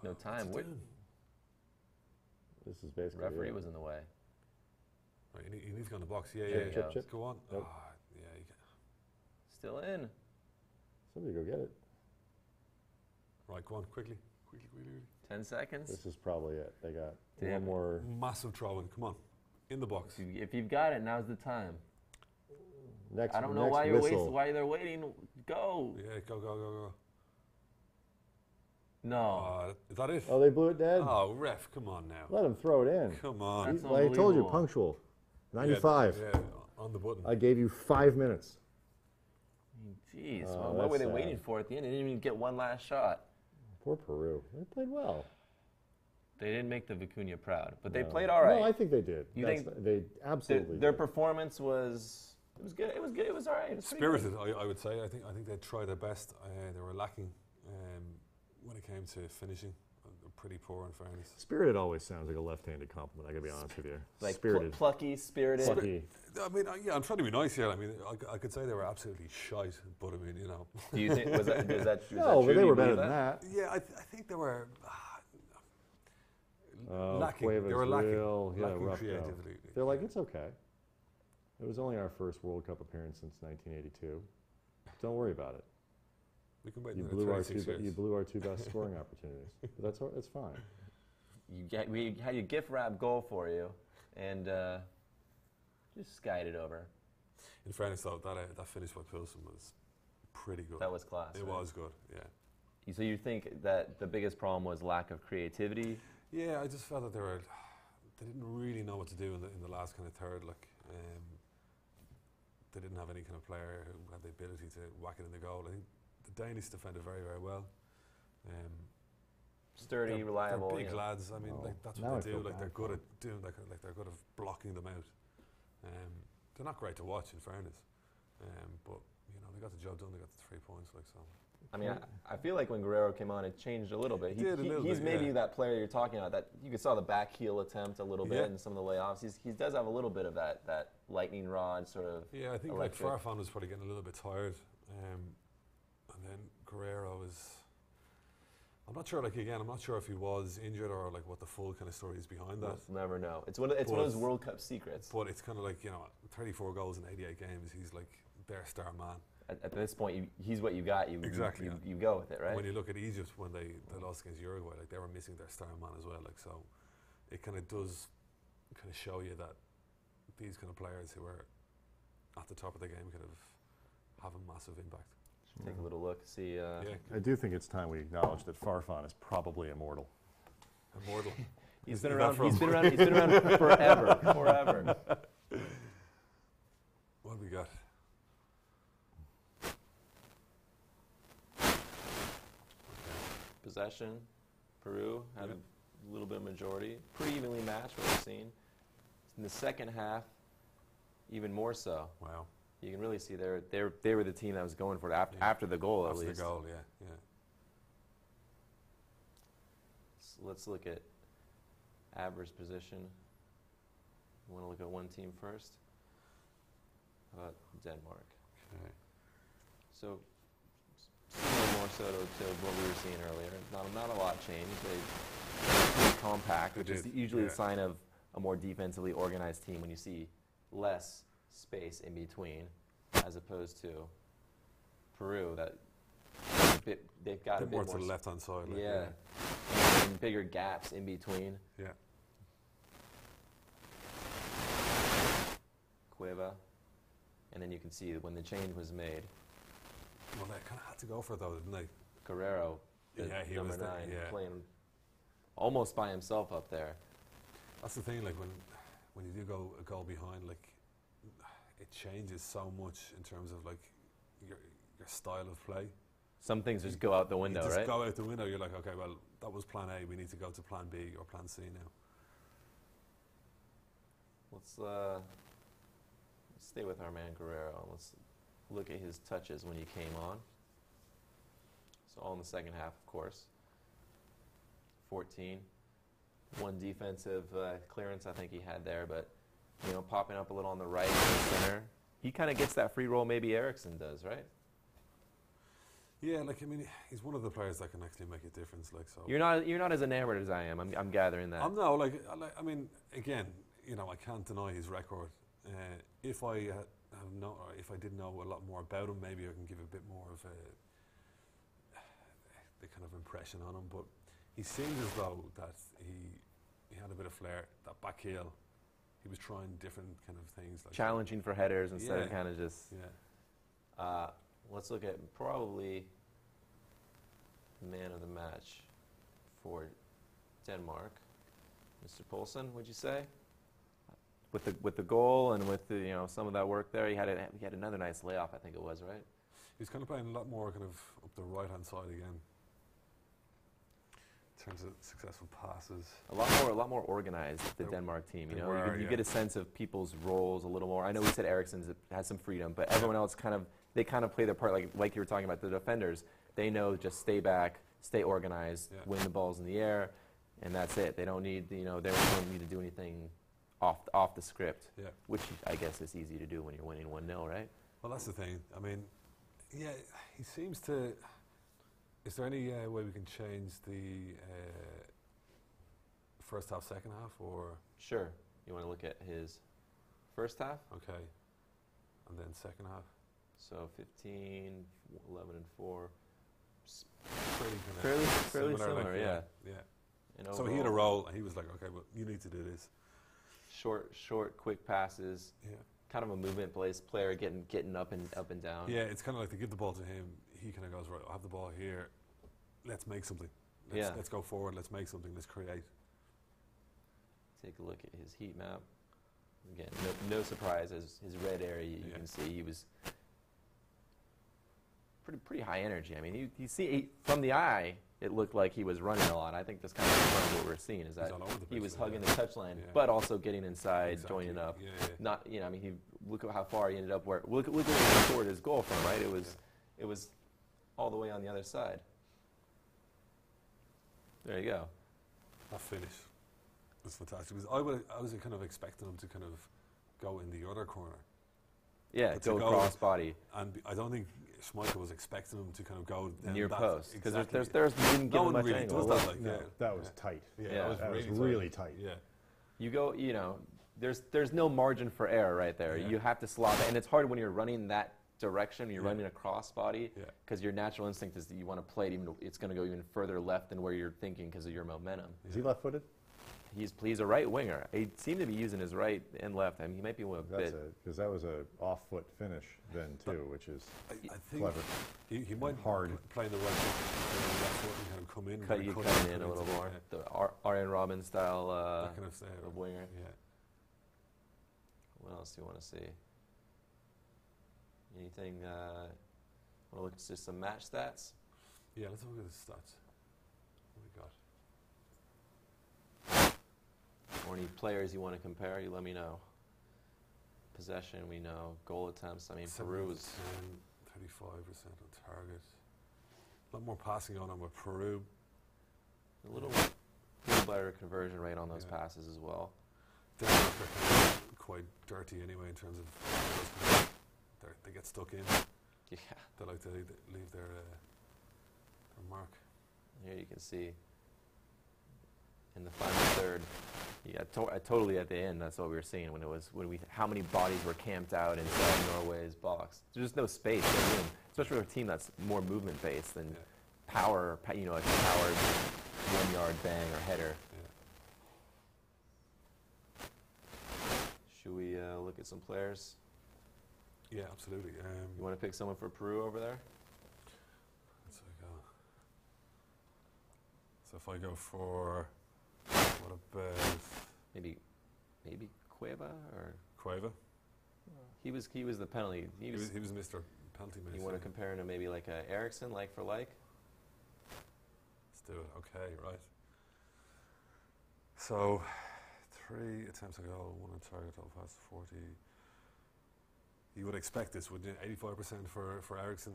No time. This is basically referee was in the way. Right, he needs to go in the box. Yeah. Chip. Go on. Nope. Still in. Somebody go get it. Right, go on, quickly. 10 seconds. This is probably it. They got one more. Massive throw-in. Come on, in the box. If you've got it, now's the time. Next. I don't know why why they're waiting. Go. Yeah, go. No. Is that it? Oh, they blew it dead? Oh, ref, come on now. Let him throw it in. Come on. I told you, punctual. 95. Yeah, on the button. I gave you 5 minutes. Jeez, what were they waiting for at the end? They didn't even get one last shot. Poor Peru. They played well. They didn't make the Vicuña proud, but they played all right. No, I think they did. You think they absolutely their performance was good. It was good. It was all right. It was spirited, I would say. I think they tried their best. They were lacking when it came to finishing. Pretty poor, in fairness. Spirited always sounds like a left-handed compliment. I gotta be honest with you. Like spirited, plucky, spirited. Plucky. I mean, I'm trying to be nice here. I mean, I could say they were absolutely shite, but I mean, Do you think was that no, true? but they were better than that. Yeah, I think they were lacking. Cueva's They were lacking, lacking creativity. They're like, it's okay. It was only our first World Cup appearance since 1982. Don't worry about it. We can wait You another blew our 36 years. you blew our 2 best scoring opportunities. But that's fine. We had a gift wrap goal for you, and just skied it over. In fairness, though, that finish by Pilsen was pretty good. That was class. It was good, yeah. So you think that the biggest problem was lack of creativity? Yeah, I just felt that they didn't really know what to do in the last kind of third. Like, they didn't have any kind of player who had the ability to whack it in the goal. I think the Danish defended very, very well. Sturdy, reliable. They're big lads. I mean, like, that's what they do. Like, they're good at doing like they're good at blocking them out. They're not great to watch, in fairness, but you know, they got the job done. They got the 3 points. Like, so. I mean, I feel like when Guerrero came on, it changed a little bit. He's He's maybe that player you're talking about. That you saw the back heel attempt a little bit and some of the layoffs. He does have a little bit of that lightning rod sort of. Yeah, I think like Farfan was probably getting a little bit tired, and then Guerrero was. I'm not sure. Like, again, I'm not sure if he was injured or like what the full kind of story is behind that. We'll never know. It's one of those World Cup secrets. But it's kind of like, you know, 34 goals in 88 games. He's like their star man. At this point, he's what you got. You go with it, right? When you look at Egypt when they lost against Uruguay, like they were missing their star man as well. Like, so it kind of does kind of show you that these kind of players who are at the top of the game kind of have a massive impact. Take a little look, see. I do think it's time we acknowledge that Farfan is probably immortal. Immortal. He's been around forever. Forever. What have we got? Possession, Peru had a little bit of majority. Pretty evenly matched, what we've seen. In the second half, even more so. Wow. You can really see they were the team that was going for it after the goal, at least. After the goal, yeah. So let's look at average position. You want to look at one team first? How about Denmark? Okay. So similar more so to what we were seeing earlier. Not a lot changed. They pretty compact, which is usually a sign of a more defensively organized team when you see less space in between, as opposed to Peru that they've got a bit more more to the left hand side. Like, and bigger gaps in between. Yeah. Cueva, and then you can see when the change was made. Well, they kind of had to go for it though, didn't they? Guerrero, he number was 9, playing almost by himself up there. That's the thing. Like when you do go a goal behind, like it changes so much in terms of like your style of play. Some things just go out the window, right? Just go out the window. You're like, okay, well, that was plan A. We need to go to plan B or plan C now. Let's stay with our man Guerrero. Let's look at his touches when he came on. So all in the second half, of course. 14. One defensive clearance I think he had there, but you know, popping up a little on the right in the center. He kind of gets that free roll maybe Eriksson does, right? Yeah, like I mean, he's one of the players that can actually make a difference. Like, so you're not as enamored as I am. I'm gathering that. I'm no like I mean, again, you know, I can't deny his record. If I did know a lot more about him, maybe I can give a bit more of the kind of impression on him. But he seemed as though that he had a bit of flair. That back heel, he was trying different kind of things, like challenging for headers instead of kind of just. Yeah. Let's look at probably man of the match for Denmark, Mr. Poulsen. Would you say? With the goal and with the some of that work there, he had another nice layoff. I think it was, right. He's kind of playing a lot more kind of up the right hand side again. In terms of successful passes, a lot more organized. The Denmark team, you get a sense of people's roles a little more. I know we said Eriksson has some freedom, but everyone else kind of play their part. Like you were talking about the defenders, they know just stay back, stay organized, win the balls in the air, and that's it. They don't need they don't need to do anything off the script, which I guess is easy to do when you're winning 1-0, right? Well, that's the thing. I mean, he seems to. Is there any way we can change the first half, second half, or? Sure. You want to look at his first half? Okay. And then second half? So 15, 11 and 4. Fairly similar, yeah. So he had a role, and he was like, okay, well, you need to do this. Short, quick passes. Yeah. Kind of a movement-based player, getting up and down. Yeah, it's kind of like they give the ball to him. He kind of goes, right, I have the ball here. Let's make something. Let's go forward. Let's make something. Let's create. Take a look at his heat map. Again, no surprise, as his red area, you can see he was pretty high energy. I mean, you see from the eye, it looked like he was running a lot. I think that's kind of what we're seeing is that he was hugging the touchline, but also getting inside, joining up. Not, I mean, he look at how far he ended up. Look at where he scored his goal from. Right, it was all the way on the other side. There you go. That finish was fantastic. I was kind of expecting him to kind of go in the other corner. Yeah, go cross body. And I don't think Schmeichel was expecting him to kind of go near post because exactly. there's didn't give him much really angle. That was tight. Yeah, that was really tight. Yeah. You go, there's no margin for error right there. You have to slop it, and it's hard when you're running that direction. You're running a cross body because your natural instinct is that you want to play it even. It's going to go even further left than where you're thinking because of your momentum. Is he left-footed? He's a right winger. He seemed to be using his right and left. I mean, he might be a bit. Because that was a off-foot finish then too, which is I think clever. He might hard play the right foot and kind of come in. Cut in a little more. The Arjen Robben style kind of winger. Yeah. What else do you want to see? Anything? Want to look at just some match stats? Yeah, let's look at the stats. What we got? Or any players you want to compare? You let me know. Possession, we know. Goal attempts. I mean, Peru was 35% on target. A lot more passing on with Peru. A little better conversion rate on those passes as well. Denmark are quite dirty anyway in terms of they get stuck in. Yeah. They like to leave their mark. Here you can see in the final third. Yeah, totally at the end. That's what we were seeing how many bodies were camped out inside Norway's box. There's just no space, no room, especially for a team that's more movement based than power. A powered 1 yard bang or header. Yeah. Should we look at some players? Yeah, absolutely. You want to pick someone for Peru over there? Let's go. So if I go for what about maybe Cueva or Cueva? He was the penalty. He was Mr. Penalty man. You want to compare him to maybe like a Eriksson, like for like? Let's do it. Okay, right. So 3 attempts a goal, 1 on target, all past 40. You would expect this, wouldn't you? 85% for Eriksson.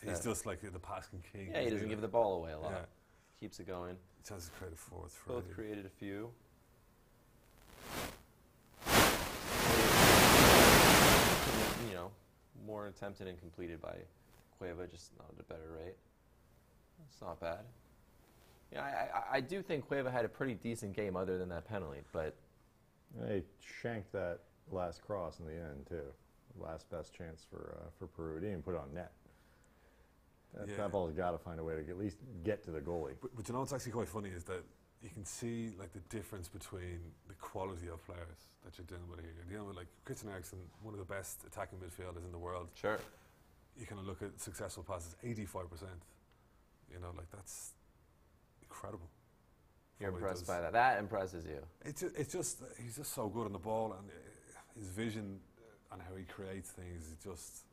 He's just like the passing king. Yeah, he doesn't give the ball away a lot. Yeah. Keeps it going. Chances created 4-3. Both created a few. More attempted and completed by Cueva, just not at a better rate. It's not bad. Yeah, I do think Cueva had a pretty decent game other than that penalty, but he shanked that last cross in the end too. Last best chance for Peru. He didn't even put it on net. That ball's got to find a way to at least get to the goalie. But you know what's actually quite funny is that you can see like the difference between the quality of players that you're dealing with here. You're dealing with like Christian Eriksen, one of the best attacking midfielders in the world. Sure. You kind of look at successful passes, 85%. Like that's incredible. You're impressed by that. That impresses you. It's just he's just so good on the ball, and his vision and how he creates things is just.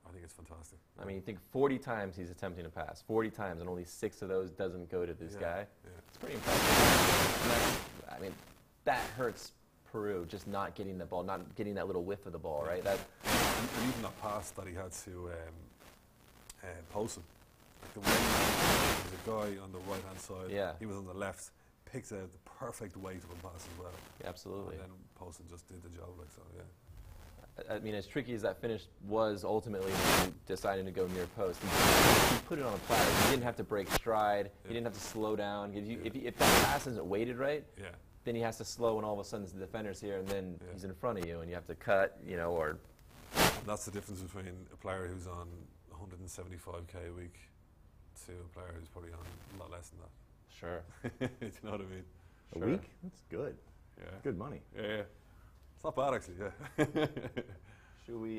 I think it's fantastic. I mean, you think 40 times he's attempting to pass, 40 times, and only 6 of those doesn't go to this guy. Yeah. It's pretty impressive. I mean, that hurts Peru, just not getting the ball, not getting that little whiff of the ball, right? Even that pass that he had to Poulsen. Like the way there's a guy on the right-hand side, he was on the left, picked out the perfect weight of a pass as well. Yeah, absolutely. And then Poulsen just did the job, I mean, as tricky as that finish was, ultimately deciding to go near post, he put it on a platter. He didn't have to break stride. He didn't have to slow down. If that pass isn't weighted right, then he has to slow, and all of a sudden the defender's here, and then he's in front of you, and you have to cut, or... And that's the difference between a player who's on 175k a week to a player who's probably on a lot less than that. Sure. Do you know what I mean? A Sure. week? That's good. Yeah. Good money. Yeah. It's not bad actually. Yeah. Should we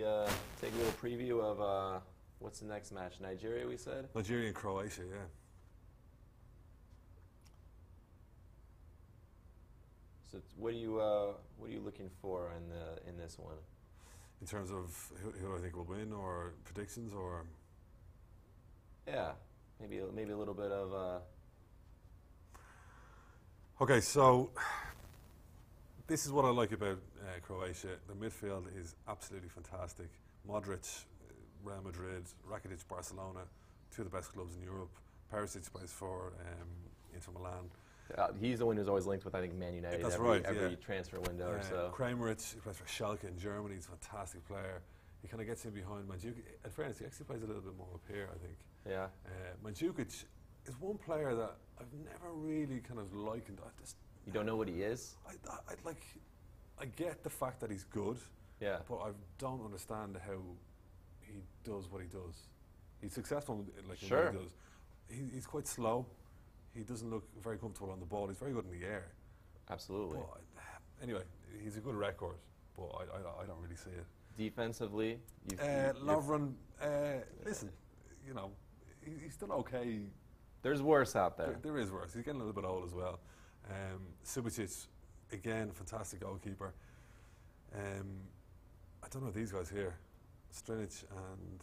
take a little preview of what's the next match? Nigeria, we said? Nigeria and Croatia. Yeah. So what are you looking for in this one? In terms of who I think will win, or predictions, or Yeah, maybe a little bit of okay. So this is what I like about Croatia. The midfield is absolutely fantastic. Modric, Real Madrid, Rakitic, Barcelona, two of the best clubs in Europe. Perisic plays for Inter Milan. he's the one who's always linked with, I think, Man United. That's every, right, every yeah. transfer window or so. Kramaric, he plays for Schalke in Germany. He's a fantastic player. He kind of gets in behind Mandzukic. At fairness, he actually plays a little bit more up here, I think. Yeah. Mandzukic is one player that I've never really kind of likened. You don't know what he is? I get the fact that he's good, Yeah. but I don't understand how he does what he does. He's successful in Sure. what he does. He's quite slow. He doesn't look very comfortable on the ball. He's very good in the air. Absolutely. But anyway, he's a good record, but I don't really see it. Defensively, Lovren, listen, you know, he's done okay. there's worse out there. There is worse. He's getting a little bit old as well. Subicic, again, fantastic goalkeeper. I don't know these guys here, Strinic and...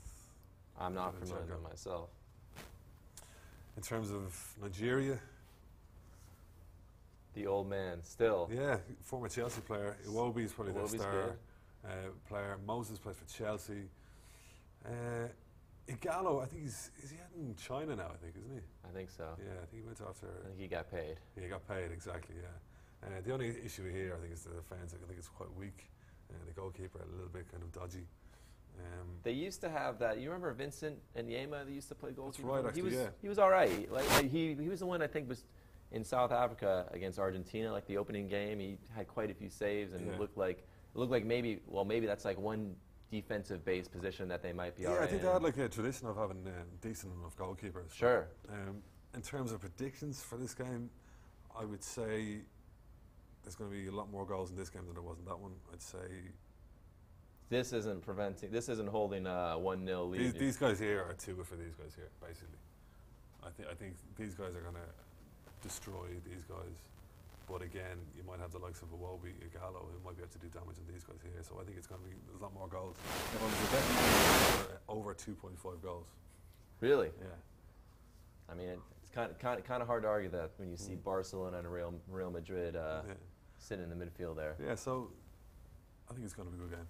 I'm not familiar with myself. In terms of Nigeria, The old man, still. yeah, former Chelsea player. Iwobi is probably their Iwobi's star player. Moses plays for Chelsea. Igalo, I think is he in China now? I think, isn't he? I think so. Yeah, I think he went after. I think he got paid. Yeah, he got paid exactly. Yeah. The only issue here, I think, is the defence. I think it's quite weak. The goalkeeper a little bit kind of dodgy. They used to have that. You remember Vincent and Yema? They used to play goalkeeper. right, actually, He was all right. Like he was the one I think was in South Africa against Argentina. Like the opening game, he had quite a few saves and Yeah. it looked like maybe that's like one defensive base position that they might be all Yeah, right I think in. they had like a tradition of having decent enough goalkeepers. Sure. In terms of predictions for this game, I would say there's going to be a lot more goals in this game than there was in that one. I'd say This isn't holding a 1-0 lead. these guys here are too good for these guys here, basically. I think these guys are going to destroy these guys. But again, you might have the likes of Iwobi, Igalo, who might be able to do damage on these guys here. So I think it's going to be a lot more goals. Over 2.5 goals. Really? Yeah. I mean, it's kind of hard to argue that when you see Barcelona and Real Madrid sitting in the midfield there. Yeah, so I think it's going to be a good game.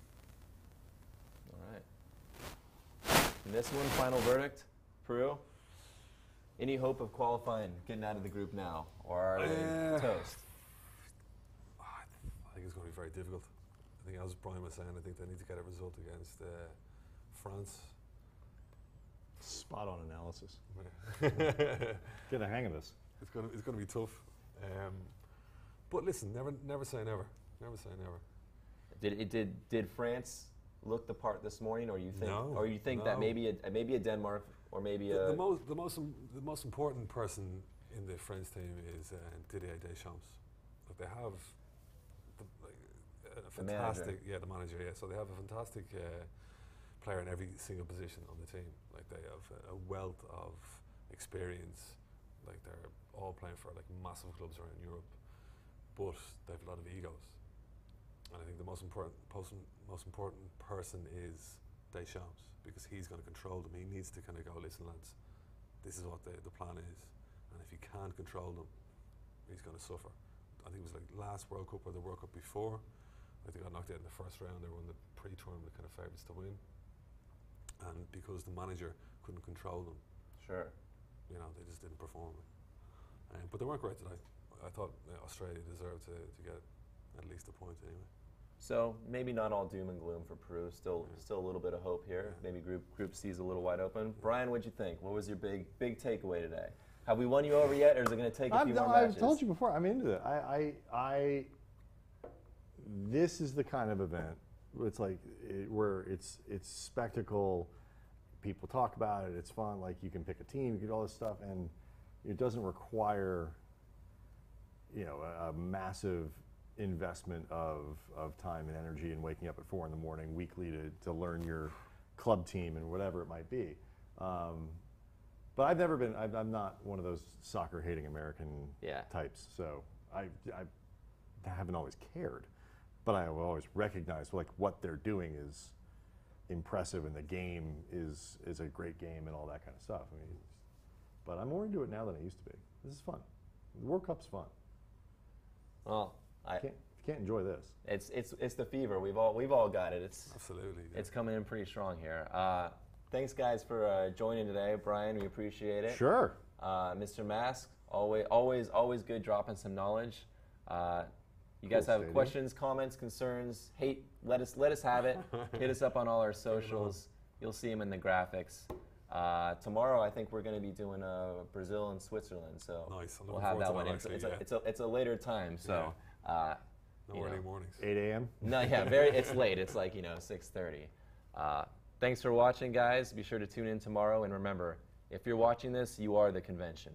All right. In this one, final verdict, Peru. Any hope of qualifying, getting out of the group now, or are they toast? I think it's going to be very difficult. I think, as Brian was saying, I think they need to get a result against France. Spot on analysis. Get a hang of this. It's going to be tough. But listen, never say never. Never say never. Did France look the part this morning, or you think, No, that no. maybe a Denmark, or maybe a The most important person in the French team is Didier Deschamps. But they have a fantastic, the manager. Yeah, so they have a fantastic player in every single position on the team. Like they have a wealth of experience. Like they're all playing for like massive clubs around Europe, but they have a lot of egos. And I think the most important person is Deschamps, because he's going to control them. He needs to kind of go, listen lads, this is what the plan is, and if he can't control them, he's going to suffer. I think it was like last World Cup or the World Cup before, I think they got knocked out in the first round. They were in the pre-tournament kind of favourites to win, and because the manager couldn't control them, sure. you know, they just didn't perform. But they weren't great today. I thought Australia deserved to get at least a point anyway. So maybe not all doom and gloom for Peru. Still a little bit of hope here. Maybe Group C is a little wide open. Brian, what'd you think? What was your big takeaway today? Have we won you over yet, or is it going to take a few more matches? I've told you before. I'm into it. This is the kind of event. It's like where it's spectacle, people talk about it. It's fun. Like you can pick a team, you can do all this stuff, and it doesn't require, you know, a massive investment of time and energy and waking up at 4 in the morning weekly to learn your club team and whatever it might be. But I've never been. I'm not one of those soccer hating American types. So I haven't always cared, but I have always recognized like what they're doing is impressive, and the game is a great game and all that kind of stuff. I mean, but I'm more into it now than I used to be. This is fun. The World Cup's fun. Well, you can't enjoy this. It's the fever. We've all got it. It's absolutely. Yeah. It's coming in pretty strong here. Thanks, guys, for joining today, Brian. We appreciate it. Sure. Mr. Mask, always good dropping some knowledge. You guys have questions, comments, concerns, hate? Let us have it. Hit us up on all our socials. You'll see them in the graphics. Tomorrow, I think we're going to be doing Brazil and Switzerland, so nice. We'll have that one. It's a later time, so no early mornings. 8 a.m. No, yeah, it's late. It's like 6:30. Thanks for watching, guys. Be sure to tune in tomorrow, and remember, if you're watching this, you are the convention.